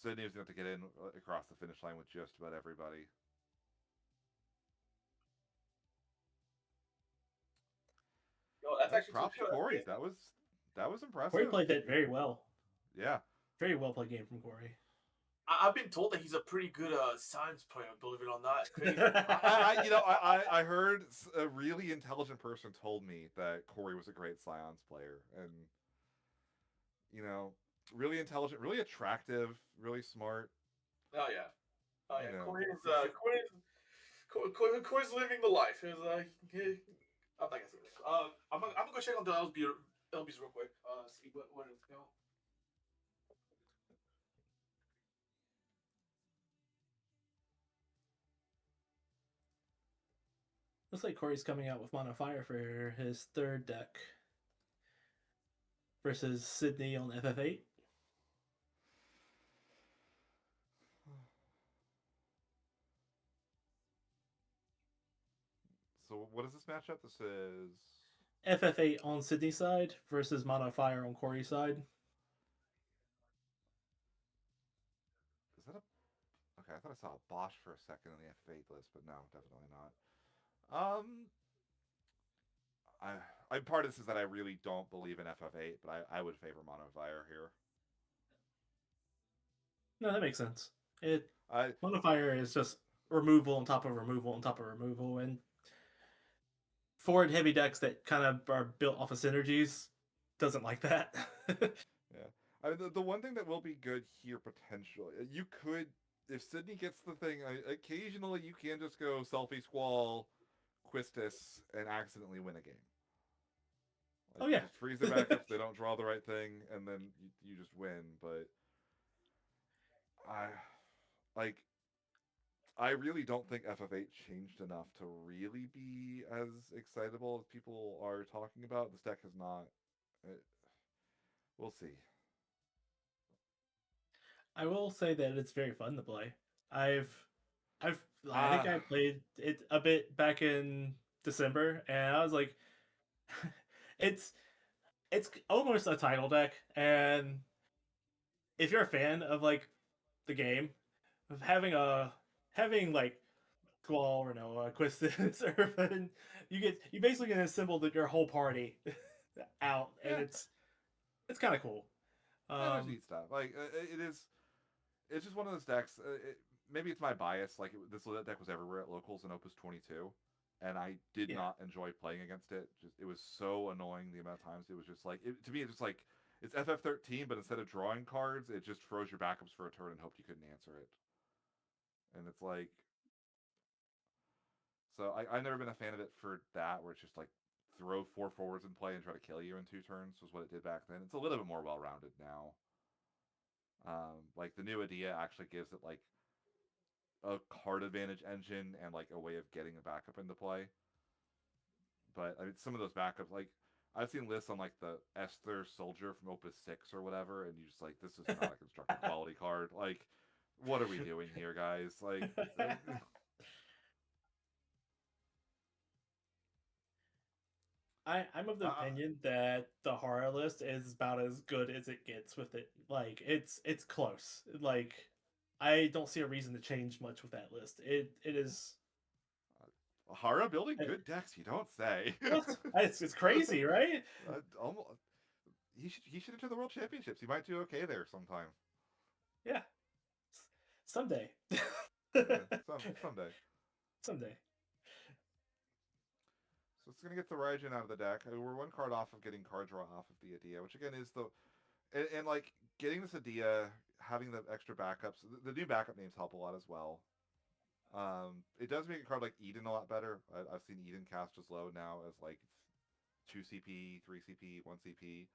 Sidney was going to have to get in across the finish line with just about everybody. Yo, that's actually props to Cory. That was impressive. Cory played that very well. Yeah. Very well played game from Cory. I've been told that he's a pretty good science player, believe it or not. I heard a really intelligent person told me that Cory was a great science player, and really intelligent, really attractive, really smart. Oh yeah, Cory's living the life. I'm not gonna say that. I'm gonna go check on the LBs real quick. See what is going. Looks like Cory's coming out with Mono Fire for his third deck versus Sidney on FF8. So what is this matchup? This is FF8 on Sidney's side versus Mono Fire on Cory's side. Is that a... Okay, I thought I saw a Bosch for a second on the F8 list, but no, definitely not. I part of this is that I really don't believe in FF8, but I would favor Mono Fire here. No, that makes sense. Mono Fire is just removal on top of removal on top of removal, and forward heavy decks that kind of are built off of synergies doesn't like that. Yeah. I mean, the one thing that will be good here potentially, you could, if Sidney gets the thing, occasionally you can just go Selfie Squall, Quistis, and accidentally win a game. Like, oh yeah. Just freeze their backups, they don't draw the right thing, and then you just win. But I really don't think FF8 changed enough to really be as excitable as people are talking about. This deck has not. We'll see. I will say that it's very fun to play. I think I played it a bit back in December, and I was like, it's almost a title deck, and if you're a fan of like the game, of having like Squall or no Quistis Urban, you basically can assemble your whole party out, and it's kind of cool. There's neat stuff. Like it's just one of those decks. Maybe it's my bias. Like this deck was everywhere at locals in Opus 22, and I did not enjoy playing against it. Just it was so annoying the amount of times it was just like to me. It's just like it's FF13, but instead of drawing cards, it just froze your backups for a turn and hoped you couldn't answer it. And it's like, so I've never been a fan of it for that, where it's just like throw 4 forwards in play and try to kill you in 2 turns was what it did back then. It's a little bit more well-rounded now. Like the new idea actually gives it like a card advantage engine and like a way of getting a backup into play. But I mean, some of those backups, like I've seen lists on like the Esther Soldier from Opus 6 or whatever, and you just like, this is not a constructed quality card. Like, what are we doing here, guys? Like, I'm of the opinion that the horror list is about as good as it gets with it. Like it's close. Like I don't see a reason to change much with that list. It is Hara building good decks, you don't say. what? It's crazy, right? Almost, he should enter the World Championships. He might do okay there sometime. Yeah, someday. Yeah, someday. Someday. So it's gonna get the Raijin out of the deck. We're one card off of getting card draw off of the Adia, which again is the and like getting this Adia, having the extra backups. The new backup names help a lot as well. It does make a card like Eden a lot better. I've seen Eden cast as low now as like 2 CP, 3 CP, 1 CP.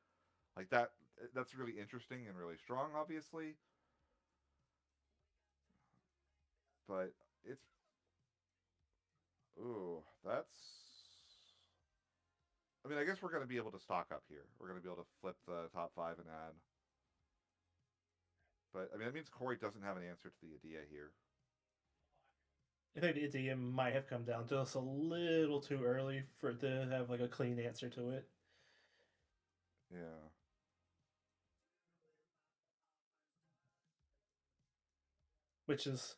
Like that. That's really interesting and really strong, obviously. But it's ooh, that's. I mean, I guess we're going to be able to stock up here. We're going to be able to flip the top 5 and add. But I mean, that means Cory doesn't have an answer to the Adia here. I think the DM might have come down just a little too early for it to have like a clean answer to it. Yeah. Which is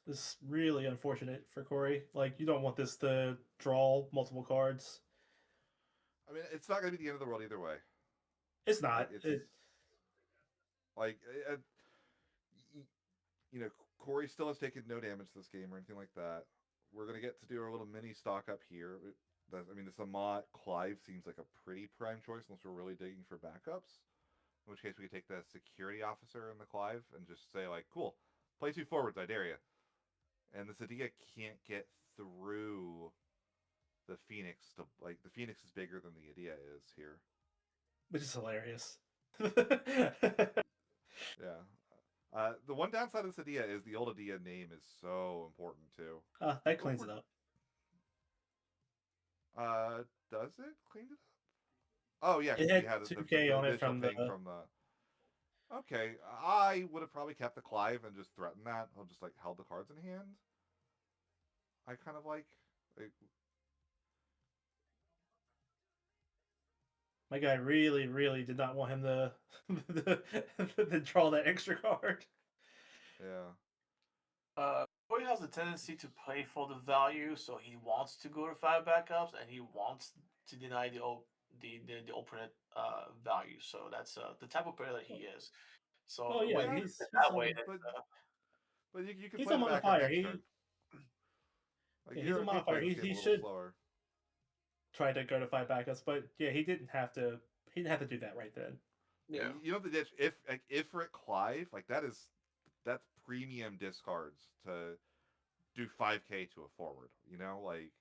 really unfortunate for Cory. Like you don't want this to draw multiple cards. I mean, it's not going to be the end of the world either way. It's Like not. it's like you know, Cory still has taken no damage this game or anything like that. We're gonna get to do our little mini stock up here. I mean, this Amat Clive seems like a pretty prime choice unless we're really digging for backups. In which case, we could take the security officer and the Clive and just say like, "Cool, play 2 forwards, I dare you." And this Adia can't get through the Phoenix to like the Phoenix is bigger than the Adia is here. Which is hilarious. Yeah. The one downside of this Adia is the old Adia name is so important too. That cleans it up. Does it clean it up? Oh yeah, It because we had had 2K the on it initial from thing the. from the. Okay, I would have probably kept the Clive and just threatened that. I'll just like held the cards in hand. I kind of like My guy really, really did not want him to draw that extra card. yeah. Cory has a tendency to play for the value, so he wants to go to 5 backups and he wants to deny the alternate value. So that's the type of player that he is. Oh So yeah, when Yeah, he he's does it he's that way, but you could he's play a the backup modifier. next turn. Like He's you're a okay modifier. playing this He game a he little should slower. try to go to 5 backups, but yeah, he didn't have to. He didn't have to do that right then. yeah, You know the ditch if for it Clive like that's premium discards to do 5K to a forward. You know like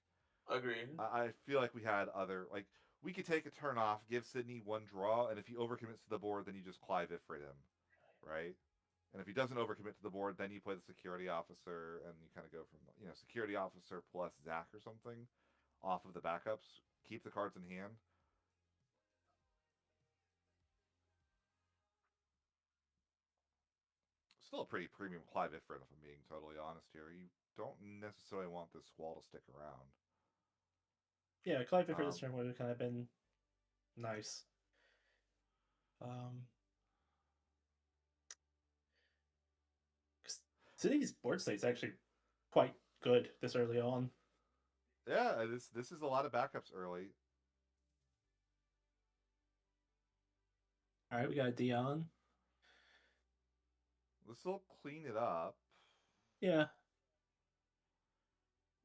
agreed. I feel like we had other like we could take a turn off, give Sidney 1 draw, and if he overcommits to the board, then you just Clive Ifrit him, right? And if he doesn't overcommit to the board, then you play the security officer, and you kind of go from security officer plus Zach or something off of the backups. Keep the cards in hand. Still a pretty premium Clive Ifrit, if I'm being totally honest here. You don't necessarily want this squall to stick around. Yeah, Clive for this Um, turn would have kind of been nice. Um, City's board state's actually quite good this early on. yeah, this is a lot of backups early. All right, we got Dion. This will clean it up. Yeah,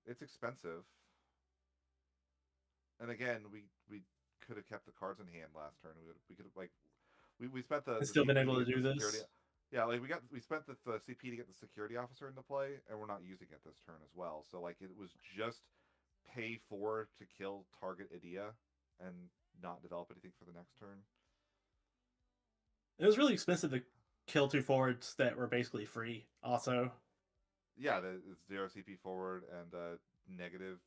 It's expensive. And again, we could have kept the cards in hand last turn. We could have like we spent and the still been CP able to to get do the security. this. Yeah, like we spent the CP to get the security officer into play, and we're not using it this turn as well. So like it was just pay 4 to kill target Adia and not develop anything for the next turn. It was really expensive to kill 2 forwards that were basically free. Also, Yeah, it's 0 CP forward and negative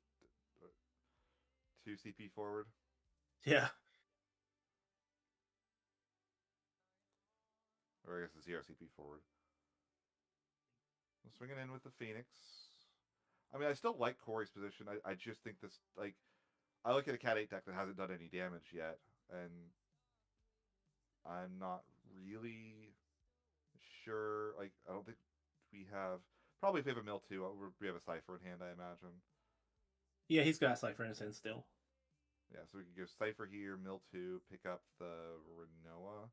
2 CP forward. yeah, Or I guess it's 0 CP forward. I'm swinging in with the Phoenix. I mean, I still like Cory's position. I just think this, like, I look at a Cat 8 deck that hasn't done any damage yet, and I'm not really sure. Like, I don't think we have probably if we have a mill two, we have a cipher in hand, I imagine. Yeah, he's got Cypher in his hand still. Yeah, so we can go cipher here, mill two, pick up the Renoa.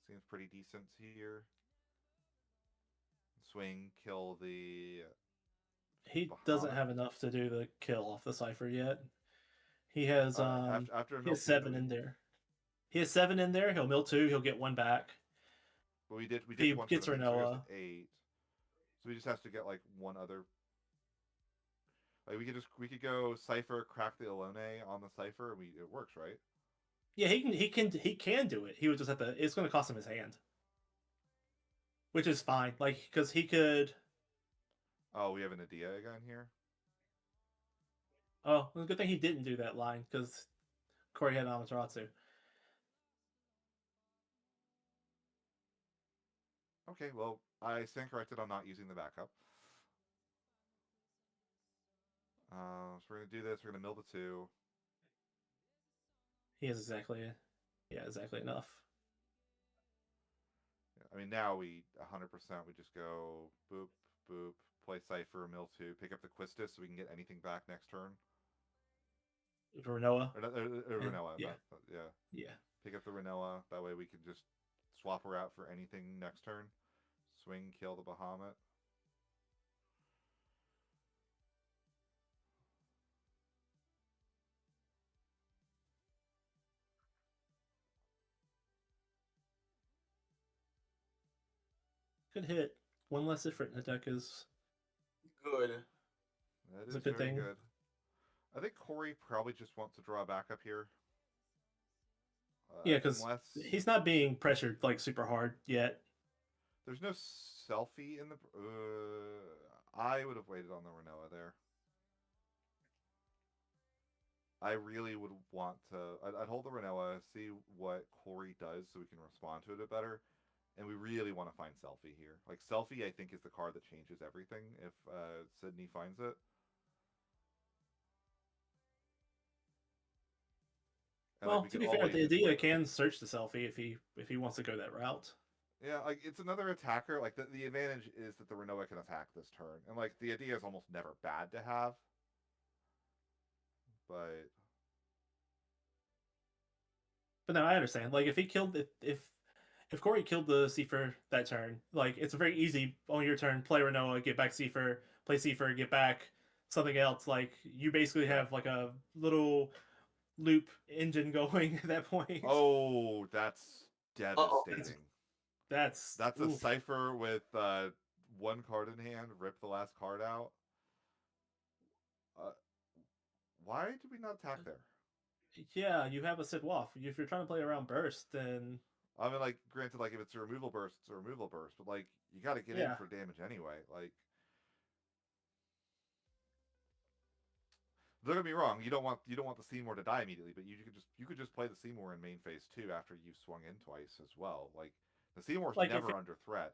Seems pretty decent here. Swing, kill the He doesn't Bahamut. have enough to do the kill off the Cypher yet. He has After a he mill has two, do 7 we? in there. He has 7 in there. He'll mill 2. He'll get 1 back. But we did If the he one for gets the main, so he has Renoa, 8. So he just has to get like one other. Like we could go cipher, crack the Alone on the cipher, and it works, right? yeah, he can do it. He would just have to. It's going to cost him his hand, which is fine. Like because he could. Oh, we have an idea again here. Oh, well, good thing he didn't do that line because Cory had Amaterasu. Okay, well I stand corrected on not using the backup. So we're gonna do this. We're gonna mill the 2. He has exactly enough. I mean, now we 100% we just go boop boop, play cipher, mill 2, pick up the Quistis so we can get anything back next turn. Renoa. Renoa, Yeah, yeah. yeah. Pick up the Renoa. That way we can just swap her out for anything next turn. Swing, kill the Bahamut. Good hit. One less different in the deck Good. That is a is good very thing. good. I think Cory probably just wants to draw back up here. Yeah, because Unless he's not being pressured like super hard yet. there's no selfie in the. I would have waited on the Renoa there. I really would want to. I'd hold the Renoa, see what Cory does so we can respond to it a bit better. And we really want to find Selfie here. Like, Selfie, I think, is the card that changes everything if Sidney finds it. And, like, Well, we to could be fair, always the just idea play. can search the selfie if he wants to go that route. Yeah, like, it's another attacker. Like, the advantage is that the Renoa can attack this turn. And, like, the idea is almost never bad to have. But no, I understand. Like if he killed if Cory killed the Seifer that turn, like it's very easy on your turn, play Renoa, get back Seifer, play Seifer, get back something else. Like you basically Yeah. have like a little loop engine going at that point. Oh, that's Uh-oh. devastating. That's That's a oof. cipher with one card in hand, rip the last card out. Uh, why did we not attack there? Yeah, you have a Sid Waff. If you're trying to play around burst, then I mean, like, granted, like, if it's a removal burst, it's a removal burst, but, like, you got to get in yeah. for damage anyway. Like, don't get me wrong, you don't want the Seymour to die immediately, but you could just play the Seymour in main phase 2 after you've swung in twice as well. Like, the Seymour's Like if never under threat.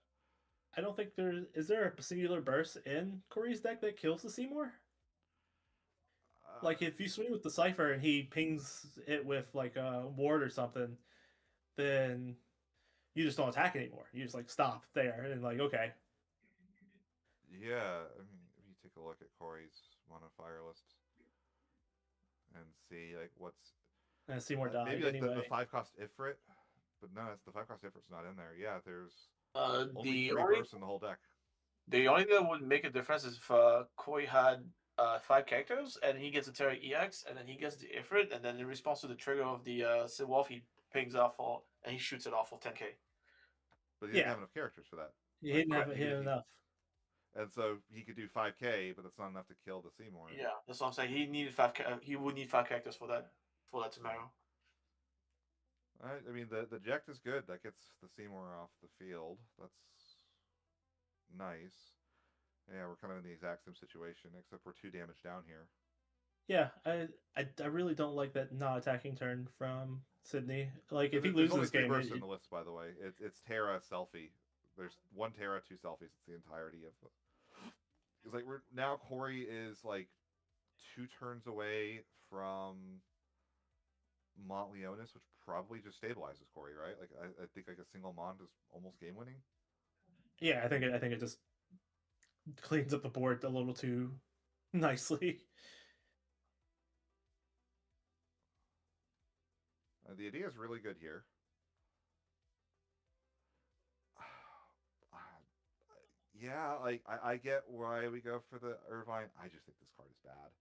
I don't think there a singular burst in Cory's deck that kills the Seymour. Uh, Like if you swing with the Cipher and he pings it with like a ward or something, then you just don't attack anymore. You just like stop there and like okay. yeah, I mean, if you take a look at Cory's Mono Fire list and see like what's And Seymour maybe died like the anyway. 5 cost Ifrit, but no, it's the 5 cost Ifrit's not in there. Yeah, there's only The 3 only bursts in the whole deck. the only thing that would make a difference is if Koi had 5 characters and he gets a Terra EX and then he gets the Ifrit and then in response to the trigger of the Sid Wolf he pings off for and he shoots it off for 10k. But he didn't Yeah, have enough characters for that. he Like didn't have he hit could enough. and so he could do 5k, but that's not enough to kill the Seymour. Yeah, that's what I'm saying. He needed 5. He would need 5 characters for that tomorrow. I mean the eject is good. That gets the Seymour off the field. That's nice. Yeah, we're kind of in the exact same situation, except we're 2 damage down here. Yeah, I really don't like that not attacking turn from Sidney. Like if he There's loses only this 3 game, bursts in the list, by the way. It's Terra selfie. There's 1 Terra, 2 selfies. It's the entirety of. It's like we're now Cory is like 2 turns away from Mont Leonis, which probably just stabilizes Cory, right? Like I think like a single Mont is almost game winning. Yeah, I think it just cleans up the board a little too nicely. The idea is really good here. Yeah, like I get why we go for the Irvine. I just think this card is bad.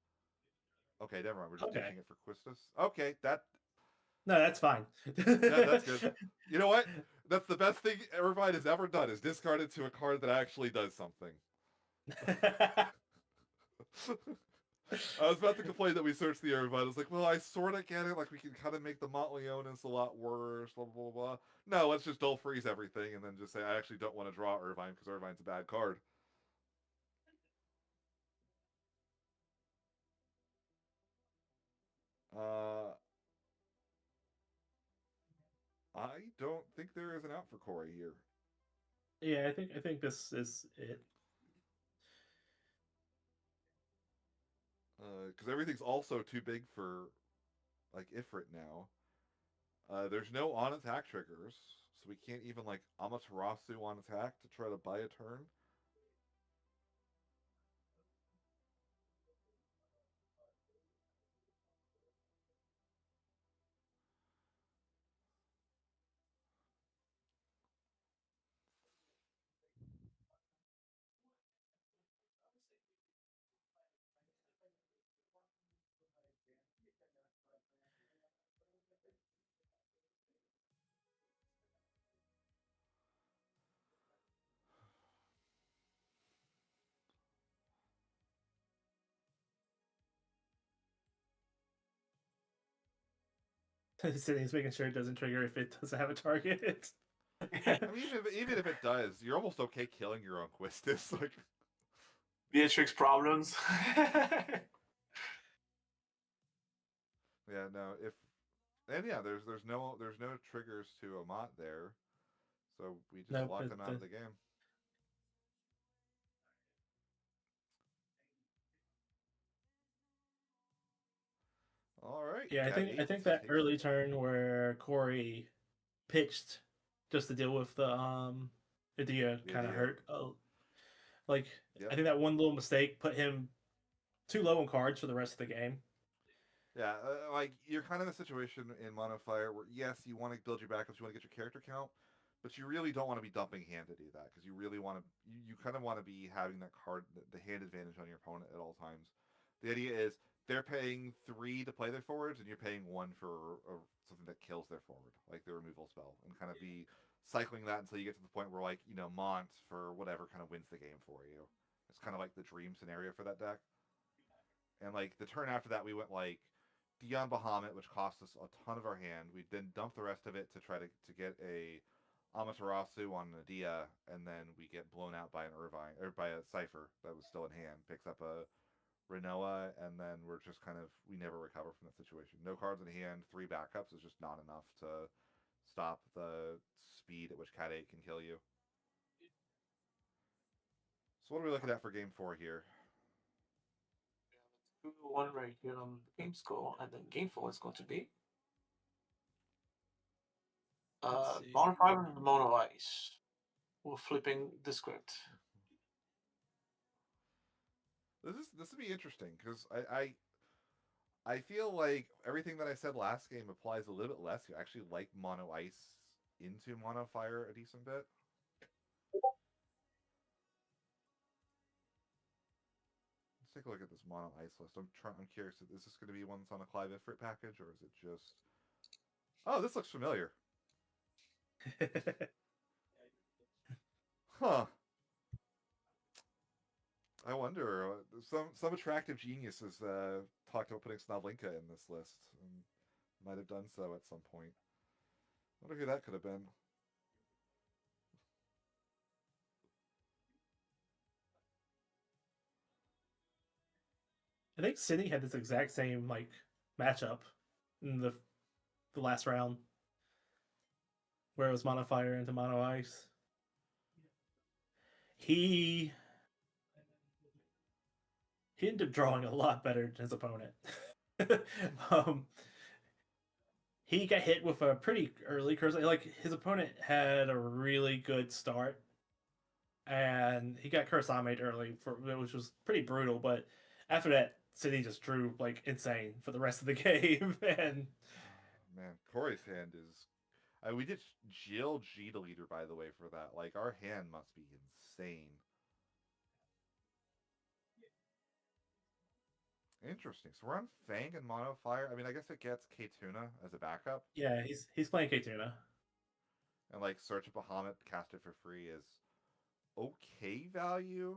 Okay, never mind. We're just Okay. ditching it for Quistis. Okay, that No, that's fine. that's good. You know what? That's the best thing Irvine has ever done is discard it to a card that actually does something. I was about to complain that we searched the Irvine. I was like, well, I sort of get it. Like, we can kind of make the Montleonis a lot worse, blah, blah, blah, blah. No, let's just dull freeze everything and then just say, I actually don't want to draw Irvine because Irvine's a bad card. Uh, I don't think there is an out for Cory here. Yeah, I think this is it. Because everything's also too big for, like, Ifrit now. There's no on attack triggers, so we can't even, like, Amaterasu on attack to try to buy a turn. Sidney's making sure it doesn't trigger if it doesn't have a target. I mean, even if it does, you're almost okay killing your own Quistis. Like, Beatrix problems. yeah, no, if and yeah, there's no triggers to Amat there, so we just Nope. lock them out of the game. All right, Yeah, Cat I 8 think that takes. early turn where Cory pitched just to deal with the idea The kind of idea. hurt. Like I Yep. think that one little mistake put him too low in cards for the rest of the game. Yeah, like you're kind of in a situation in Mono Fire where yes, you want to build your backups, you want to get your character count, but you really don't want to be dumping hand to do that because you really want to. You kind of want to be having that card, the hand advantage on your opponent at all times. The idea is they're paying 3 to play their forwards, and you're paying 1 for something that kills their forward, like the removal spell, and kind of be cycling that until you get to the point where like Mont for whatever kind of wins the game for you. It's kind of like the dream scenario for that deck. And like the turn after that, we went like Dion Bahamut, which cost us a ton of our hand. We then dumped the rest of it to try to get a Amaterasu on Nadia, and then we get blown out by an Irvine or by a Cipher that was still in hand. Picks up a Renoa, and then we're just kind of we never recover from that situation. No cards in hand, 3 backups is just not enough to stop the speed at which Cat 8 can kill you. So what are we looking at for game 4 here? 2-1 right here on the game score, and then game 4 is going to be Let's see. Mono 5 and Mono Ice. We're flipping the script. This would be interesting because I feel like everything that I said last game applies a little bit less. You actually like Mono Ice into Mono Fire a decent bit. Let's take a look at this Mono Ice list. I'm curious. Is this going to be one that's on a Clive Ifrit package, or is it just? Oh, this looks familiar. Huh. I wonder. Some attractive genius has talked about putting Snovlinka in this list, and might have done so at some point. I wonder who that could have been. I think Sidney had this exact same like matchup in the last round where it was mono fire into mono ice. He ended up drawing a lot better than his opponent. um, he got hit with a pretty early curse. Like his opponent had a really good start, and he got Kurasame early, which was pretty brutal. But after that, Sidney just drew like insane for the rest of the game, and Man, Cory's hand is. We did GLG the leader, by the way, for that. Like, our hand must be insane. Interesting. So we're on Fang and Mono Fire. I mean, I guess it gets K-Tuna as a backup. yeah, he's playing K-Tuna. And, like, Search of Bahamut, cast it for free is okay value.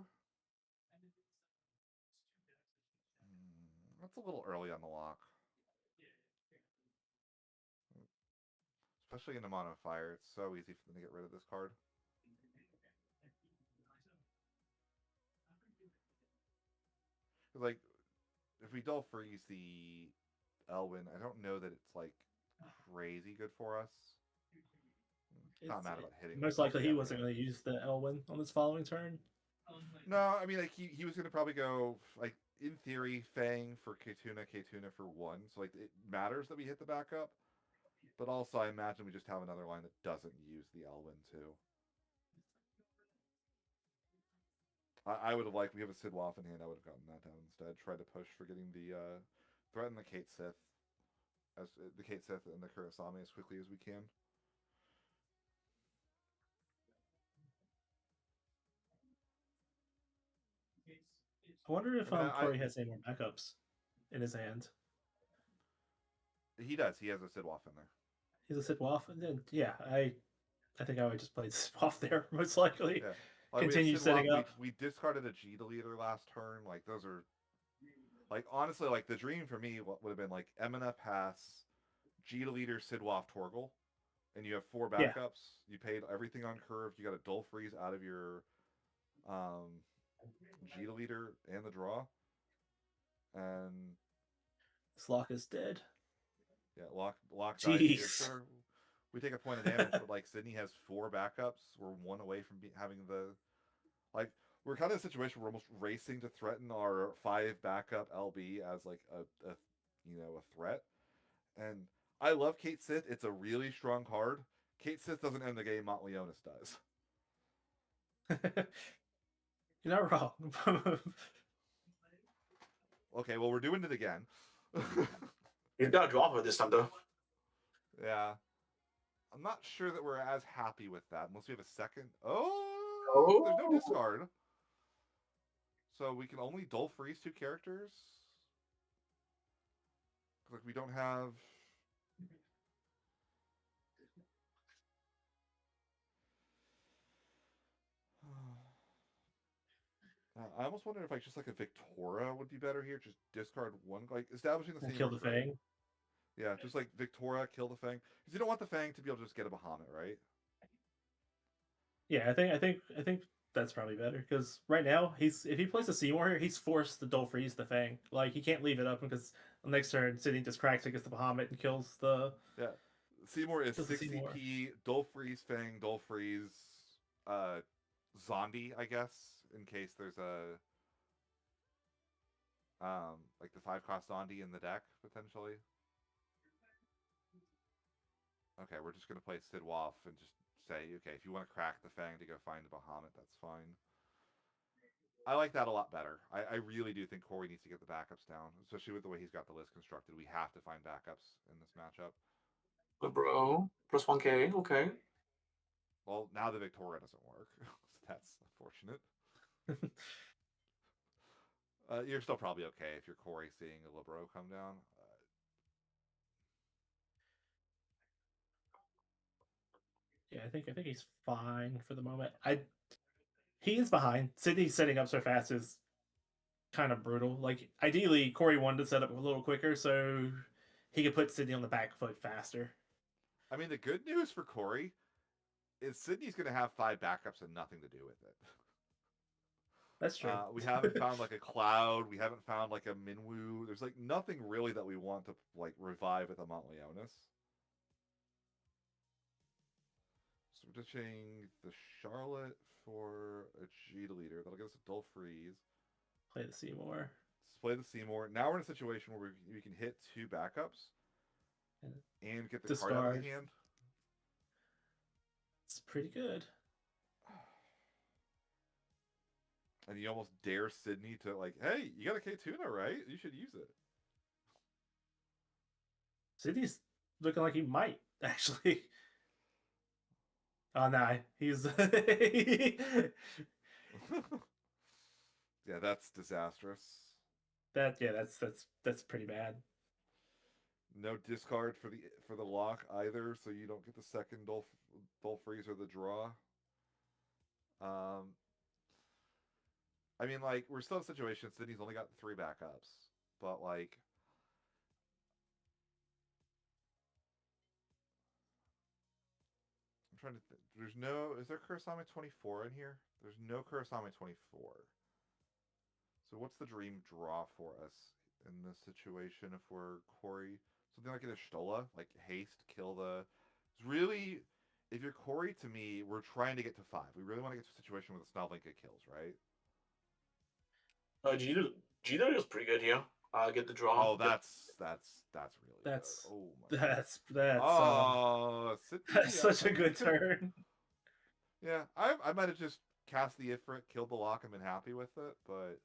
That's a little early on the lock. Especially in the Mono Fire. It's so easy for them to get rid of this card. Like, if we Dull Freeze the Elwyn, I don't know that it's, like, crazy good for us. Not mad about hitting. Most likely he wasn't going to use the Elwyn on his following turn. No, I mean, like, he was going to probably go, like, in theory, Fang for K-Tuna for 1. So, like, it matters that we hit the backup. But also, I imagine we just have another line that doesn't use the Elwyn, too. I would have liked, we have a Sid Waff in hand, I would have gotten that down instead. Tried to push for getting the, threaten the Kate Sith, the Kate Sith and the Kurasame as quickly as we can. I wonder if Cory has any more backups in his hand. He does. He has a Sid Waff in there. He's a Sid Waff, and then yeah, I think I would just play Sid Waff there most likely. Yeah. Like, continue setting up. We discarded a G deleter last turn. Like, those are, like, honestly, like, the dream for me would have been like Emina Pass, G deleter, Sid Waff, Torgal, and you have 4 backups. Yeah. You paid everything on curve. You got a Dull Freeze out of your G deleter and the draw, and this lock is dead. Yeah, lock died. Sure, we take a point of damage, but like Sidney has 4 backups. We're 1 away from having the, like, we're kind of in a situation where we're almost racing to threaten our 5 backup LB as like a threat. And I love Kate Sith. It's a really strong card. Kate Sith doesn't end the game. Montleonis does. You're not wrong. Okay, well, we're doing it again. You got to drop it this time, though. Yeah. I'm not sure that we're as happy with that, unless we have a second. Oh! There's no discard. So we can only Dull Freeze 2 characters? Like, we don't have... I almost wonder if, like, just like a Victoria would be better here. Just discard 1, like, establishing the same... Kill the Fang? Yeah, just like Victoria, kill the Fang. Because you don't want the Fang to be able to just get a Bahamut, right? Yeah, I think that's probably better. Because right now, if he plays a Seymour here, he's forced to Dull Freeze the Fang. Like, he can't leave it up because the next turn, Sidney just cracks it, gets the Bahamut, and kills the... Yeah. Seymour is 6 CP, Dull Freeze, Fang, Dull Freeze, Zombie, I guess, in case there's a... like the 5-cost Zombie in the deck, potentially. Okay, we're just going to play Sid Waff and just say, okay, if you want to crack the Fang to go find the Bahamut, that's fine. I like that a lot better. I really do think Cory needs to get the backups down, especially with the way he's got the list constructed. We have to find backups in this matchup. But bro, plus 1k, okay. Well, now the Victoria doesn't work. So that's unfortunate. You're still probably okay if you're Cory seeing a Libero come down. Yeah, I think he's fine for the moment. He is behind. Sidney setting up so fast is kind of brutal. Like, ideally, Cory wanted to set up a little quicker so he could put Sidney on the back foot faster. I mean, the good news for Cory is Sidney's going to have 5 backups and nothing to do with it. That's true. We haven't found like a Cloud. We haven't found like a Minwoo. There's like nothing really that we want to like revive with a Montleonis. So we're ditching the Charlotte for a G deleter. That'll get us a Dull Freeze. Play the Seymour. Play the Seymour. Now we're in a situation where we can hit 2 backups and get the card out of the hand. It's pretty good. And you almost dare Sidney to like, hey, you got a K-Tuna, right? You should use it. Sidney's looking like he might actually. Oh no, he's Yeah, that's disastrous. that's pretty bad. No discard for the lock either, so you don't get the second Dull Freeze or the draw. Um, I mean, like we're still in a situation. Sydney's only got 3 backups, but like I'm trying to think. There's no. Is there Kurosame 24 in here? There's no Kurosame 24. So what's the dream draw for us in this situation if we're Cory? Something like an Ishtola, like haste, kill the. It's really, if you're Cory, to me, we're trying to get to 5. We really want to get to a situation where the Snavlinka kills, right? Gino is pretty good here. Get the draw. Oh, that's really good. That's Oh my god. that's Oh, Sidney. that's such I a mean, good turn. yeah, I might have just cast the Ifrit, killed the lock, and been happy with it, but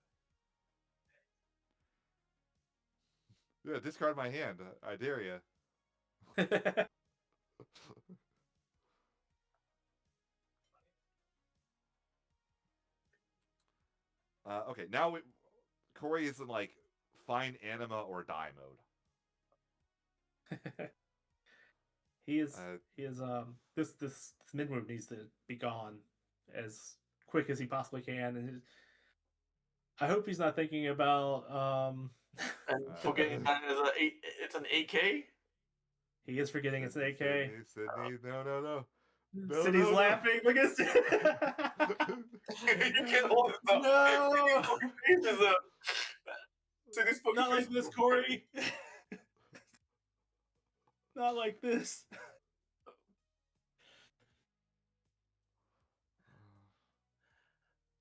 yeah, discard my hand. I dare you. Okay, now Cory is in like fine anima or die mode. he is Uh, he is this mid move needs to be gone as quick as he possibly can, and I hope he's not thinking about And forgetting that it's an AK. he is forgetting it's an AK. Sidney, no, no, no, no, City's no, no. laughing. Look at You can't hold it up. no, City's poker not face like this, Cory. Not like this.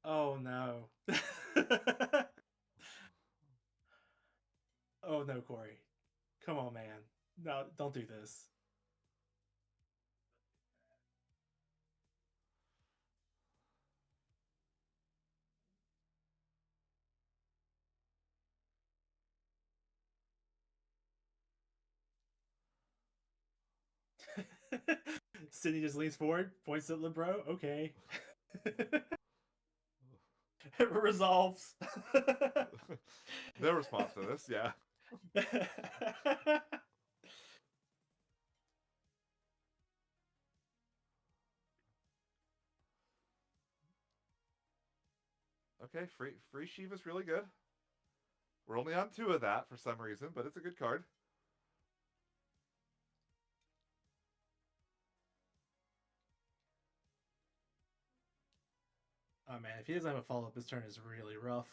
Oh no. Oh no, Cory. Come on, man. No, don't do this. Sidney just leans forward, points at LeBro. Okay. It resolves. No response to this. Yeah. Okay, free Shiva's really good. We're only on 2 of that for some reason, but it's a good card. Oh man, if he doesn't have a follow up, his turn is really rough.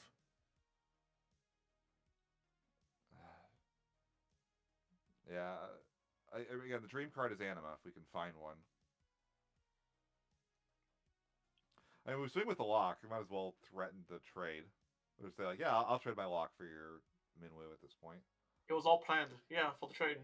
Yeah. Again, the dream card is Anima, if we can find one. I mean, we swing with the lock. We might as well threaten the trade. We'll just say, like, yeah, I'll trade my lock for your Minwoo at this point. It was all planned. Yeah, for the trade.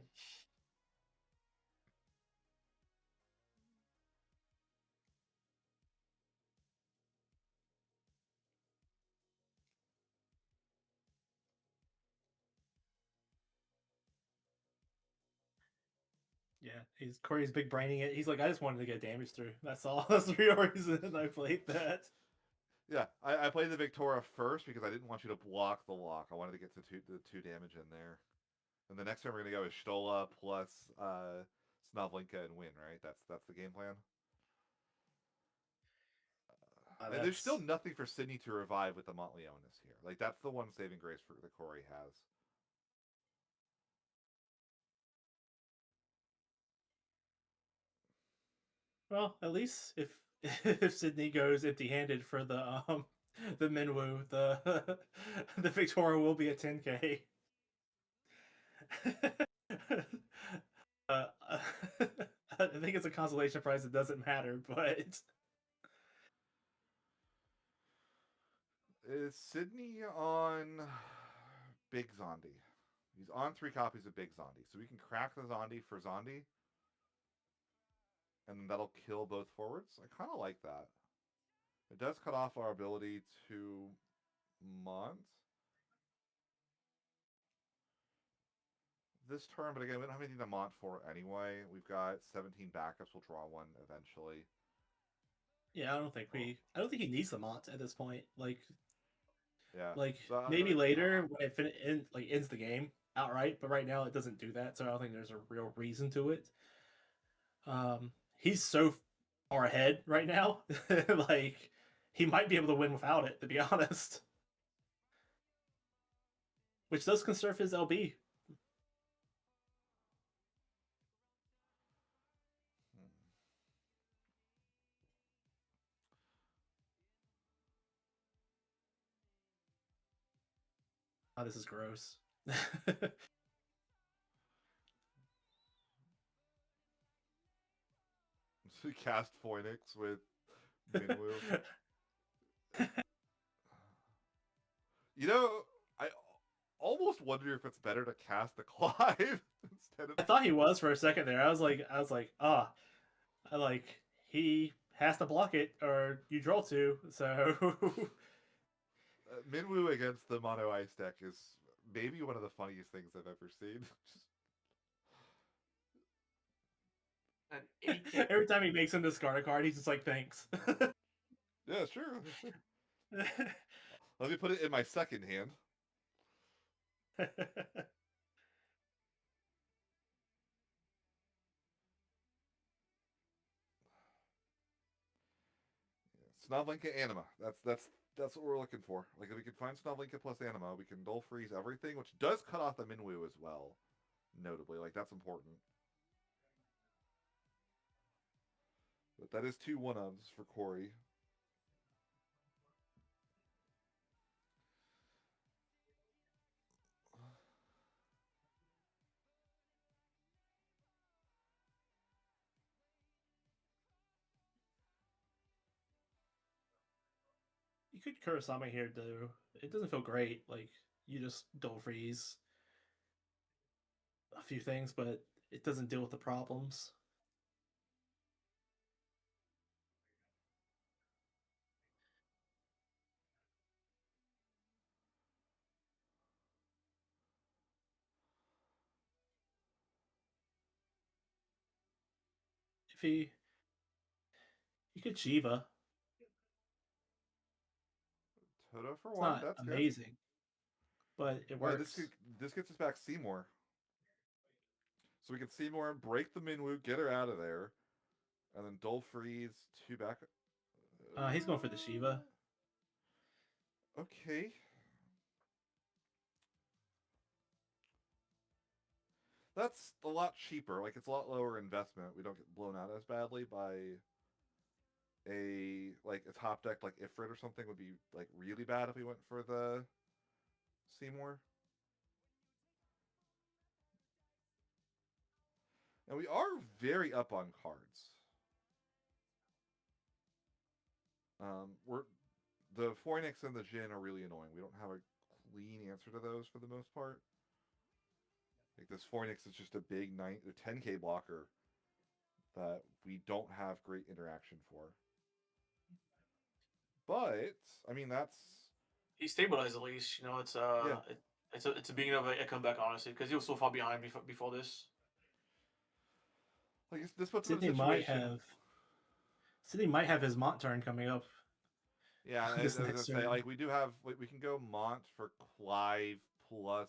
Yeah, Cory's big braining it. He's like, I just wanted to get damage through. That's all. That's the real reason I played that. Yeah, I played the Victoria first because I didn't want you to block the lock. I wanted to get the 2 damage in there. And the next time we're gonna go is Stola plus Snovlinka and win, right? That's the game plan. And there's still nothing for Sidney to revive with the Montleonis here. Like that's the one saving grace for the Cory has. Well, at least if if Sidney goes empty-handed for the Minwoo, the Victoria will be a 10K. I think it's a consolation prize. It doesn't matter, but Is Sidney on Big Zombie? He's on 3 copies of Big Zombie, so we can crack the Zombie for Zombie, and that'll kill both forwards. I kind of like that. It does cut off our ability to Mont this turn, but again, we don't have anything to Mont for anyway. We've got 17 backups. We'll draw one eventually. Yeah, I don't think he needs the Mont at this point. Yeah. Like So maybe later when it ends the game outright, but right now it doesn't do that, so I don't think there's a real reason to it. He's so far ahead right now, like he might be able to win without it, to be honest. Which does conserve his LB. Oh, this is gross. So we cast Phoenix with Minwoo. You know, I almost wonder if it's better to cast the Clive instead of. I thought he was for a second there. I was like, I like he has to block it or you draw two. So Minwoo against the Mono Ice deck is maybe one of the funniest things I've ever seen. And 8K. every time he makes him discard a card, he's just like, thanks. Yeah, sure. Let me put it in my second hand. Snovlinka Anima. That's what we're looking for. Like if we can find Snovlinka plus Anima, we can dull freeze everything, which does cut off the Minwoo as well. Notably, like that's important. But that is 2 1-ofs for Cory. You could Kurosama here, though. It doesn't feel great. Like, you just dull freeze a few things, but it doesn't deal with the problems. If he... You could Shiva. Toto for It's 1, not that's good. amazing, but it works. This gets us back Seymour. So we can Seymour, break the Minwoo, get her out of there, and then dull freeze 2 back. He's going for the Shiva. Okay. That's a lot cheaper. Like, it's a lot lower investment. We don't get blown out as badly by a top deck like Ifrit or something would be, like, really bad if we went for the Seymour. And we are very up on cards. We're the Phoenix and the Jin are really annoying. We don't have a clean answer to those for the most part. Like this Phoenix is just a big 10k blocker that we don't have great interaction for. But I mean that's He stabilized at least. You know, yeah. It's a beginning of a comeback, honestly, because he was so far behind before this. Like this puts him in a situation. Sidney might have his Mont turn coming up. Yeah, this as I next say, turn. like we do have, we can go Mont for Clive plus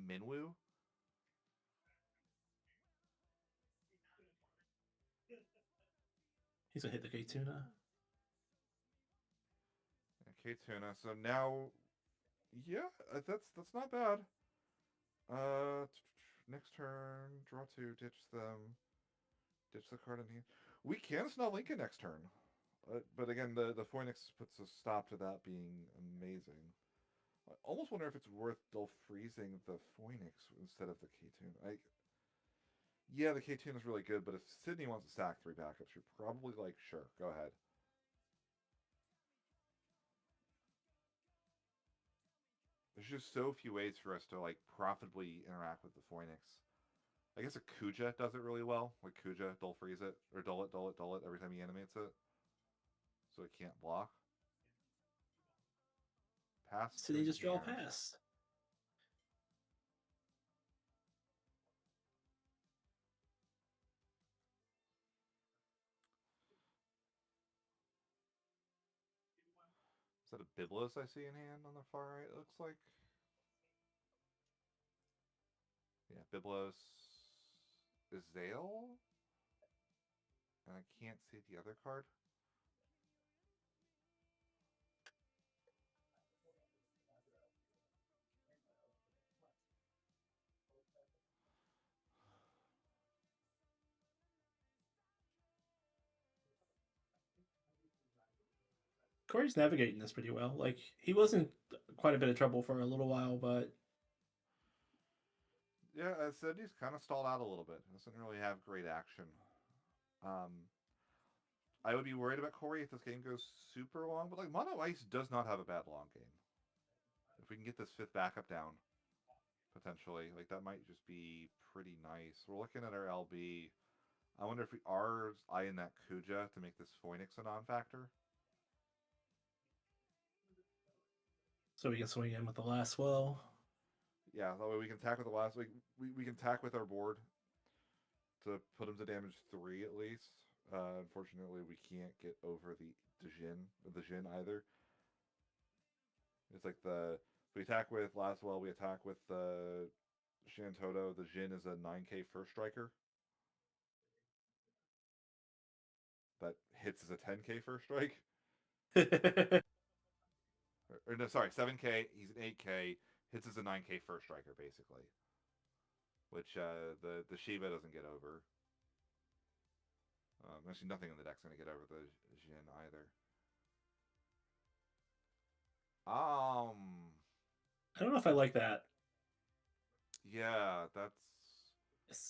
Minwoo. He's gonna hit the K-Tuna. K-Tuna. So now, yeah, that's not bad. Next turn, draw 2, ditch them, ditch the card in hand. We can Snovlinka next turn. But again, the Phoenix puts a stop to that being amazing. I almost wonder if it's worth dull freezing the Phoenix instead of the K-Tuna. Yeah, the K-Tuna is really good, but if Sidney wants to sack 3 backups, you're probably like, sure, go ahead. There's just so few ways for us to like profitably interact with the Phoenix. I guess a Kuja does it really well. Like Kuja, dull freeze it, or dull it every time he animates it. so it can't block. Pass to Sidney his just draw a hand. pass. Is that a Biblos I see in hand on the far right, it looks like? Yeah, Biblos is Zale? And I can't see the other card. Cory's navigating this pretty well. Like, he was in quite a bit of trouble for a little while, but Yeah, as said, he's kind of stalled out a little bit. Doesn't really have great action. I would be worried about Cory if this game goes super long, but like Mono Ice does not have a bad long game. If we can get this fifth backup down, potentially, like that might just be pretty nice. We're looking at our LB. I wonder if we are eyeing that Kuja to make this Phoenix a non-factor. so we can swing in with the last well. Yeah, that way we can attack with the last. We can attack with our board to put him to damage 3 at least. Unfortunately, we can't get over the Jin either. It's like we attack with Laswell, we attack with the Shantoto. The Jin is a 9k first striker that hits as a 10k first strike. Or no, sorry, 7k. He's an 8k. Hits as a 9k first striker basically, which the Shiva doesn't get over. Actually, nothing in the deck's gonna get over the Jin either. I don't know if I like that. Yeah,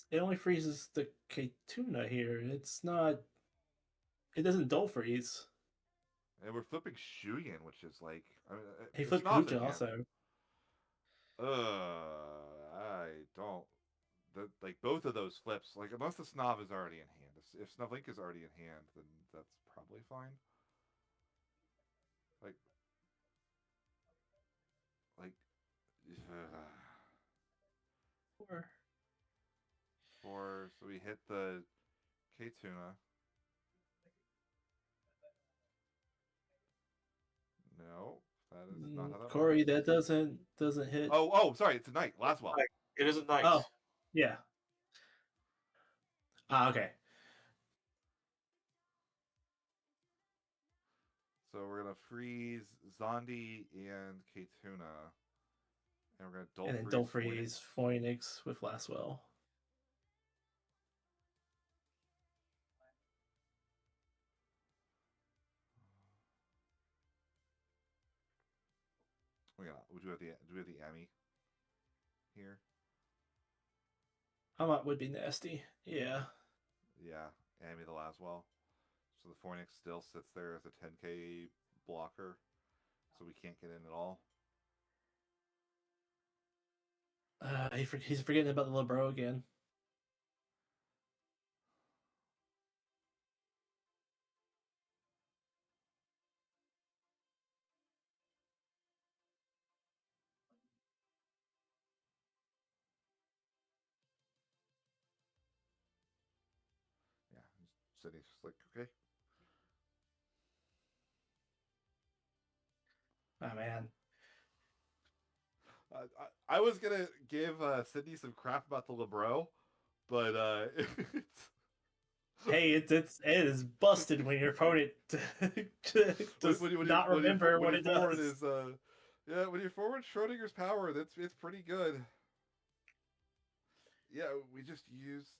It only freezes the K-Tuna here. It's not. It doesn't dull freeze. and we're flipping Shuyan, which is like He the flipped snob's in Kuja hand. also. I don't. Like both of those flips, like unless the Snob is already in hand. If Snublink is already in hand, then that's probably fine. Like, like, so we hit the K Tuna. No, that is not how that Cory, works. that doesn't hit. Sorry, it's a knight. Last well. It is a knight. Oh, yeah. Okay. So we're gonna freeze Zondi and K Tuna, and we're gonna And then dull freeze Phoenix with Laswell. Do we have the Emmy here? How much would be nasty? Yeah. Yeah, Emmy the Laswell. So the Phoenix still sits there as a 10k blocker, so we can't get in at all. He's forgetting about the Lebro again. Yeah, Sidney's just like, okay. Oh man. I was gonna give Sidney some crap about the Lebro, but Hey, it is busted when your opponent does not remember what it forward does. is when you forward Schrodinger's power, it's pretty good. Yeah, we just used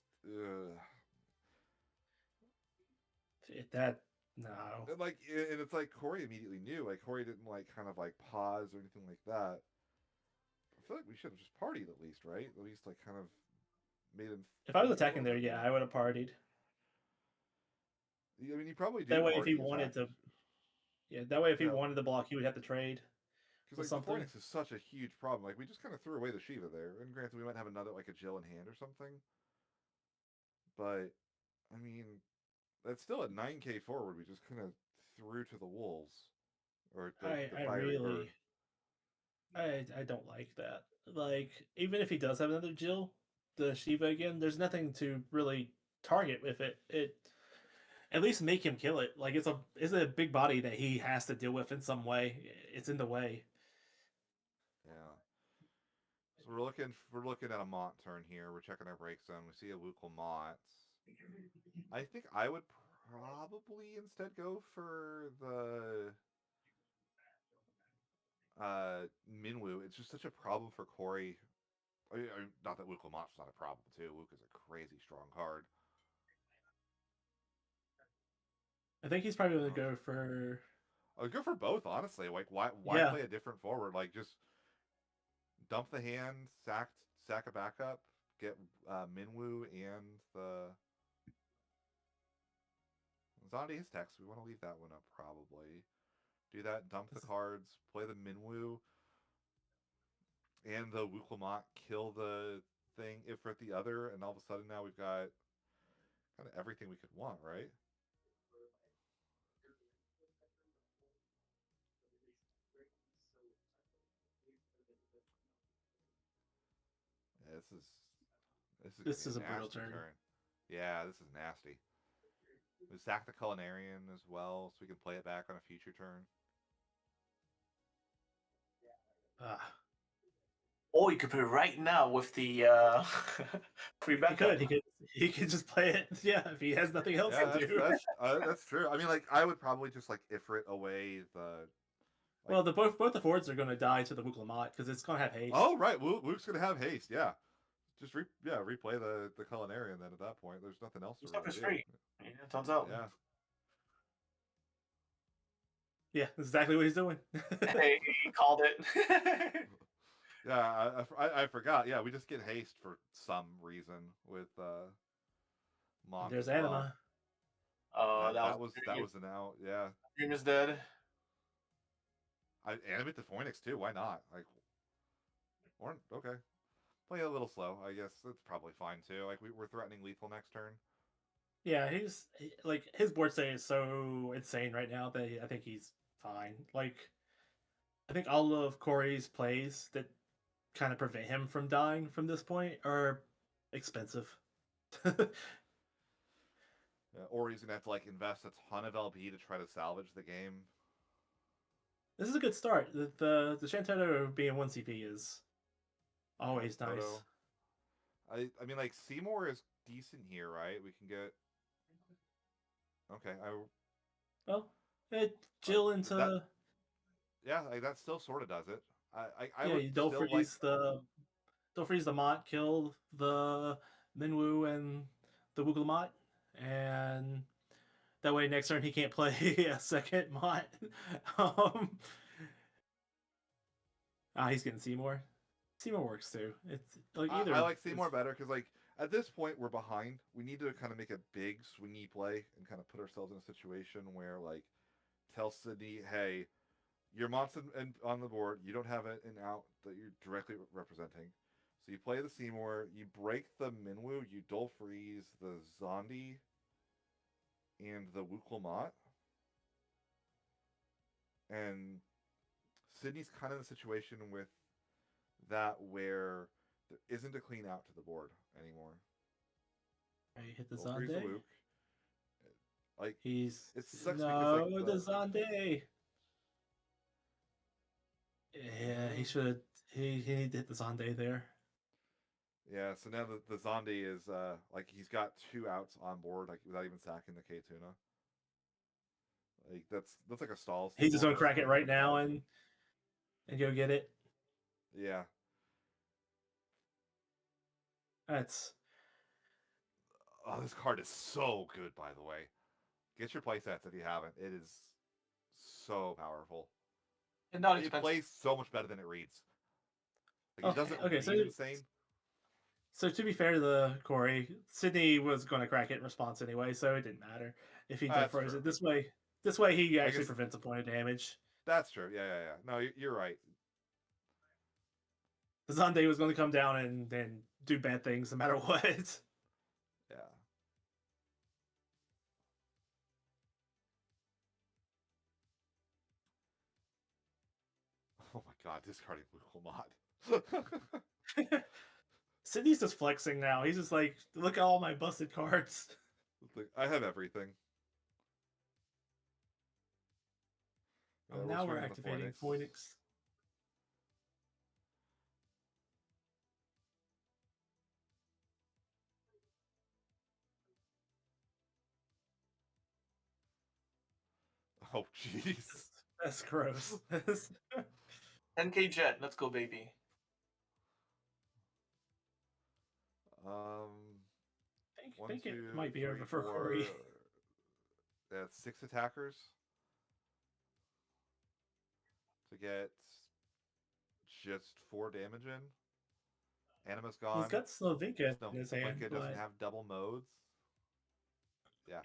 That no. and it's like Cory immediately knew. Like Cory didn't like kind of like pause or anything like that. I feel like we should have just partied at least, right? At least like kind of made him. If I was attacking there, yeah, I would have partied. I mean, you probably do. That way, if he wanted to, that way if he wanted to block, he would have to trade. Because like the Phoenix is such a huge problem. Like we just kind of threw away the Shiva there, and granted we might have another like a Jill in hand or something. But I mean, that's still a 9k forward we just kind of through to the wolves or the I fiery herd. really I don't like that. Like, even if he does have another Jill, the Shiva again, there's nothing to really target with it. It at least make him kill it. Like it's a big body that he has to deal with in some way. It's in the way. Yeah. So we're looking at a Mont turn here. We're checking our break zone. We see a Wukong Mott. I think I would probably instead go for the Minwu. It's just such a problem for Cory. Not that Wukong Mott's not a problem too. Wuk is a crazy strong card. I think he's probably going to go for. I would go for both, honestly. Like, why Yeah. play a different forward? Like, just dump the hand, sack a backup, get Minwu and the Zondi his text. We want to leave that one up probably. Do that, dump the cards, play the Minwu and the Wukong, kill the thing if at the other, and all of a sudden now we've got kind of everything we could want, right? Yeah, This is a nasty brutal turn. Yeah, this is nasty. We sack the Culinarian as well, so we can play it back on a future turn. Or you could put it right now with the free backup. He could just play it. Yeah, if he has nothing else to do. That's true. I mean, like, I would probably just like Ifrit away the. Like, well, both the forwards are going to die to the Wukong because it's going to have haste. Oh right, Luke's going to have haste. Yeah, just replay the Culinarian. Then at that point, there's nothing else to really do. Free. Yeah, turns out. Yeah. Yeah, that's exactly what he's doing. Hey, he called it. Yeah, I forgot. Yeah, we just get haste for some reason with Mock. There's Anima. Oh, that was an out. Yeah, Dream is dead. I animate the Phoenix too. Why not? Like, or okay, play a little slow. I guess that's probably fine too. Like we're threatening lethal next turn. Yeah, like his board state is so insane right now that I think he's fine. Like, I think all of Cory's plays that kind of prevent him from dying from this point are expensive. Or he's gonna have to like invest a ton of LP to try to salvage the game. This is a good start. The Shantato being 1 CP is always nice. I mean, like, Seymour is decent here, right? We can get. Okay, Well, Jill into. That, yeah, like, that still sort of does it. I would don't still freeze the Mott, kill the Minwu and the Wukong, and that way next turn he can't play a second Mott. He's getting Seymour. Seymour works too. It's like either. I like Seymour better because, like, at this point we're behind. We need to kind of make a big swingy play and kind of put ourselves in a situation where, like, tell Sidney, hey, your Mott's on the board. You don't have an out that you're directly representing. So you play the Seymour, you break the Minwu, you dual freeze the Zondi and the Wukong, and Sidney's kind of in a situation with that where there isn't a clean out to the board anymore. I hit the Zonde. Like it sucks because like, the Zonde. Yeah, he should. He needed to hit the Zonde there. Yeah, so now the Zondi is like he's got 2 outs on board, like without even sacking the K-Tuna. Like that's like a stall. He's just gonna crack it right now and go get it. Yeah. That's. Oh, this card is so good, by the way. Get your playsets if you haven't. It is so powerful. And not it plays so much better than it reads. Like, okay, it doesn't read insane. So to be fair to the Cory, Sidney was going to crack it in response anyway, so it didn't matter if he did froze it. This way he actually prevents a point of damage. That's true. Yeah. No, you're right. The Zonde was going to come down and do bad things no matter what. Yeah. god, discarding Blue Mod. Sidney's just flexing now. He's just like, look at all my busted cards. I have everything. Oh, Yeah, now we're swinging the activating Phoenix. Phoenix. Oh, jeez. That's gross. 10K Jet, let's go, baby. I One, think it two, might be three, over for four. Cory. That's 6 attackers to get just 4 damage in. Anima's gone. He's got Slovinka in his hand, Blinka but doesn't have double modes. Yeah.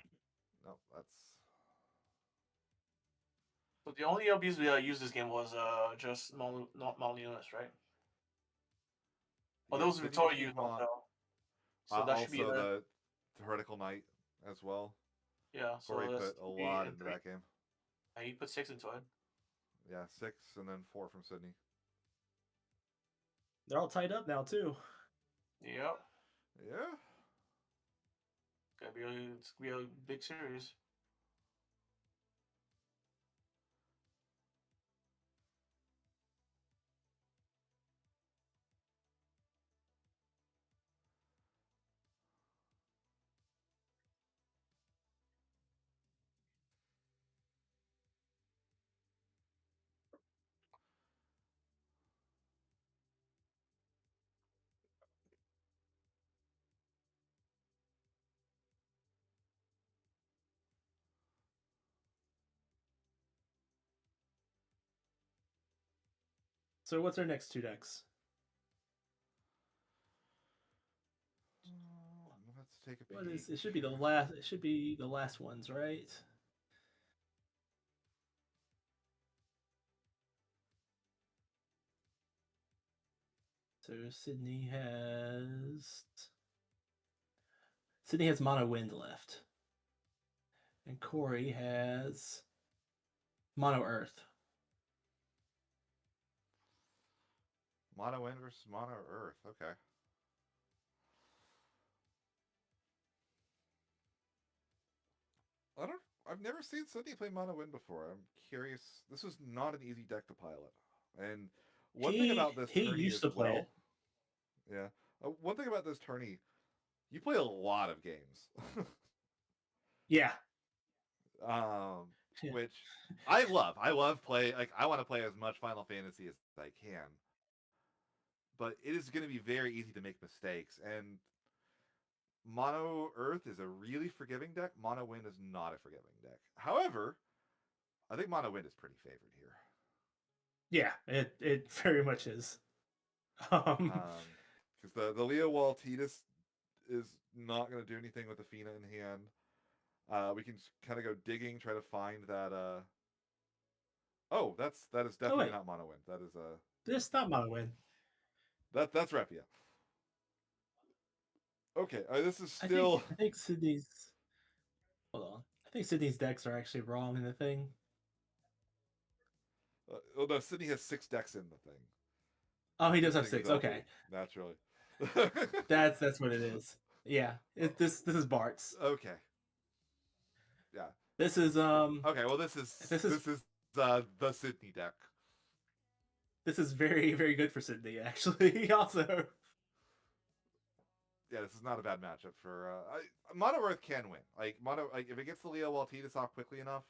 No, that's. So the only LBs we used this game was just not Molinos, right? Oh, Yeah, those Sidney Victoria used used Mon. also. So that should be Also the Heretical Knight as well. yeah. So Cory that's put a 3 lot and into 3. that game. Yeah, he put 6 into it. Yeah, 6 and then 4 from Sidney. they're all tied up now too. Yep. Yeah. It's gonna be a big series. So what's our next 2 decks? Let's take a peek. What is it? Should be the last. It should be the last ones, right? So Sidney has Mono Wind left, and Cory has Mono Earth. Mono Wind versus Mono Earth. Okay. I've never seen Sidney play Mono Wind before. I'm curious. This is not an easy deck to pilot. And one thing about this He tourney used as to play well. it. Yeah. One thing about this tourney, you play a lot of games. Yeah. Which I love. I love play. Like I want to play as much Final Fantasy as I can. But it is going to be very easy to make mistakes. And Mono Earth is a really forgiving deck. Mono Wind is not a forgiving deck. However, I think Mono Wind is pretty favored here. Yeah, it very much is. Because the Leo Waltitas is not going to do anything with the Fina in hand. We can kind of go digging, try to find that. Oh, that is definitely not Mono Wind. That is This not Mono Wind. That's Repia. Okay, this is still. I think Sidney's. Hold on. I think Sidney's decks are actually wrong in the thing. Oh no, Sidney has 6 decks in the thing. Oh, he does have 6. Okay, naturally. that's what it is. Yeah, this is Bart's. Okay. Yeah. This is Okay, well this is the Sidney deck. This is very very good for Sidney actually. Also. Yeah, this is not a bad matchup for Mono Earth can win. Like if it gets the Leo Waltitas off quickly enough,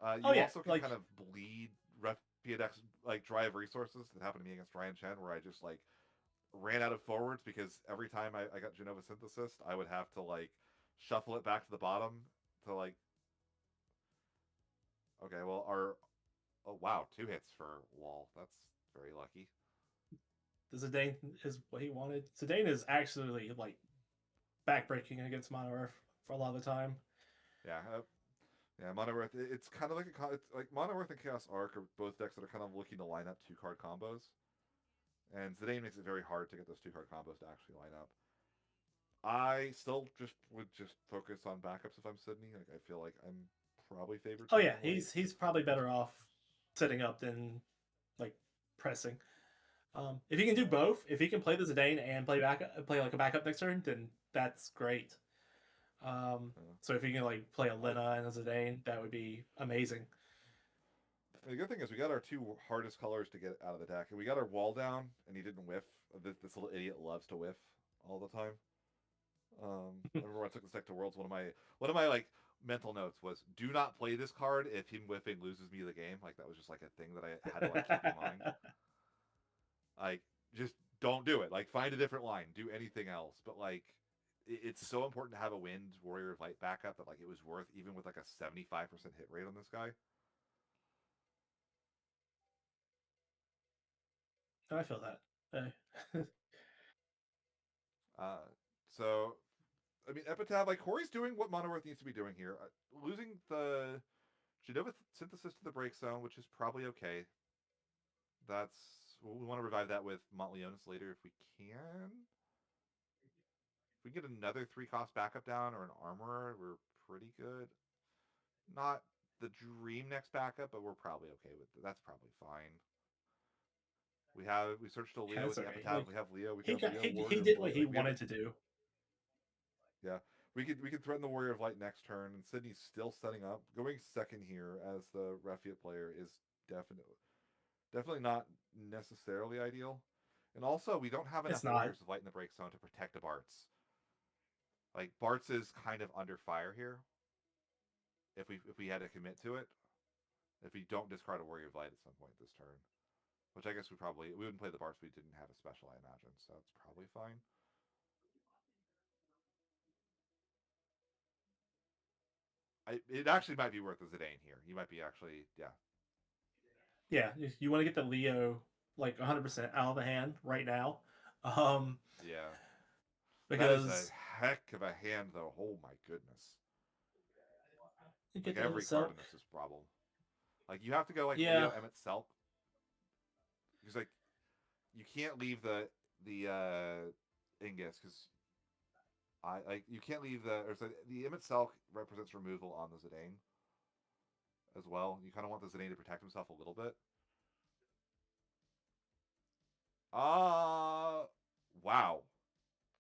you also can kind of bleed Repia decks like Dry of Resources that happened to me against Ryan Chen, where I just like ran out of forwards because every time I got Genova Synthesis, I would have to like shuffle it back to the bottom to like. Okay, well oh wow, 2 hits for Wall. That's very lucky. Zidane is what he wanted. Zidane is actually like backbreaking against Mono Earth for a lot of the time. Yeah, yeah. Mono Earth. It's kind of like it's like Mono Earth and Chaos Arc are both decks that are kind of looking to line up 2-card combos, and Zidane makes it very hard to get those 2-card combos to actually line up. I still would focus on backups if I'm Sidney. Like I feel like I'm probably favored. Oh yeah, he's probably better off setting up than like pressing. If he can do both, if he can play the Zidane and play like a backup next turn, then that's great. So if he can like play a Lena and a Zidane, that would be amazing. The good thing is we got our two hardest colors to get out of the deck, and we got our wall down, and he didn't whiff. This little idiot loves to whiff all the time. I remember when I took this deck to Worlds. One of my like mental notes was, do not play this card if him whiffing loses me the game. Like that was just like a thing that I had to like keep in mind. Like just don't do it. Like find a different line. Do anything else. But like it's so important to have a Wind Warrior of Light backup that like it was worth even with like a 75% hit rate on this guy. I feel that. Uh, so I mean, Epitaph, like Cory's doing what Mono Earth needs to be doing here. Losing the Genova synthesis to the break zone, which is probably okay. That's we want to revive that with Montleonis later if we can. If we get another 3-cost backup down or an armorer, we're pretty good. Not the dream next backup, but we're probably okay with it. That's probably fine. We searched a Yeah, Leo that's with the alright. Epitaph. Like We have Leo. We he can have got, Leo he Warrior of did what Light. he Like we have wanted to do. yeah. We can threaten the Warrior of Light next turn, and Sidney's still setting up. Going second here as the Refiat player is definitely not necessarily ideal. And also, we don't have It's enough not. Warriors of Light in the break zone to protect a Bartz. Like Bartz is kind of under fire here. If we had to commit to it, if we don't discard a Warrior of Light at some point this turn, which I guess we wouldn't play the Bartz if we didn't have a special, I imagine. So it's probably fine. It actually might be worth a Zidane here. You might be actually, yeah. Yeah, if you want to get the Leo like 100% out of the hand right now, um, Yeah. That is a because heck of a hand, though. Oh my goodness. you Like get the every Emmett card Silk. in this is a problem. Like you have to go like Yeah, Leo Emmett Selk. Because like you can't leave the Ingus because I like you can't leave the Emmett Selk represents removal on the Zidane as well. You kind of want the Zidane to protect himself a little bit. Wow.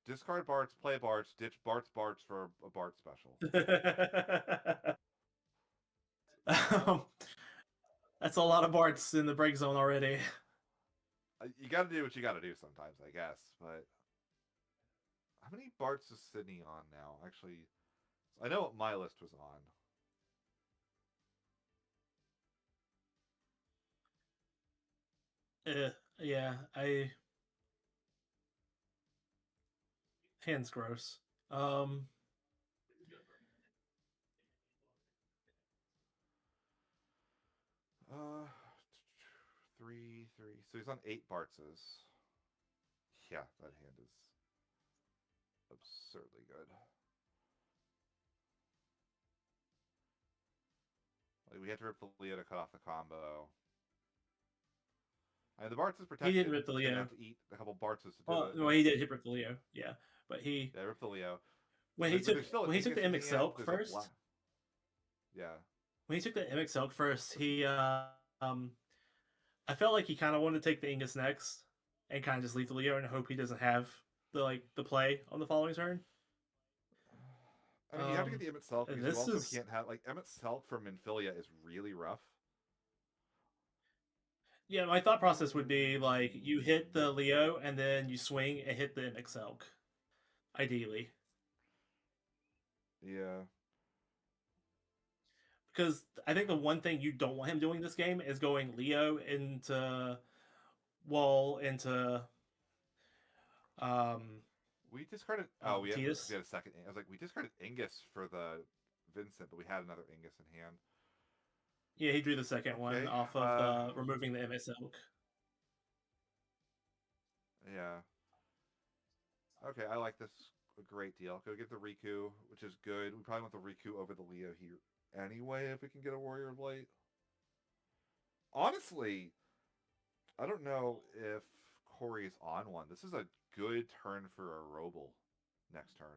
Discard Bart's, play Bart's, ditch Bart's for a Bart special. um, that's a lot of Barts in the break zone already. You got to do what you got to do sometimes, I guess. But how many Barts is Sidney on now? Actually, I know what my list was on. Yeah, I hands gross. Um, Uh, three. So he's on 8 Bartzes. Yeah, that hand is absurdly good. Like we had to rip the Leo to cut off the combo. And the Bartz is he did protected. rip the He's gonna Leo. have to eat a couple Bartzes to do Well, it. no, he did hit rip the Leo. Yeah, but Yeah, rip the Leo. when But there's still an he took the Ingus in Mimic hand. Silk There's a first. black. Yeah. When he took the Mimic Silk first, um, I felt like he kind of wanted to take the Ingus next and kind of just leave the Leo and hope he doesn't have the play on the following turn. I mean, you have to get the Emmett Selk And because you this also is can't have like Emmett Selk from Minfilia is really rough. yeah. My thought process would be like you hit the Leo and then you swing and hit the Mimic Silk, ideally, Yeah. because I think the one thing you don't want him doing this game is going Leo into Wall into um We discarded. Oh, we had Titus. a second. I was like, we discarded Ingus for the Vincent, but we had another Ingus in hand. Yeah, he drew the second one Okay. off of the removing the Mimic Silk. Yeah. Okay, I like this a great deal. Go get the Riku, which is good. We probably want the Riku over the Leo here anyway if we can get a Warrior of Light. Honestly, I don't know if Cory's on one. This is a good turn for a Roble next turn.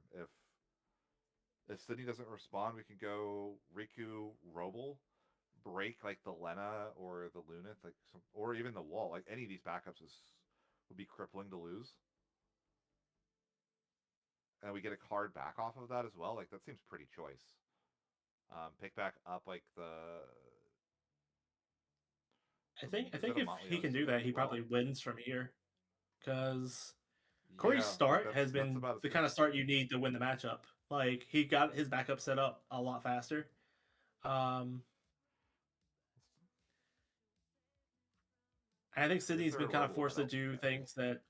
If Sidney doesn't respond, we can go Riku Roble break like the Lena or the Lunith, like or even the Wall. Like any of these backups would be crippling to lose. And we get a card back off of that as well. Like that seems pretty choice. Pick back up like the. I think Is that a if he can Montleonis do that, he as well? probably wins from here, because Cory's Yeah, like start has that's been about as the good. kind of start you need to win the matchup. Like he got his backup set up a lot faster. Um, I think Is Sidney's there a been kind of Robo in forced that to LB do deck? things that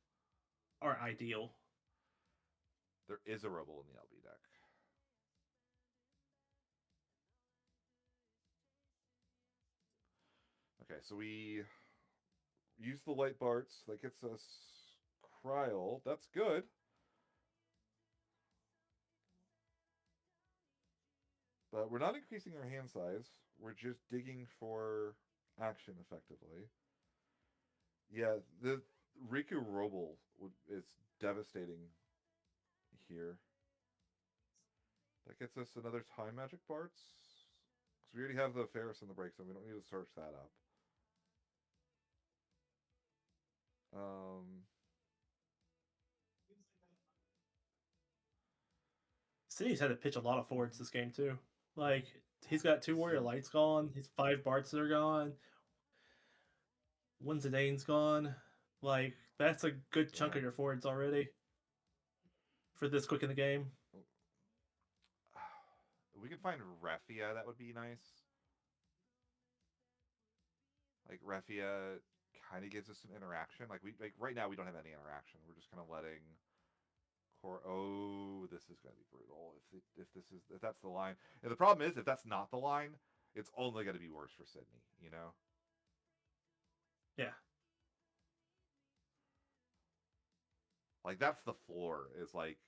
are ideal. There is a Robo in the LB deck. Okay, so we use the light Barts. That gets us Kryl. That's good. But we're not increasing our hand size. We're just digging for action effectively. Yeah, the Riku Robo is devastating here. That gets us another Time Magic Barts. Because we already have the Ferris in the break, so we don't need to search that up. Sidney's had to pitch a lot of forwards this game too. Like he's got 2 Warrior So, Lights gone, his 5 Barts are gone, 1 Zidane's gone. Like that's a good chunk yeah. of your forwards already for this quick in the game. We could find Refia, that would be nice. Like Refia kind of gives us some interaction. Like right now we don't have any interaction. We're just kind of letting Oh, this is gonna be brutal. If that's the line, and the problem is if that's not the line, it's only gonna be worse for Sidney. You know. Yeah. Like that's the floor is like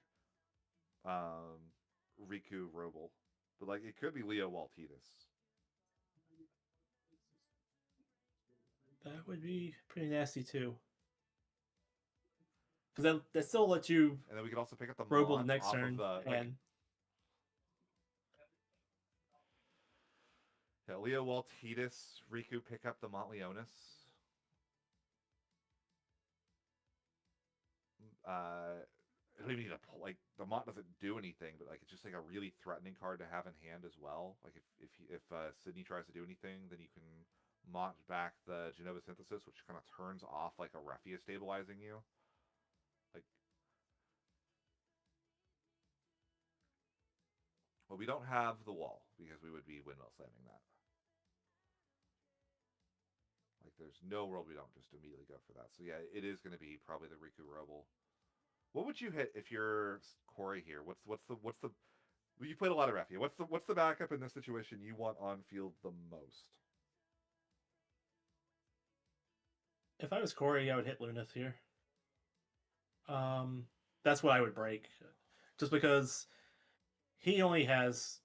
Riku Roble. But like it could be Leo Waltitas. That would be pretty nasty too. Because that still lets you And then we could also pick up the Robo the Mont next off of turn the like and yeah, Leo Waltitas, Riku pick up the Montleonis. I don't even need to pull, like the Mont doesn't do anything, but like it's just like a really threatening card to have in hand as well. Like if Sidney tries to do anything, then you can Mont back the Genova Synthesis, which kind of turns off like a Refia stabilizing you. Like, well, we don't have the wall because we would be windmill slamming that. Like, there's no world we don't just immediately go for that. So yeah, it is going to be probably the Riku Roble. What would you hit if you're Cory here? What's the you played a lot of Refia. What's the backup in this situation you want on field the most? if I was Cory, I would hit Lunith here. That's what I would break, just because he only has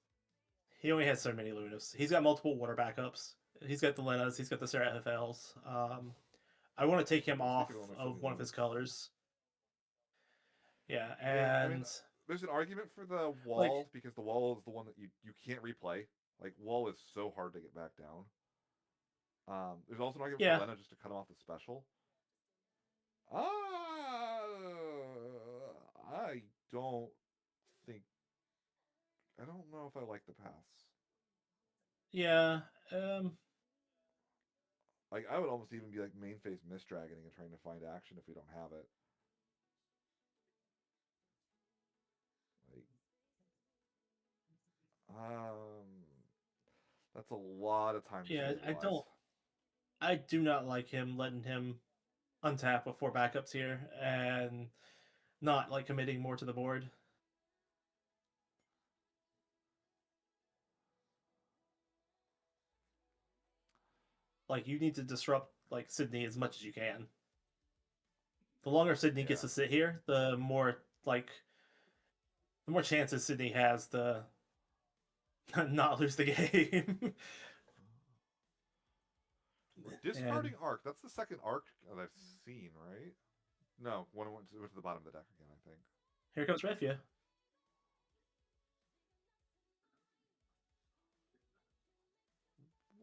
so many Luniths. He's got multiple water backups. He's got the Lenas. He's got the Sarah FLs. I want to take him off of one of his colors. Yeah, Yeah, I mean, and there's an argument for the like wall because the wall is the one that you can't replay. Like wall is so hard to get back down. There's also an argument yeah, for Lena just to cut him off the special. I don't think I don't know if I like the pass. yeah. Like I would almost even be like main phase misdragoning and trying to find action if we don't have it. Like, that's a lot of time to Yeah, stabilize. I do not like him letting him untap with 4 backups here and not like committing more to the board. Like you need to disrupt like Sidney as much as you can. The longer Sidney Yeah. gets to sit here, the more chances Sidney has to not lose the game. We're discarding Arc. That's the second Arc that I've seen, right? No, one went to the bottom of the deck again, I think. Here comes Refia.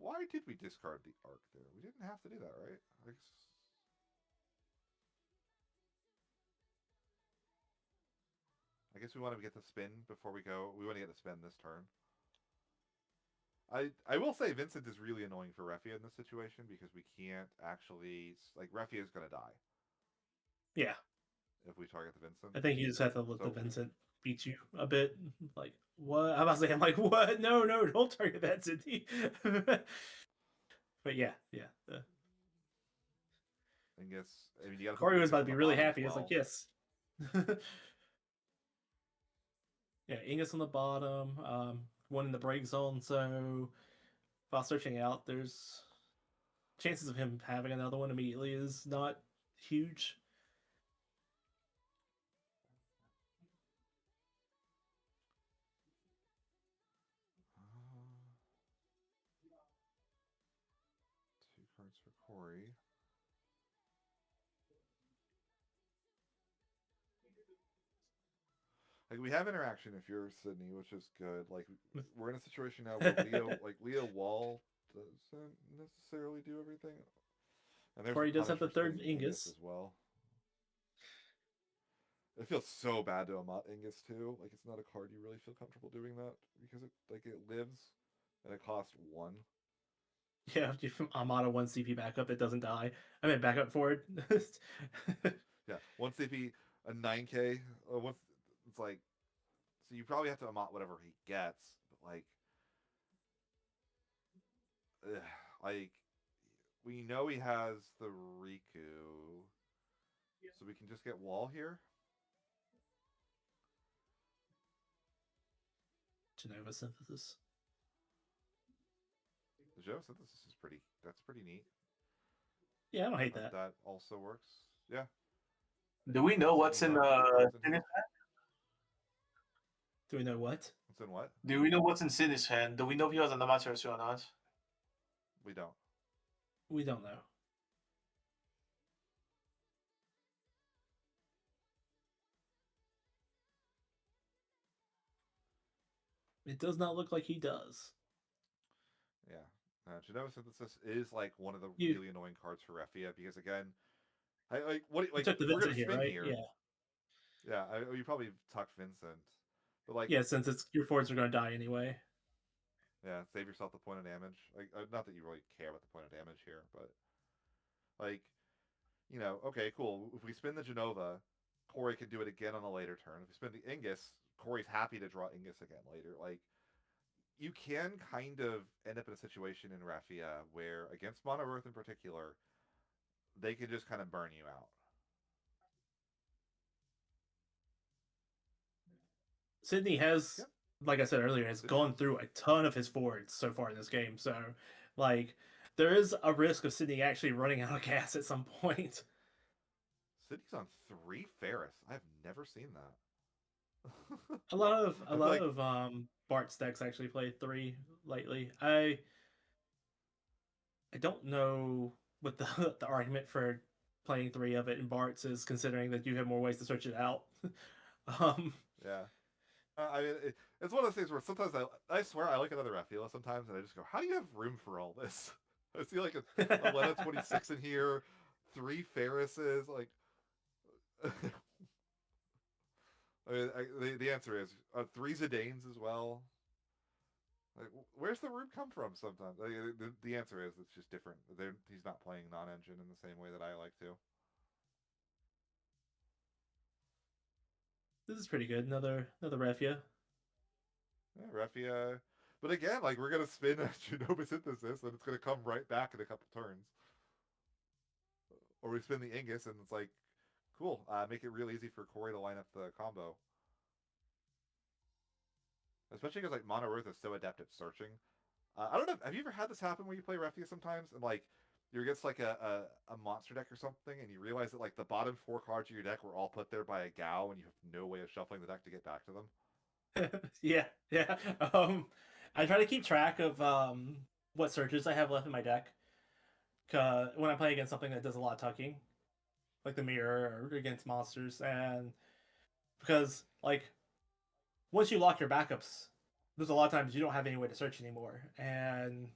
Why did we discard the arc there? We didn't have to do that, right? I guess we want to get the spin before we go. We want to get the spin this turn. I will say Vincent is really annoying for Refia in this situation because we can't actually like Refia is gonna die Yeah, if we target the Vincent. I think you just have to let So the Vincent beat you a bit. Like what? I'm about to say, I'm like, what? No, don't target that, Sidney. But yeah. I guess I mean you got to put Cory the was Ingus about to on be the really bottom happy. as It's like, well. yes. Yeah, Ingus on the bottom, one in the break zone. So while searching out, there's chances of him having another one immediately is not huge. Two cards for Cory. Like we have interaction if you're Sidney, which is good. Like we're in a situation now where Leo Wall doesn't necessarily do everything, and there's Cory the does have punish the for third spinning Ingus. as well. It feels so bad to Amat Ingus too. Like it's not a card you really feel comfortable doing that because it lives and it costs 1. Yeah, I'm on a 1 CP backup that doesn't die. I mean, backup forward. Yeah, 1 CP, a 9K. Once it's like, so you probably have to Amat whatever he gets, but ugh, like we know he has the Riku, so we can just get Wall here. Genova synthesis. The Joe synthesis is pretty. That's pretty neat. Yeah, I don't hate that. That also works. Yeah. Do we know what's in Sidney's hand? Do we know what? What's in what? Do we know what's in Sidney's hand? Do we know if he has an Amaterasu or not? We don't. We don't know. It does not look like he does. Yeah. Genova synthesis is like one of the really annoying cards for Refia because again, I like what like took the we're gonna Vincent spin right? here. Yeah. Yeah. You probably tucked Vincent, but like Yeah, since it's your forwards are going to die anyway. yeah, save yourself the point of damage. Like not that you really care about the point of damage here, but like okay, cool. If we spin the Genova, Cory can do it again on a later turn. If we spin the Ingus, Cory's happy to draw Ingus again later. Like you can kind of end up in a situation in Raffia where against Mono Earth in particular, they can just kind of burn you out. Sidney has, Yep. like I said earlier, has Sidney gone does. through a ton of his forwards so far in this game. So, like, there is a risk of Sidney actually running out of gas at some point. Sidney's on 3 Ferris. I've never seen that. A lot of like, Bart's decks actually play 3 lately. I don't know what the the argument for playing 3 of it in Bart's is, considering that you have more ways to search it out. um, yeah. I mean, it's one of those things where sometimes I swear I look at other Raffila sometimes and I just go, how do you have room for all this? I see like a Lena 26 in here, 3 Ferrises, like. I mean, the answer is 3 Zidanes as well. Like, where's the room come from? Sometimes like, the answer is it's just different. He's not playing non-engine in the same way that I like to. this is pretty good. Another Refia. Yeah, Refia. But again, like we're gonna spin a Genova synthesis, and it's gonna come right back in a couple turns. Or we spin the Ingus, and it's like, cool. Make it real easy for Cory to line up the combo. Especially because like Mono Earth is so adept at searching. I don't know. Have you ever had this happen where you play Refia sometimes, and like you're against like a monster deck or something, and you realize that like the bottom 4 cards of your deck were all put there by a Gao, and you have no way of shuffling the deck to get back to them. Yeah. I try to keep track of what searches I have left in my deck. When I play against something that does a lot of tucking, like the mirror or against monsters, and because like once you lock your backups, there's a lot of times you don't have any way to search anymore, and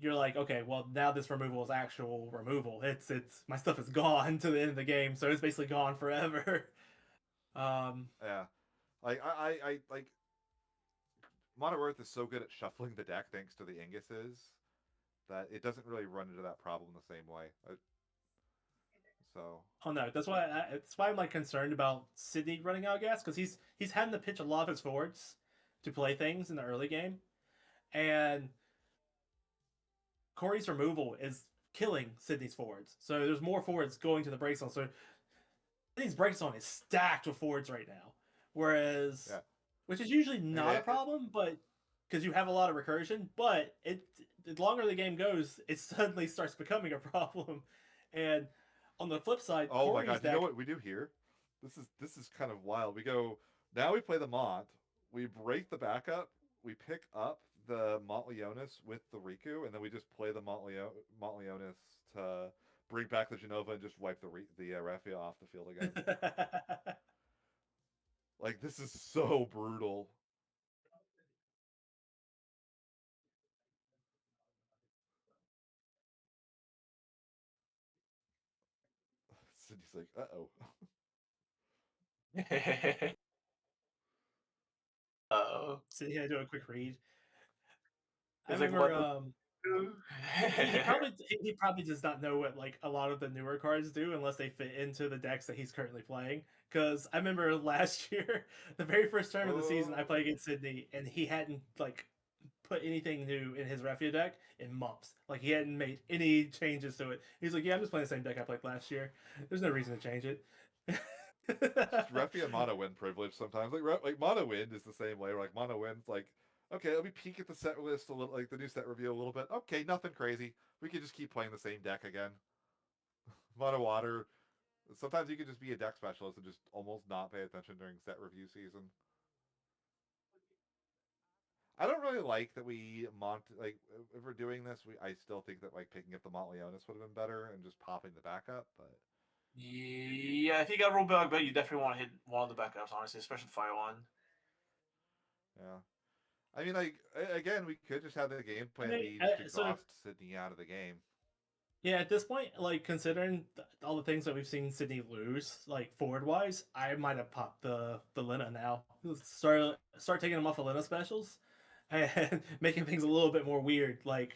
you're like, okay, well now this removal is actual removal. It's my stuff is gone to the end of the game, so it's basically gone forever. Yeah. Like I like Mono Earth is so good at shuffling the deck thanks to the Inguses that it doesn't really run into that problem the same way. So Oh no, that's why I'm like concerned about Sidney running out of gas because he's having to pitch a lot of his forwards to play things in the early game, and Cory's removal is killing Sidney's forwards. So there's more forwards going to the break zone. So Sidney's break zone is stacked with forwards right now, whereas yeah, which is usually not a it, problem, but because you have a lot of recursion, but the longer the game goes, it suddenly starts becoming a problem. And on the flip side, oh my Cory's god, you know deck. what we do here? This is kind of wild. We go now. We play the Mont. We break the backup. We pick up the Montleonis with the Riku, and then we just play the Montleonis to bring back the Genova and just wipe the Raffia off the field again. Like this is so brutal. Sydney's like, oh. So yeah, do a quick read. I It's like remember what do we do? he probably does not know what like a lot of the newer cards do unless they fit into the decks that he's currently playing. Because I remember last year, the very first term of the season, I Oh. played against Sidney, and he hadn't like put anything new in his Refia deck in months. Like he hadn't made any changes to it. He's like, "Yeah, I'm just playing the same deck I played last year. There's no reason to change it." It's just Refia mono win privilege sometimes. Like mono win is the same way. Like mono win's like, okay, let me peek at the set list a little, like the new set review a little bit. Okay, nothing crazy. We could just keep playing the same deck again. Mono water. Sometimes you could just be a deck specialist and just almost not pay attention during set review season. I don't really like that we like if we're doing this. I still think that like picking up the Montleonis would have been better and just popping the backup. But Yeah, if you got roll back, but you definitely want to hit one of the backups, honestly, especially fire one. yeah, I mean, like again, we could just have the game I plan mean, be just so exhaust Sidney out of the game. yeah, at this point, like considering all the things that we've seen Sydney lose, like forward wise, I might have popped the Lena now. Start taking them off of Lena specials, and making things a little bit more weird. Like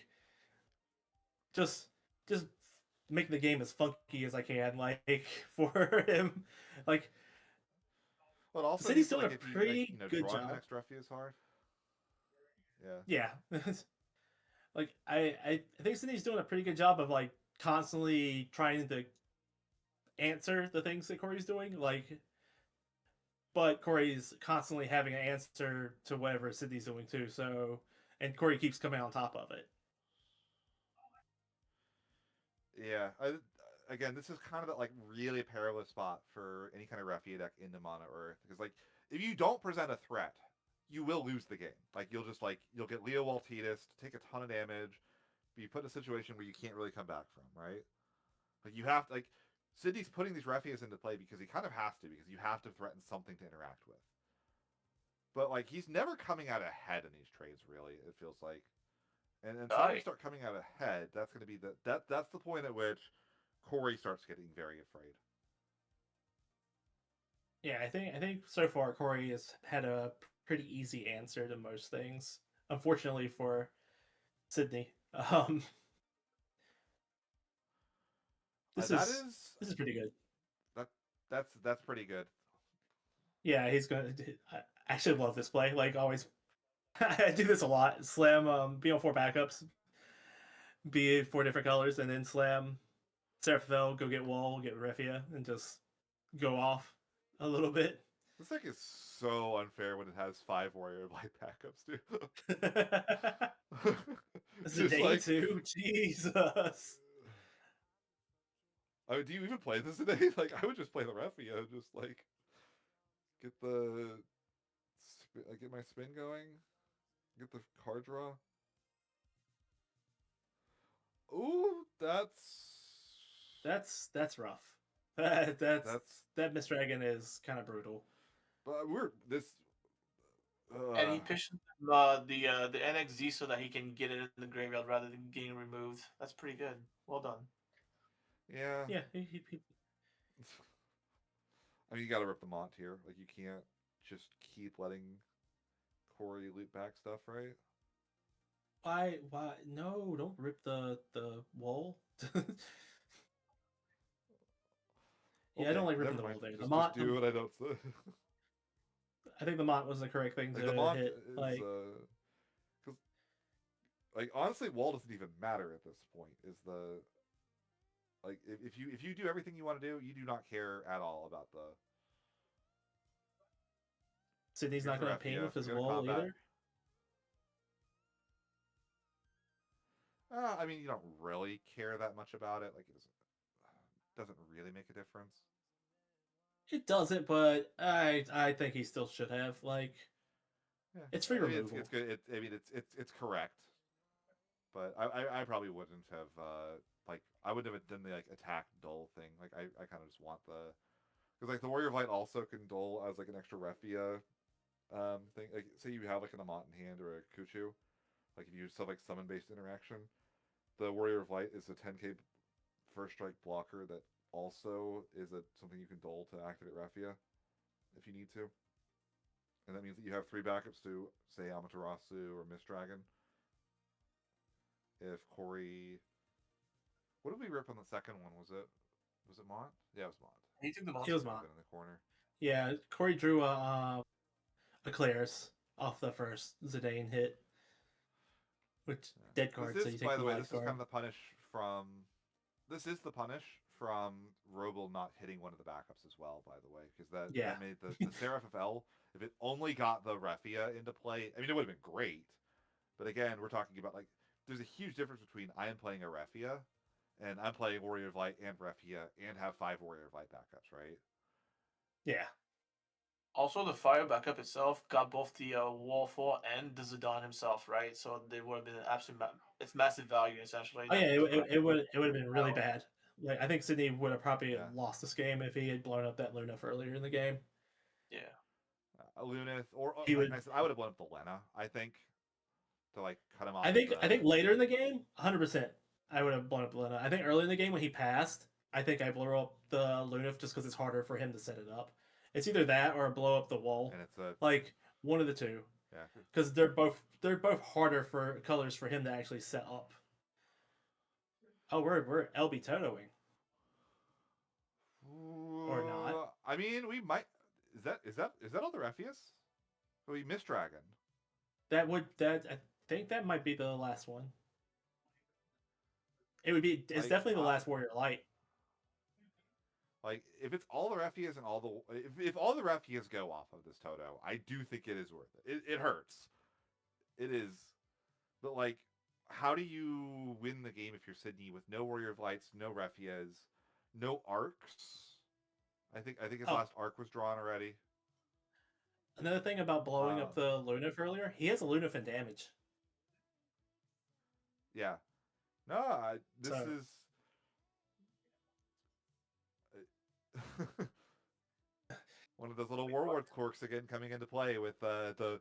just just make the game as funky as I can. Like for him, like Well, it also Sydney's means that doing a like if you like pretty good drawing the job. next Ruffy is hard. Yeah. Yeah, like I think Sydney's doing a pretty good job of like constantly trying to answer the things that Cory's doing. Like but Cory's constantly having an answer to whatever Sydney's doing too. So, and Cory keeps coming on top of it. Yeah. Again, this is kind of that like really perilous spot for any kind of Raffia deck into Mono Earth because like if you don't present a threat, you will lose the game. Like you'll get Leo Waltitas to take a ton of damage, be put in a situation where you can't really come back from, right? Like you have to like Sydney's putting these Raffias into play because he kind of has to because you have to threaten something to interact with. But like he's never coming out ahead in these trades, really. It feels like, and until we Die. start coming out ahead, that's going to be that's the point at which Cory starts getting very afraid. Yeah, I think so far Cory has had a pretty easy answer to most things. Unfortunately for Sydney, this That is is this is pretty good. that that's pretty good. Yeah, he's gonna. I actually love this play. Like always, I do this a lot. Slam BL4 backups, be 4 different colors, and then slam Seraphel, go get Wall, get Refia, and just go off a little bit. This deck is so unfair when it has 5 Warrior Light backups too. It's a Just day like, two. Jesus. I mean, do you even play this today? Like, I would just play the Refia, just like get the get my spin going, get the card draw. Ooh, That's rough. That's that's that Miss Dragon is kind of brutal. but we're this And he pitched the NXZ so that he can get it in the graveyard rather than getting removed. That's pretty good. Well done. Yeah. Yeah, I mean, you got to rip the Mont here. Like, you can't just keep letting Cory loot back stuff, right? Why? No, don't rip the wall. Yeah, I don't like ripping Never the mind. wall there. Just do what I don't say. I think the Mont was the correct thing Like, the to Mont hit. is, Like, because, like, honestly, wall doesn't even matter at this point. Is the like if you do everything you want to do, you do not care at all about the. Sidney's Here's not the going to ping Raffia. with If we his go to wall combat, either. I mean, you don't really care that much about it. Like, it doesn't really make a difference. It doesn't, but I think he still should have. Like, Yeah, it's free I mean, removal. it's good. I mean, it's correct. But I probably wouldn't have like I wouldn't have done the like attack dull thing. Like I kind of just want the because like the Warrior of Light also can dull as like an extra Refia thing. Like say you have like an Amont in hand or a Kuchu, like if you use stuff like summon based interaction, the Warrior of Light is a 10k first strike blocker that also is something you can dull to activate Refia if you need to. And that means that you have 3 backups to say Amaterasu or Mist Dragon. If Cory, what did we rip on the second one? Was it Mont? Yeah, it was Mont. He took the He was monster. Mont. In the corner. Yeah, Cory drew a Claris off the first Zidane hit, which dead card. So you take By the the way, life this is card. kind of the punish from. This is the punish from Roble not hitting one of the backups as well. By the way, because that made the Seraph of L. If it only got the Refia into play, I mean, it would have been great. But again, we're talking about like there's a huge difference between I am playing a Refia and I'm playing Warrior of Light and Refia and have 5 Warrior of Light backups, right? Yeah. Also, the fire backup itself got both the Wall 4 and the Zidane himself, right? So they would have been an absolute. It's massive value essentially. Oh yeah, That it would have been really bad. Like I think Sidney would have probably lost this game if he had blown up that Luna earlier in the game. Yeah. Lunith, or He like would. I said, I would have blown up the Lena. I think to like cut him off. I think later in the game, 100%, I would have blown up Luna. I think early in the game when he passed, I think I blew up the Luna just because it's harder for him to set it up. It's either that or blow up the wall. And it's a like one of the two. Yeah. Because they're both harder for colors for him to actually set up. Oh, we're LB Totoing. Or not. I mean, we might. Is that all the Refius? We missed Dragon. I think that might be the last one. It would be. It's like, definitely the last Warrior Light. Like if it's all the Refias and all the if all the Refias go off of this Toto, I do think it is worth it. It hurts. It is, but like, how do you win the game if you're Sidney with no Warrior of Lights, no Refias, no arcs? I think his last arc was drawn already. Another thing about blowing up the Lunaf earlier, he has a Lunaf in damage. Yeah. No, this is. One of those little Warlords quirks again coming into play with the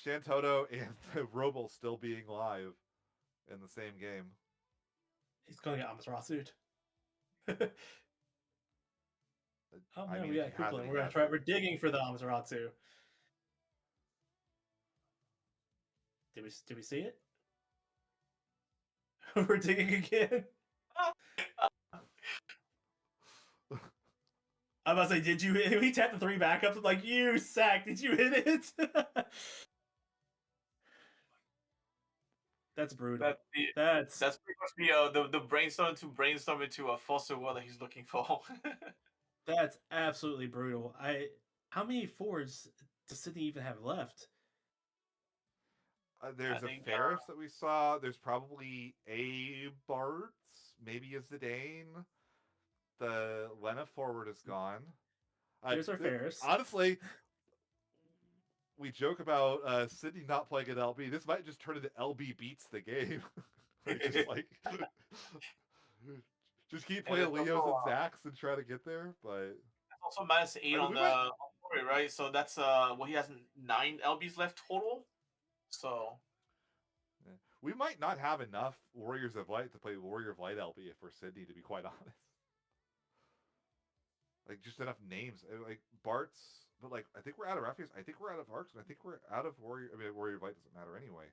Shantoto and the Roble still being live in the same game. He's going to get Amaterasu. Oh man, I mean, we got Kuplin. We're gonna try. We're digging for the Amaterasu. Did we see it? We're digging again. I'm about to say, did you hit? We tapped the 3 backups. I'm like, you sack. Did you hit it? That's brutal. That's pretty much the brainstorm into a foster world that he's looking for. That's absolutely brutal. How many forwards does Sidney even have left? There's a Ferris that we saw. There's probably a Bartz, maybe a Zidane. The Lena forward is gone. There's our Ferris. Honestly, we joke about Sidney not playing at LB. This might just turn into LB beats the game. just like, just keep playing Leos and Zax and try to get there. But Also -8 I mean, on we the might on Cory, right? So that's he has 9 LBs left total. So yeah. We might not have enough Warriors of Light to play Warrior of Light LB if we're Sidney, to be quite honest. Like just enough names, like Bart's. But like, I think we're out of Refuge. I think we're out of Arcs, and I think we're out of Warrior. I mean, Warrior of Light doesn't matter anyway.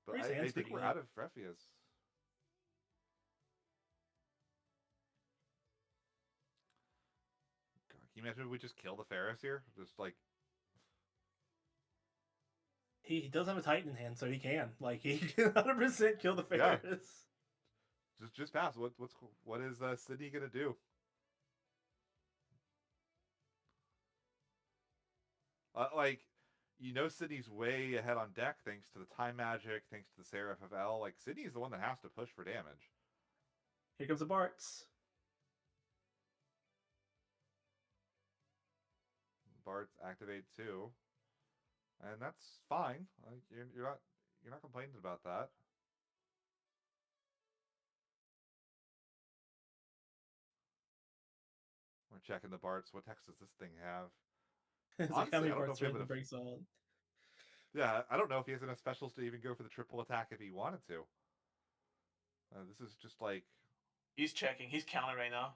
But Cory's I hand's think pretty we're good. out of Refuge. God, can you imagine if we just kill the Ferris here? Just like, He does have a Titan in hand, so he can. Like, he can 100% kill the yeah, Ferris. just pass. What is Sidney gonna do? Like, Sidney's way ahead on deck thanks to the Time Magic, thanks to the Seraph of L. Like, Sidney's the one that has to push for damage. Here comes the Barts. Bart's activate too, and that's fine. Like, you're not complaining about that. We're checking the Barts. What text does this thing have? It's like, how Honestly, many I don't know Barts if we are have in the enough. break solid? Yeah, I don't know if he has enough specials to even go for the triple attack if he wanted to. This is just like, he's checking. He's counting right now.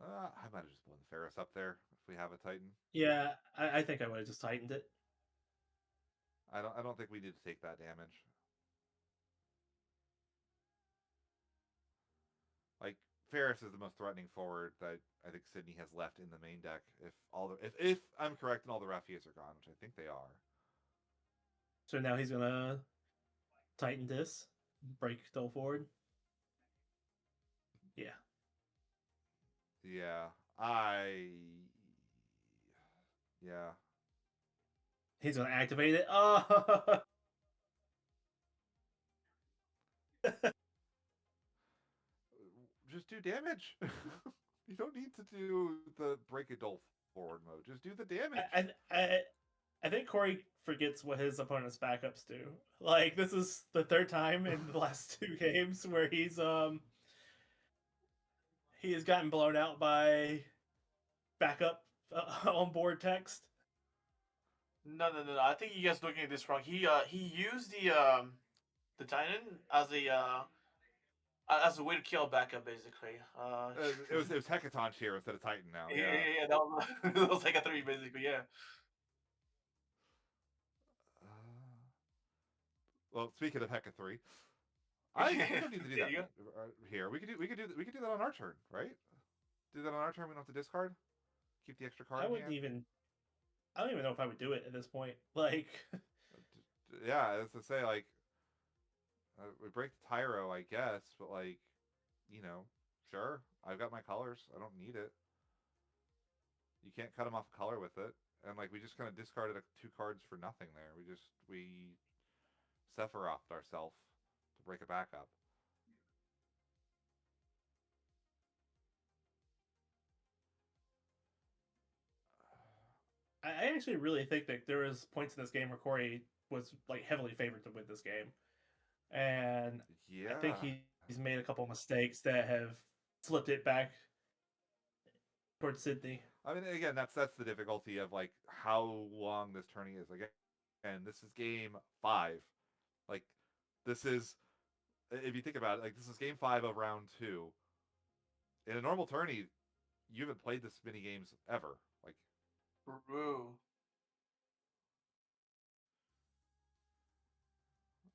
I might have just blown the Ferris up there if we have a Titan. Yeah, I think I would have just tightened it. I don't think we need to take that damage. Like, Ferris is the most threatening forward that I think Sidney has left in the main deck. If I'm correct and all the refuges are gone, which I think they are. So now he's gonna tighten this, break double forward. Yeah. Yeah, yeah. He's gonna activate it. Oh, Just do damage. You don't need to do the break a dull forward mode. Just do the damage. I think Cory forgets what his opponent's backups do. Like, this is the third time in the last 2 games where he has gotten blown out by backup on board text. No. I think you guys looking at this wrong. He used the Titan as a way to kill backup, basically. It was Hecaton here instead of Titan now. Yeah, Yeah. that was, that was like a 3, basically. Yeah. Well, speaking of Heka 3, we don't need to do There that you go. here. We could do that on our turn, right? Do that on our turn. We don't have to discard. Keep the extra card I in wouldn't hand. even. I don't even know if I would do it at this point. Like, Yeah, as to say, like, we break the Tyro, I guess, but like, sure, I've got my colors. I don't need it. You can't cut them off color with it, and like we just kind of discarded 2 cards for nothing there. We Sephiroth ourselves to break it back up. I actually really think that there was points in this game where Cory was like heavily favored to win this game, and I think Yeah. he's made a couple mistakes that have flipped it back towards Sidney. I mean, again, that's the difficulty of like how long this tourney is. Like, and this is game 5. Like, this is, if you think about it, like this is game 5 of round 2. In a normal tourney, you haven't played this many games ever. Like, True.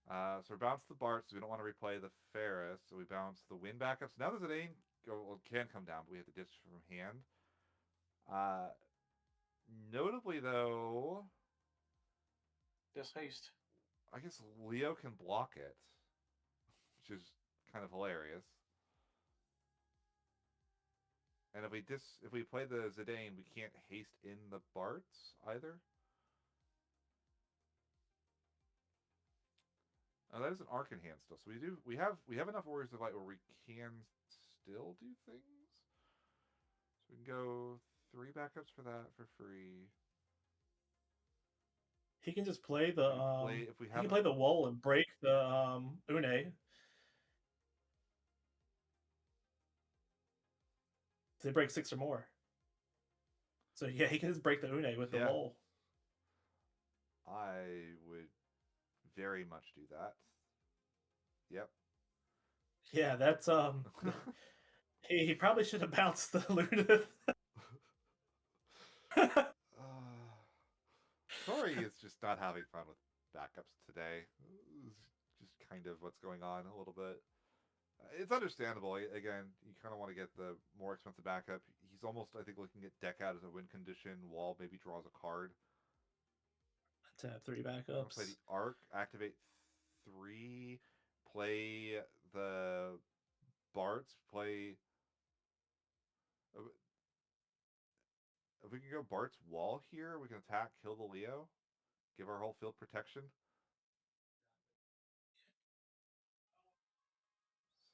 so we bounce the Bart, so we don't want to replay the Ferris. So we bounce the win backups. Now there's an Zidane can come down, but we have to ditch from hand. Uh, Notably though, Just haste. I guess Leo can block it, which is kind of hilarious. And if we play the Zidane, we can't haste in the Barts either. Oh, that is an arc in hand still. So we have enough Warriors of Light where we can still do things. So we can go 3 backups for that for free. He can just play the If we he have can play the wall and break the Une. They break 6 or more. So yeah, he can just break the Une with the Yeah. lull. I would very much do that. Yep. Yeah, that's he probably should have bounced the Lunith. Cory is just not having fun with backups today. Just kind of what's going on a little bit. It's understandable. Again, you kind of want to get the more expensive backup. He's almost, I think, looking at deck out as a win condition. Wall maybe draws a card. To have 3 Play backups. the Arc, activate 3, play the Barts, play. If we can go Bart's Wall here, we can attack, kill the Leo, give our whole field protection.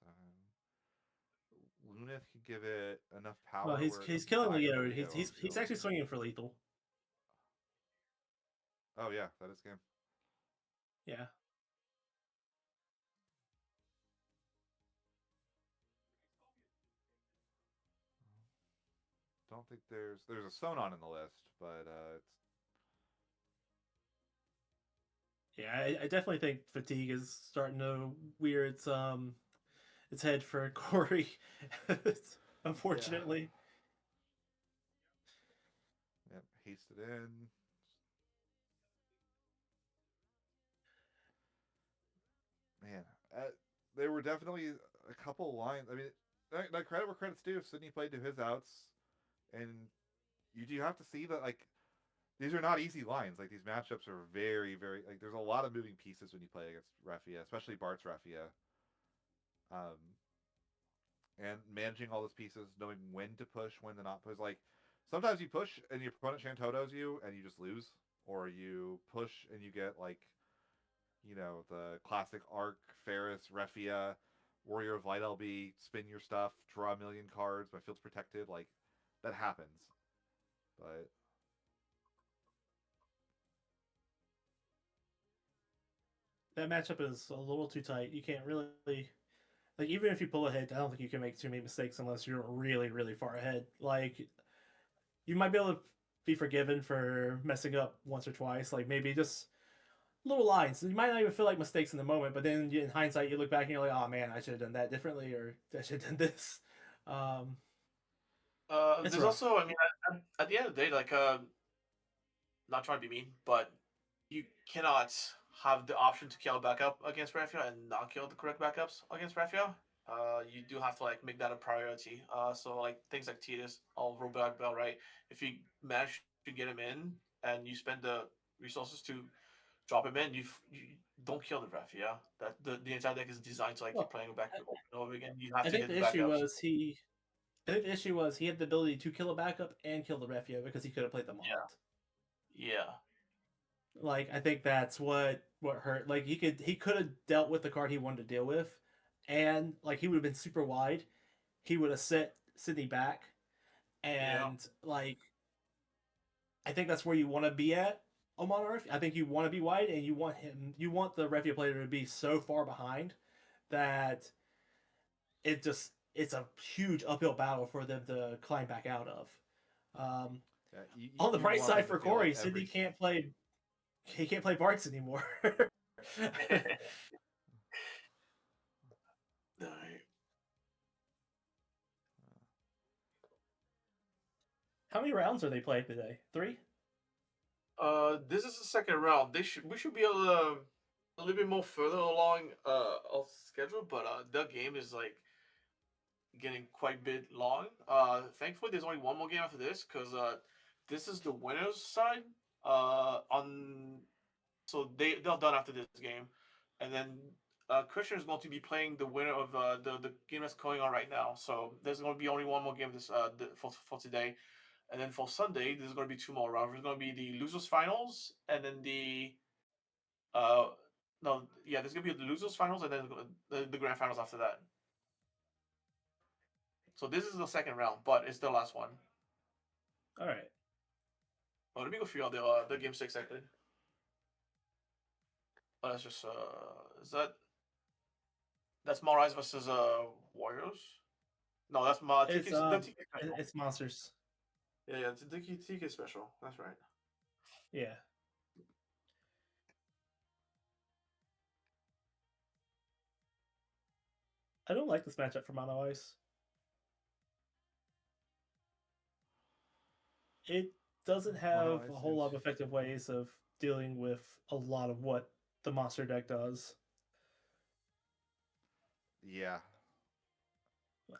So Lunith could give it enough power Well, where it he's doesn't killing die to the Leo. Leo or He's kill. actually swinging for lethal. Oh yeah, that is game. Yeah. Don't think there's a Sonon in the list, but it's Yeah, I definitely think fatigue is starting to wear its head for Cory. Unfortunately. Yep, haste it in. Man, there were definitely a couple lines. I mean, that credit where credit's due. Sidney played to his outs, and you do have to see that like these are not easy lines. Like these matchups are very, very like there's a lot of moving pieces when you play against Raffia, especially Bart's Raffia. Um, and managing all those pieces, knowing when to push, when to not push. Like sometimes you push and your opponent Shantotos you and you just lose, or you push and you get like the classic Arc, Ferris, Refia, Warrior of Light LB, spin your stuff, draw a million cards, my field's protected. Like that happens, but That matchup is a little too tight. You can't really like even if you pull ahead, I don't think you can make too many mistakes unless you're really, really far ahead. Like you might be able to be forgiven for messing up once or twice, like maybe just little lines. You might not even feel like mistakes in the moment, but then in hindsight, you look back and you're like, "Oh man, I should have done that differently, or I should have done this." Um, it's There's rough. also, I mean, at the end of the day, like, not trying to be mean, but you cannot have the option to kill backup against Raffia and not kill the correct backups against Raffia. You do have to like make that a priority. So like things like Titus, all rollback bell, right? If you manage to get him in and you spend the resources to drop him in, you don't kill the Raffia. That the entire deck is designed to like keep Well, playing back over and over again. You have I to think hit the the issue backups. was he. I think the issue was he had the ability to kill a backup and kill the Refia because he could have played them Yeah, Haunt. yeah, Like I think that's what hurt. Like he could have dealt with the card he wanted to deal with, and like he would have been super wide. He would have set Sidney back, yeah. and like I think that's where you want to be at on Monarch. I think you want to be wide, and you want the Refia player to be so far behind that it's a huge uphill battle for them to climb back out of. Um, yeah, on the you bright want them side to for feel like Cory, Sidney every. can't play. He can't play Barks anymore. Alright. How many rounds are they playing today? 3? This is the second round. We should be able to a little bit more further along our schedule, but the game is like getting quite a bit long. Thankfully there's only one more game after this because this is the winners side. On so they're done after this game, and then Christian is going to be playing the winner of the game that's going on right now. So there's going to be only one more game for today. And then for Sunday, there's going to be 2 more rounds. There's going to be the losers finals, and then uh no, yeah, there's going to be the losers finals, and then the grand finals after that. So this is the second round, but it's the last one. All right. Oh, let me go figure out the game six actually. Let's just is that's Mall Rise versus Warriors. No, that's my It's the TK special. it's monsters. Yeah, it's the TK special. That's right. Yeah. I don't like this matchup for Mono Ice. It doesn't Mono have a Ice whole seems. lot of effective ways of dealing with a lot of what the monster deck does. Yeah.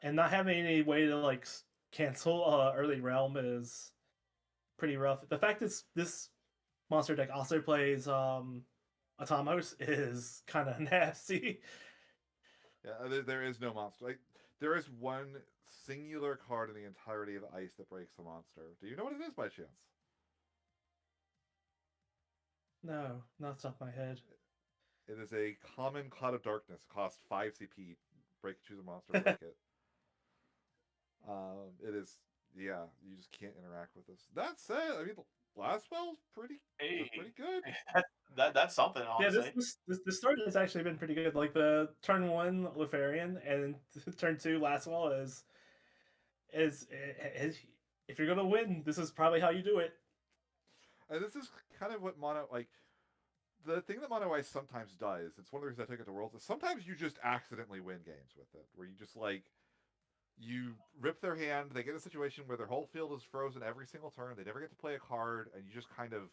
And not having any way to like cancel early realm is pretty rough. The fact that this monster deck also plays Atomos is kind of nasty. Yeah, there is no monster. Like there is one singular card in the entirety of Ice that breaks the monster. Do you know what it is by chance? No, not off my head. It is a common Cloud of Darkness. Cost 5 CP. Choose a monster, break it. It is, yeah. You just can't interact with this. That said, I mean, last spell's pretty Hey, good. that's something, Yeah, honestly. this start has actually been pretty good. Like the turn 1 Lefarian and turn 2 Lastwell is if you're gonna win, this is probably how you do it. And this is kind of what Mono like. The thing that Mono Ice sometimes does, it's one of the reasons I take it to Worlds, is sometimes you just accidentally win games with it, where you just like you rip their hand, they get in a situation where their whole field is frozen every single turn, they never get to play a card, and you just kind of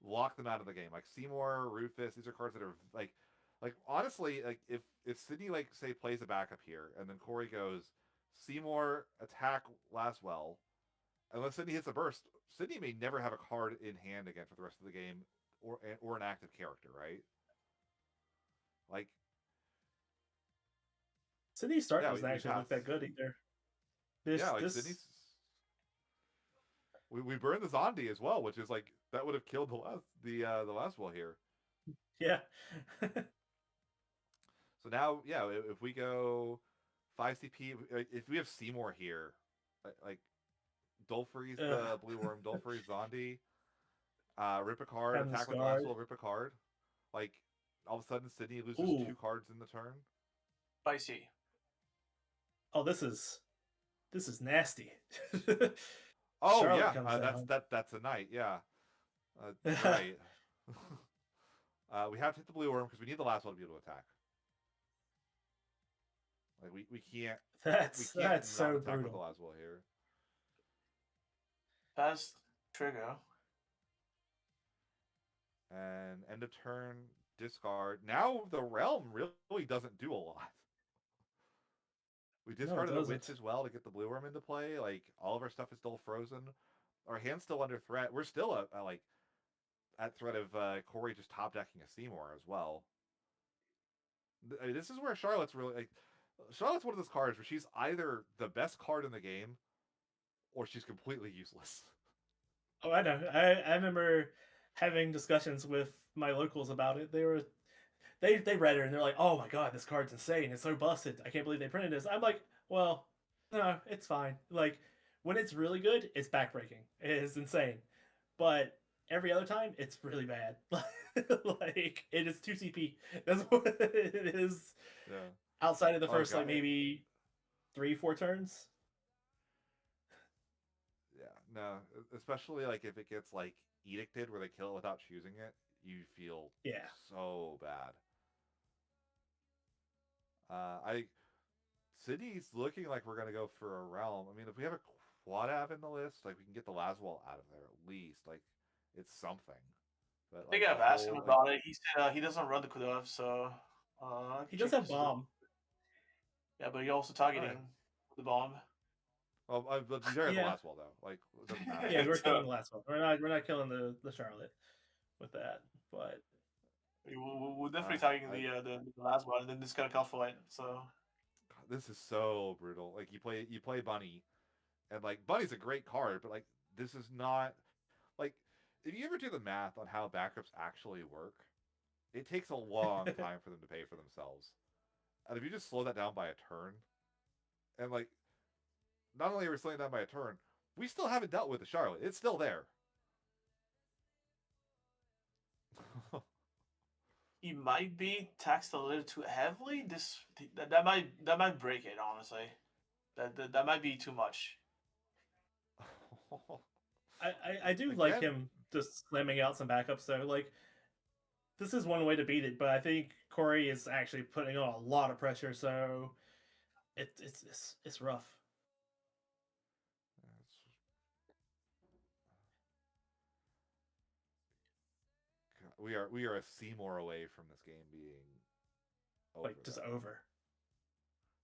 lock them out of the game. Like Seymour, Rufus, these are cards that are like honestly, like if Sidney like say plays a backup here, and then Cory goes Seymour attack Laswell, unless Sidney hits a burst, Sidney may never have a card in hand again for the rest of the game, or an active character, right? Like Sidney's start yeah, doesn't we actually pass. look that good either. Yeah, like This Sidney's. We burned the Zondi as well, which is like that would have killed the last wall here. yeah. So now, yeah, if we go 5 CP, if we have Seymour here, like Dolphreeze the Blue Worm, Dolphreeze Zondi, rip a card, Having attack with Scarred. Lastwell, rip a card. Like all of a sudden, Sidney loses Ooh. 2 cards in the turn. Spicy. Oh, this is nasty. Oh Charlotte yeah, comes down. that's a knight. Yeah, right. We have to hit the Blue Worm because we need the last one to be able to attack. Like we can't that's not so attack with the brutal. Laswell here. Fast trigger. And end of turn, discard. Now the realm really doesn't do a lot. We discarded a witch as well to get the blue worm into play. Like all of our stuff is still frozen. Our hand's still under threat. We're still like at threat of Cory just top decking a Seymour as well. I mean, this is where Charlotte's really like. Charlotte's one of those cards where she's either the best card in the game, or she's completely useless. Oh, I know. I remember having discussions with my locals about it. They read it and they're like, "Oh my god, this card's insane! It's so busted! I can't believe they printed this." I'm like, "Well, no, it's fine. Like when it's really good, it's backbreaking. It's insane, but every other time, it's really bad. Like it is 2 CP. That's what it is. Yeah. Outside of the first God. like maybe 3-4 turns." Yeah, no, especially like if it gets like edicted where they kill it without choosing it, you feel Yeah. so bad. I Sidney's looking like we're gonna go for a realm. I mean, if we have a quad av in the list, like we can get the Laswell out of there at least. Like it's something. But I think like I've the asked him whole like about it. He said he doesn't run the Kudev, so He does check have his ability. bomb. Yeah, but you're also targeting the bomb. well, but you don't have the Yeah. Laswell though. Like it doesn't matter. Yeah, we're killing the last one. We're not killing the Charlotte with that. But We're definitely targeting the last one, and then this gonna for it. So God, this is so brutal. Like you play Bunny, and like Bunny's a great card, but like this is not like if you ever do the math on how backups actually work, it takes a long time for them to pay for themselves. And if you just slow that down by a turn, and like not only are we slowing down by a turn, we still haven't dealt with the Charlotte. It's still there. he might be taxed a little too heavily. That might break it, honestly. That might be too much. I do like him just slamming out some backups though. Like this is one way to beat it, but I think Cory is actually putting on a lot of pressure, so it's rough. We are a Seymour away from this game being over. Like just over.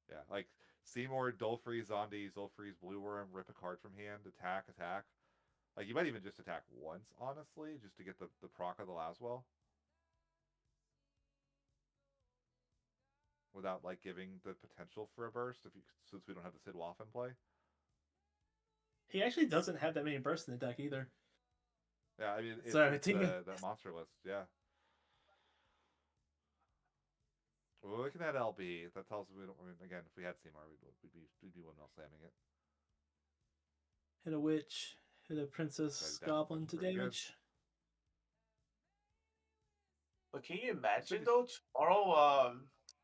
Yeah, like Seymour, Dolfrey, Zondi, Zulfreeze, Blue Worm, rip a card from hand, attack. Like you might even just attack once, honestly, just to get the proc of the Laswell. Without like giving the potential for a burst, since we don't have the Sid Waff in play. He actually doesn't have that many bursts in the deck either. Yeah, I mean, it's that monster list, yeah. We're looking at LB. That tells us we don't. I mean, again, if we had Seymour, we'd be one slamming it. Hit a witch. Hit a princess goblin to damage. But can you imagine though? Tomorrow,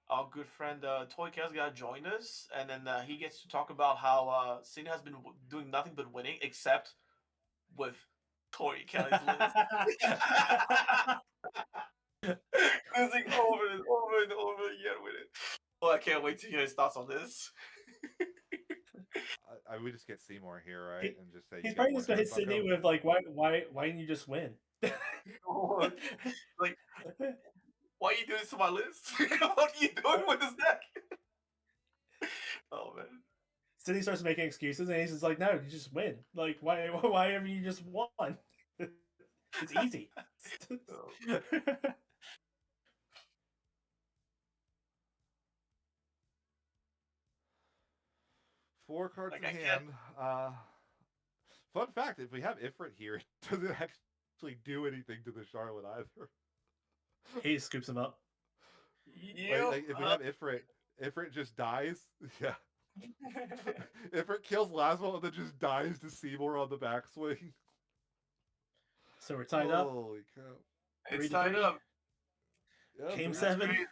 our good friend Toy Chaos got to join us, and then he gets to talk about how Sidney has been doing nothing but winning, except with Toy Chaos list. Losing over and over and over again with it. Well, I can't wait to hear his thoughts on this. I would just get Seymour here, right, and just say he's probably just gonna hit Sidney with like, why didn't you just win? Like, why are you doing this to my list? What are you doing with this deck? Oh man. Sidney starts making excuses, and he's just like, "No, you just win. Like, why haven't you just won? It's easy." Four cards in hand. Fun fact: if we have Ifrit here, it doesn't actually do anything to the Charlotte either. He scoops him up. Like if we have Ifrit just dies. Yeah. Ifrit kills Laswell and then just dies to Seymour on the backswing. So we're tied up. Holy cow! It's tied up. Yeah, Game 7. Crazy.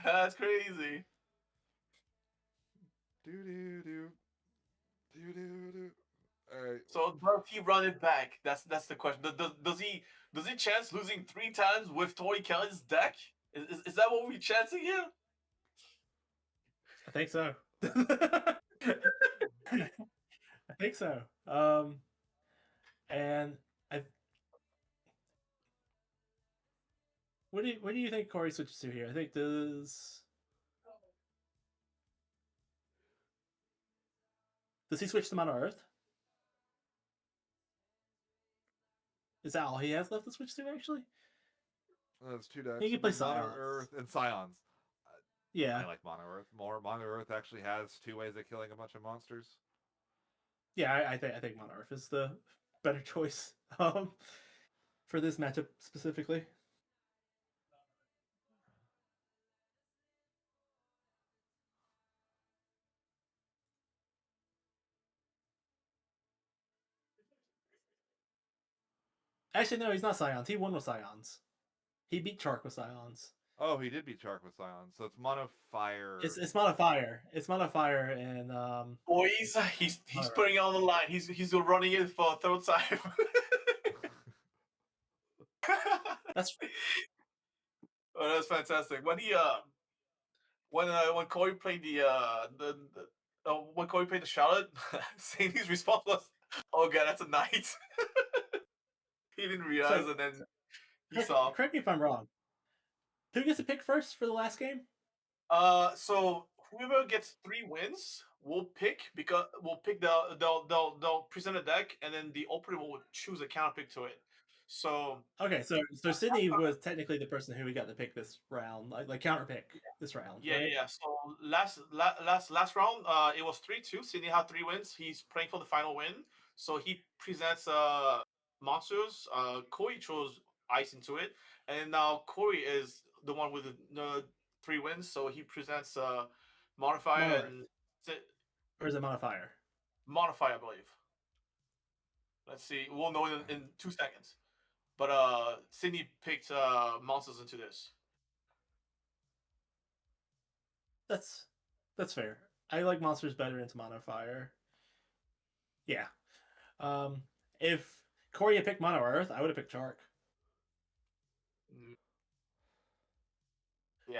That's crazy. Do. All right. So does he run it back? That's the question. Does he chance losing 3 times with Tori Kelly's deck? Is that what we're chancing here? I think so. I think so. And what do you think Cory switches to here? I think does he switch to Mono Earth? Is that all he has left to switch to, actually? That's 2 decks. He can play Scions. Mono Earth and Scions. Yeah. I like Mono Earth more. Mono Earth actually has 2 ways of killing a bunch of monsters. Yeah, I think Mono Earth is the better choice for this matchup specifically. Actually, no, he's not Scions. He won with Scions. He beat Chark with Scions. Oh, he did beat Chark with Scions. So it's Mono Fire. It's Mono Fire. It's Mono Fire and Boys, he's putting it on the line. He's running it for a third time. That's fantastic. When he when Cory played when Cory played the Charlotte, Sadie's response was, "Oh god, that's a knight." He didn't realize, and then he saw. Correct me if I'm wrong. Who gets to pick first for the last game? So whoever gets 3 wins will pick they'll present a deck, and then the opponent will choose a counter pick to it. So okay, so Sidney was technically the person who we got to pick this round, like counter pick this round. Yeah, right? yeah. So last round, it was 3-2. Sidney had 3 wins. He's playing for the final win. So he presents monsters. Cory chose ice into it, and now Cory is the one with the 3 wins. So he presents modifier and or is it modifier? Modifier, I believe. Let's see. We'll know in 2 seconds. But Sidney picked monsters into this. That's fair. I like monsters better into Mono Fire. Yeah. If Cory had picked Mono Earth, I would have picked Shark. Mm,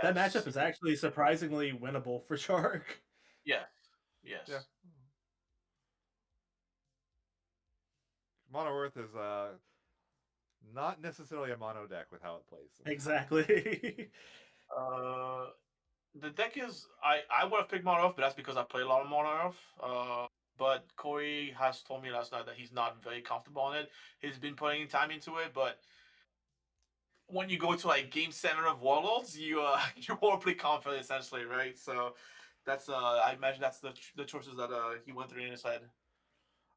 That matchup yes. is actually surprisingly winnable for Shark. Yes. Yes. Yeah. Mono Earth is not necessarily a mono deck with how it plays. Exactly. Uh, the deck is I would have picked Mono Earth, but that's because I play a lot of Mono Earth. But Cory has told me last night that he's not very comfortable on it. He's been putting time into it, but when you go to like Game 7 of Warlords, you you won't play confident essentially, right? So that's I imagine that's the choices that he went through in his head.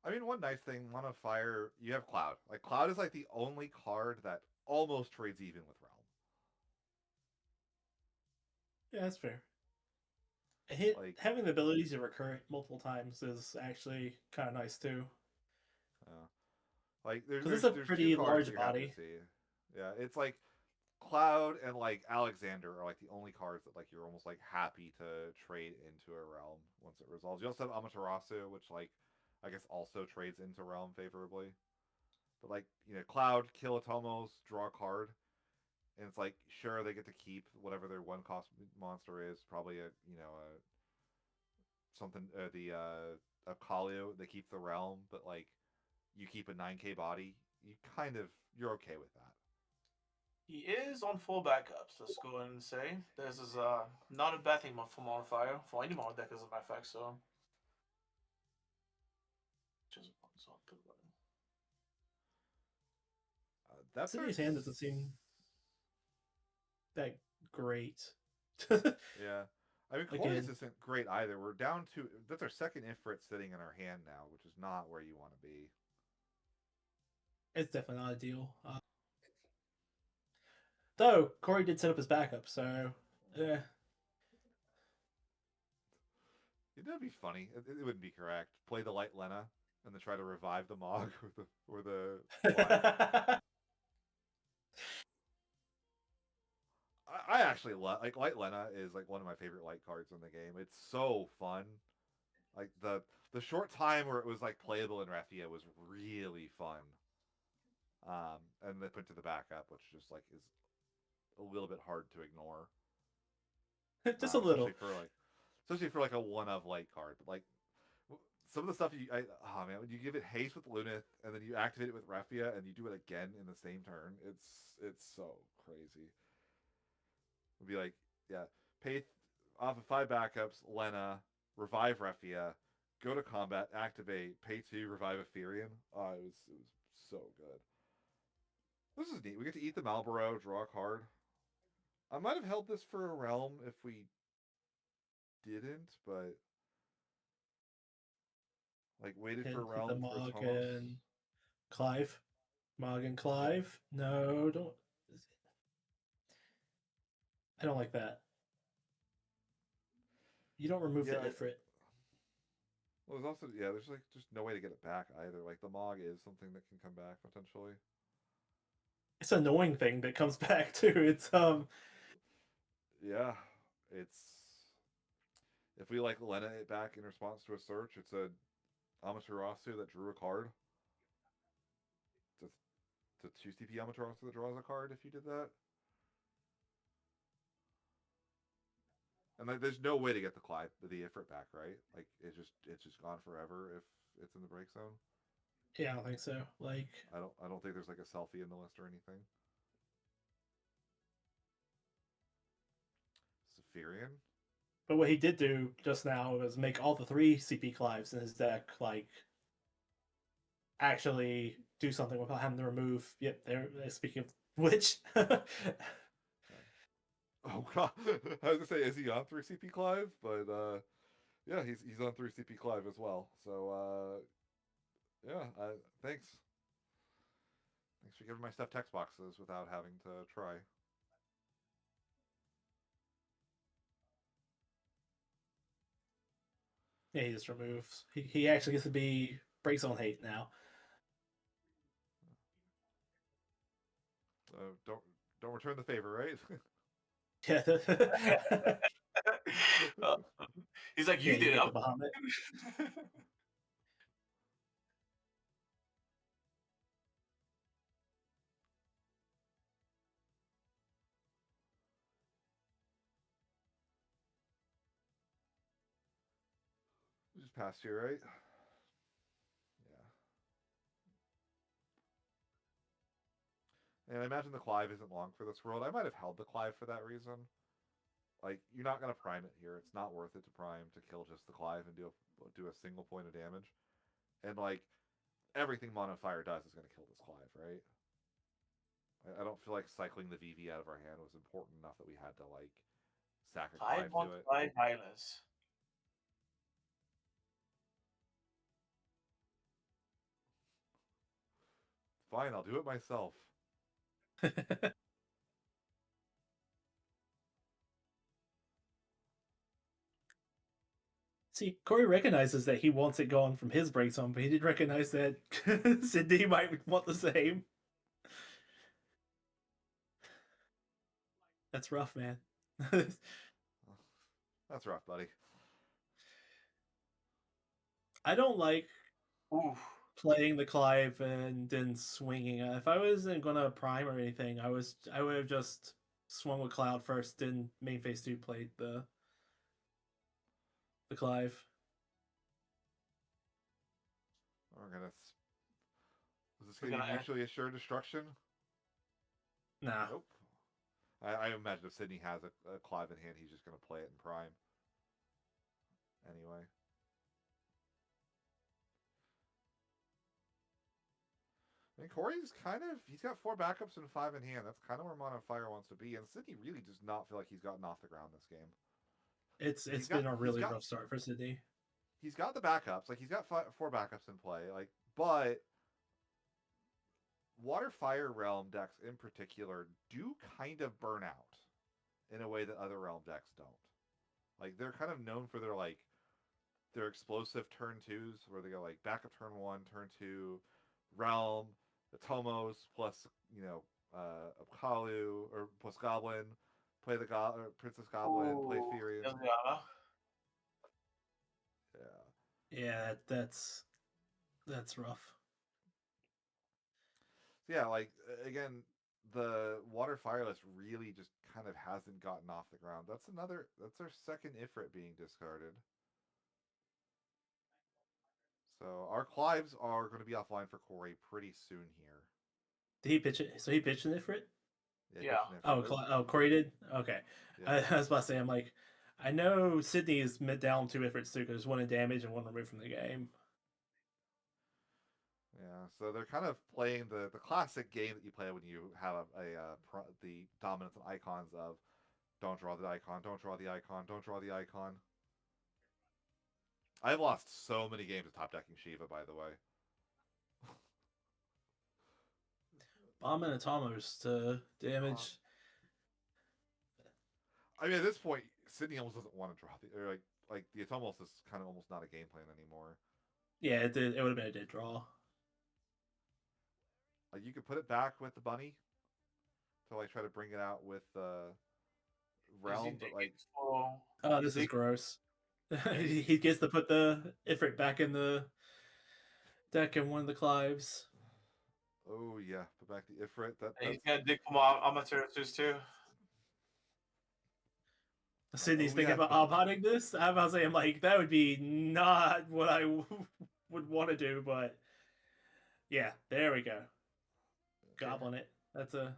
I mean, one nice thing, Mono Fire, you have Cloud. Like Cloud is like the only card that almost trades even with Realm. Yeah, that's fair. Like, Having the ability to recur multiple times is actually kind of nice too. uh, like Because it's a there's two pretty cards that large you're happy to body. see. Yeah, it's like Cloud and like Alexander are like the only cards that like you're almost like happy to trade into a realm once it resolves. You also have Amaterasu, which like I guess also trades into realm favorably. But like Cloud, kill Atomos, draw a card, and it's like sure they get to keep whatever their one cost monster is, probably a a something the a Kalio. They keep the realm, but like you keep a 9K body. You kind of you're okay with that. He is on full backups. Let's go ahead and say this is not a bad thing for Modifier for any mod deck as a matter of fact. So just That's our Sidney's hand doesn't seem that great. yeah. I mean, Cory's Again, isn't great either. We're down to that's our second Ifrit sitting in our hand now, which is not where you want to be. it's definitely not ideal. Though Cory did set up his backup, so yeah. That'd be funny. It wouldn't be correct. Play the light Lena and then try to revive the Mog or the Clive. I actually like Light Lena is like one of my favorite light cards in the game. It's so fun. Like the short time where it was like playable in Raffia was really fun. And they put to the backup, which just like is a little bit hard to ignore. Just a Especially little. for like a one of light card. But like some of the stuff oh man, when you give it haste with Lunith and then you activate it with Raffia and you do it again in the same turn, it's so crazy. It'd be like, yeah, pay off of 5 backups, Lena, revive Raffia, go to combat, activate, pay 2, revive Ethereum. Oh, it was so good. This is neat. We get to eat the Malboro, draw a card. I might have held this for a realm if we didn't, but like waited for a Hit the realm for Mog Atomos. and Clive. Mog and Clive. No, don't. I don't like that. You don't remove the Yeah, Ifrit. well, there's also there's like just no way to get it back either. Like the Mog is something that can come back potentially. It's an annoying thing that comes back too. It's Yeah, it's if we like Lena it back in response to a search, it's a Amaterasu that drew a card. It's a 2 CP Amaterasu that draws a card if you did that. And like, there's no way to get the Ifrit back, right? Like it's just gone forever if it's in the break zone. yeah, I don't think so. Like, I don't think there's like a selfie in the list or anything. Saphirian? but what he did do just now was make all the 3 CP Clives in his deck like actually do something without having to remove. Yep, there. Speaking of which, Oh god, I was gonna say, is he on 3 CP Clive? But yeah, he's on 3 CP Clive as well. So yeah, thanks. Thanks for giving my stuff text boxes without having to try. yeah, he just removes. He actually gets to be break zone hate now. Don't return the favor, right? Yeah. He's like, Yeah, you you did it. get the Bahamut. Just passed here, right? Yeah. And I imagine the Clive isn't long for this world. I might have held the Clive for that reason. Like, you're not going to prime it here. It's not worth it to prime to kill just the Clive and do a single point of damage. And, like, everything Mono Fire does is going to kill this Clive, right? I don't feel like cycling the VV out of our hand was important enough that we had to, like, sack a I Clive want to it. my violence. Fine, I'll do it myself. See, Cory recognizes that he wants it gone from his break zone, but he did recognize that Sidney might want the same. That's rough, man. That's rough, buddy. I don't like Oof. playing the Clive and then swinging. If I wasn't gonna prime or anything, I would have just swung with Cloud first, then main phase 2 played the Clive. We're gonna. Is this gonna be mutually assured destruction? Nah. Nope. I imagine if Sidney has a Clive in hand, he's just gonna play it in prime. Anyway. And Cory's he's got 4 backups and 5 in hand. That's kind of where Mono Fire wants to be. And Sidney really does not feel like he's gotten off the ground this game. It's been a really rough start for Sidney. He's got the backups. Like, he's got 4 backups in play. Like, but Water Fire Realm decks in particular do kind of burn out in a way that other Realm decks don't. Like, they're kind of known for their explosive turn 2s where they go like backup turn 1, turn 2, Realm, the Tomos plus, Apkalu or plus Goblin, play the Princess Goblin, play Furion. Yeah, that's rough. Yeah, like, again, the Water Fireless really just kind of hasn't gotten off the ground. That's our second Ifrit being discarded. So our Clives are going to be offline for Cory pretty soon here. Did he pitch it? So he pitched an Ifrit? Yeah. Oh, Cory did? Okay. Yeah. I was about to say, I'm like, I know Sidney is down 2 Ifrits too, because 1 in damage and 1 removed from the game. Yeah, so they're kind of playing the classic game that you play when you have the dominance and icons of don't draw the icon, don't draw the icon, don't draw the icon. I've lost so many games of top decking Shiva, by the way. Bomb and Atomos to damage. I mean, at this point, Sidney almost doesn't want to draw like the Atomos is kind of almost not a game plan anymore. Yeah, it would have been a dead draw. Like, you could put it back with the bunny to like try to bring it out with Realm, but like, oh, this is gross. He gets to put the Ifrit back in the deck in one of the Clives. Oh yeah, put back the Ifrit. He's gonna dig for more amateurs too. Sidney's thinking about odd-potting this. I'm about to say, I'm like, that would be not what I would want to do, but yeah, there we go. Goblin it. That's a.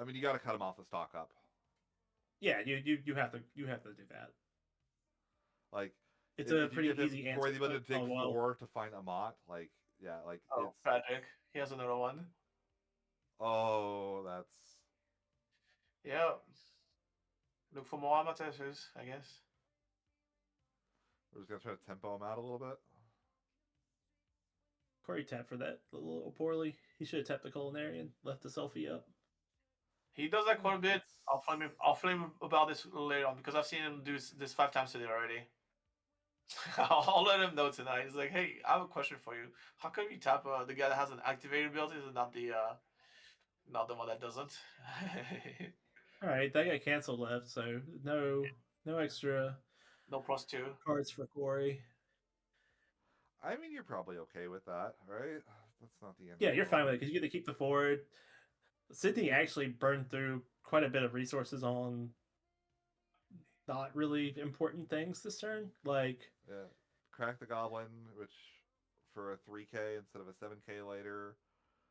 I mean, you got to cut him off the stock up. Yeah, you have to do that. Like, it's a pretty easy answer. Cory, the ability to dig 4 to find Amat, like, yeah, like it's tragic. He has another one. Oh, that's yeah. Look for more amateurs, I guess. We're just gonna try to tempo him out a little bit. Cory tapped for that a little poorly. He should have tapped the Culinarian, left the selfie up. He does that quite a bit. I'll flame him about this later on because I've seen him do this 5 times today already. I'll let him know tonight. He's like, hey, I have a question for you. How come you tap the guy that has an activated ability and not the one that doesn't? All right, that got canceled left, so no extra No +2. cards for Cory. I mean, you're probably okay with that, right? That's not the end of Yeah, the you're fine world. with it because you get to keep the forward. Sidney actually burned through quite a bit of resources on not really important things this turn. Like, Yeah. Crack the Goblin, which for a 3K instead of a 7K later.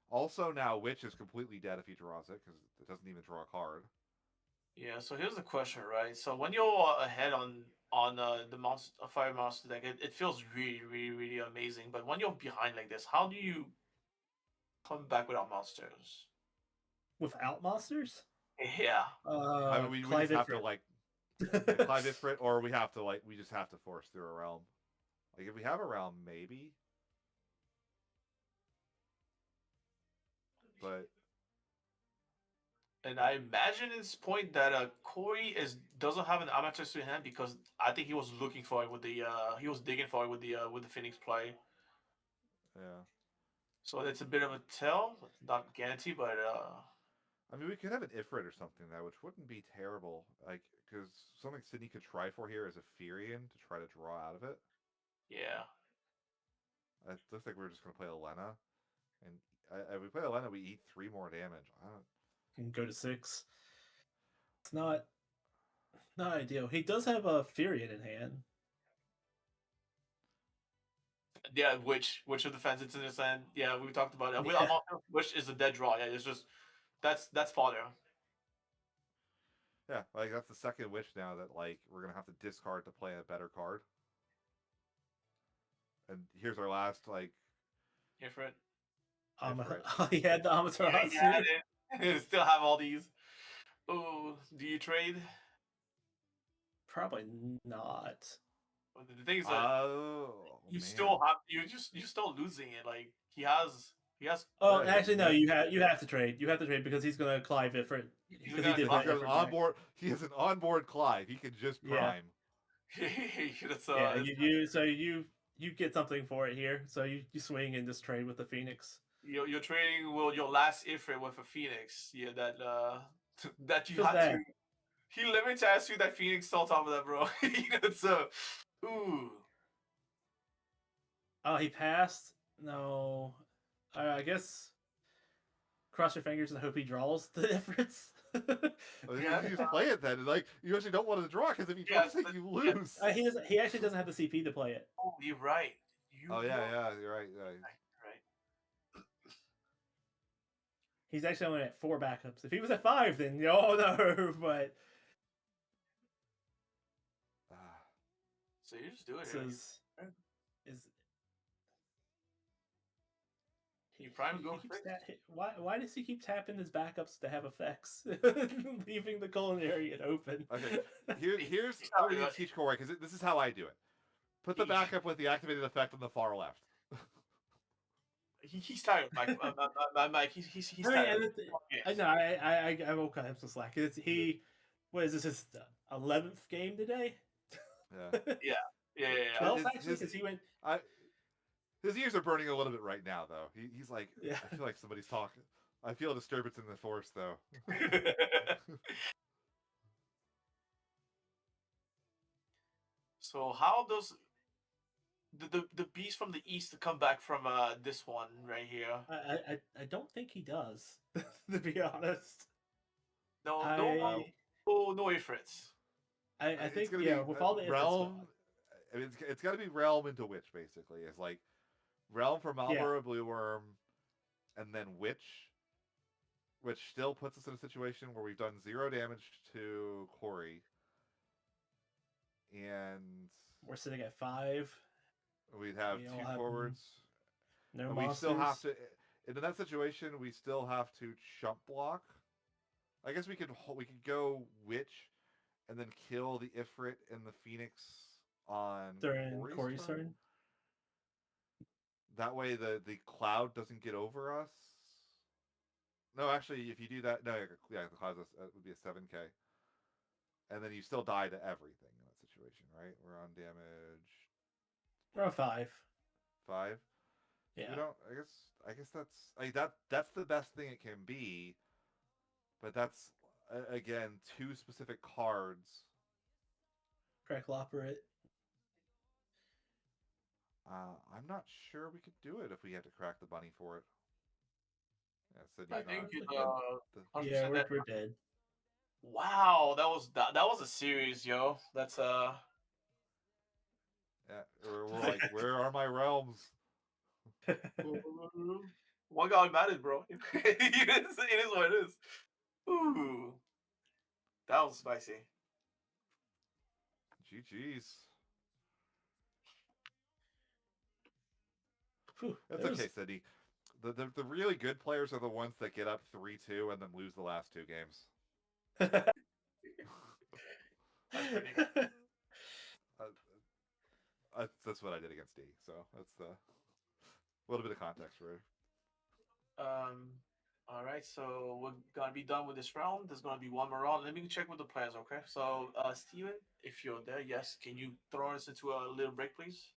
Also, now Witch is completely dead if he draws it because it doesn't even draw a card. Yeah. So here's the question, right? So when you're ahead on the monster fire monster deck, it feels really, really, really amazing. But when you're behind like this, how do you come back without monsters? without monsters, Yeah. I mean, we Clive just have to Ifrit. like yeah, Clive Ifrit, or we have to like we just have to force through a realm. Like if we have a realm, maybe. But And I imagine at this point that Cory doesn't have an Amaterasu in hand because I think he was looking for it with the he was digging for it with the Phoenix play. yeah, So it's a bit of a tell, not guarantee, but I mean we could have an Ifrit or something though, which wouldn't be terrible. Like because something Sidney could try for here is a Furion to try to draw out of it. yeah. It looks like we're just gonna play Elena, and if we play Elena, we eat 3 more damage. I don't. And go to 6. It's not ideal. He does have a Furion in hand. Yeah, which of the fence it's in his hand. Yeah, we talked about it. Yeah. Which is a dead draw. Yeah, it's just that's fodder. Yeah, like that's the second wish now that like we're gonna have to discard to play a better card. And here's our last like Different. He had the Yeah, Amaterasu. yeah, it. Still have all these. Oh, do you trade? Probably not. Well, the thing is that oh you man. still have you're still losing it. Like he has. Oh, Yeah, actually, no. You have to trade. You have to trade because he's gonna Clive Ifrit He's because he gonna did Clive that He's got an Ifrit deck. onboard. He has an onboard Clive. He can just Yeah, prime. that's yeah. it's, You get something for it here. So you swing and just trade with the Phoenix. you're trading your last Ifrit with a Phoenix. Yeah, that that you Feels had to. bad. He literally asked you that Phoenix on top of that, bro. So, ooh. Oh, he passed. No, I guess cross your fingers and hope he draws the difference. Well, Yeah, you just play it then. Like you actually don't want to draw because if he yeah, draws it, you yeah. lose. He doesn't. He actually doesn't have the CP to play it. Oh, you're right. You Oh yeah, are yeah, you're right. Yeah. right. He's actually only at 4 backups. If he was at 5, then oh no. But Ah. So you just do it this here. is You prime and go he keeps fix. that. Why does he keep tapping his backups to have effects, leaving the culinary open? Okay, here's He's what we not- need to teach Corey because this is how I do it. Put the backup with the activated effect on the far left. He's tired, Mike. Mike. He's I mean, tired. I know. I will cut him some slack. He, what is this? His 11th game today? Yeah. Yeah, yeah, yeah. 12th actually, because he went. I, his ears are burning a little bit right now, though. He's like, Yeah. I feel like somebody's talking. I feel a disturbance in the force, though. So how does the beast from the east come back from this one right here? I don't think he does. To be honest, No, no, I no Ifrits. I It's think gonna yeah, be with all the efforts, realm. I mean, it's got to be realm into witch, basically. It's like realm for yeah, Malboro Blue Worm, and then witch, which still puts us in a situation where we've done 0 damage to Cory, and we're sitting at 5. we'd have We 2 all have forwards, no and we still have monsters. to. And in that situation, we still have to chump block. I guess we could go witch, and then kill the Ifrit and the Phoenix on During Cory's Cory's turn. turn. That way, the cloud doesn't get over us. No, actually, if you do that, no, yeah, the cloud would be a 7K, and then you still die to everything in that situation, right? We're on damage We're on 5. 5. So Yeah. we don't. I guess that's like that's the best thing it can be, but that's again, two specific cards. Crackle operate. I'm not sure we could do it if we had to crack the bunny for it. Yeah, I Sydney's think not. it's The 100% Yeah, dead. we're dead. Wow, that was a series, yo. That's yeah, we're like, where are my realms? one guy matters, bro. It is what it is. Ooh, that was spicy. GG's. Whew, That's it okay, was Sydney. The really good players are the ones that get up 3-2 and then lose the last two games. That's pretty good. That's what I did against D. So that's a little bit of context for it. Um, all right, so we're gonna be done with this round. There's gonna be one more round. Let me check with the players, okay? So, Steven, if you're there, yes, can you throw us into a little break, please?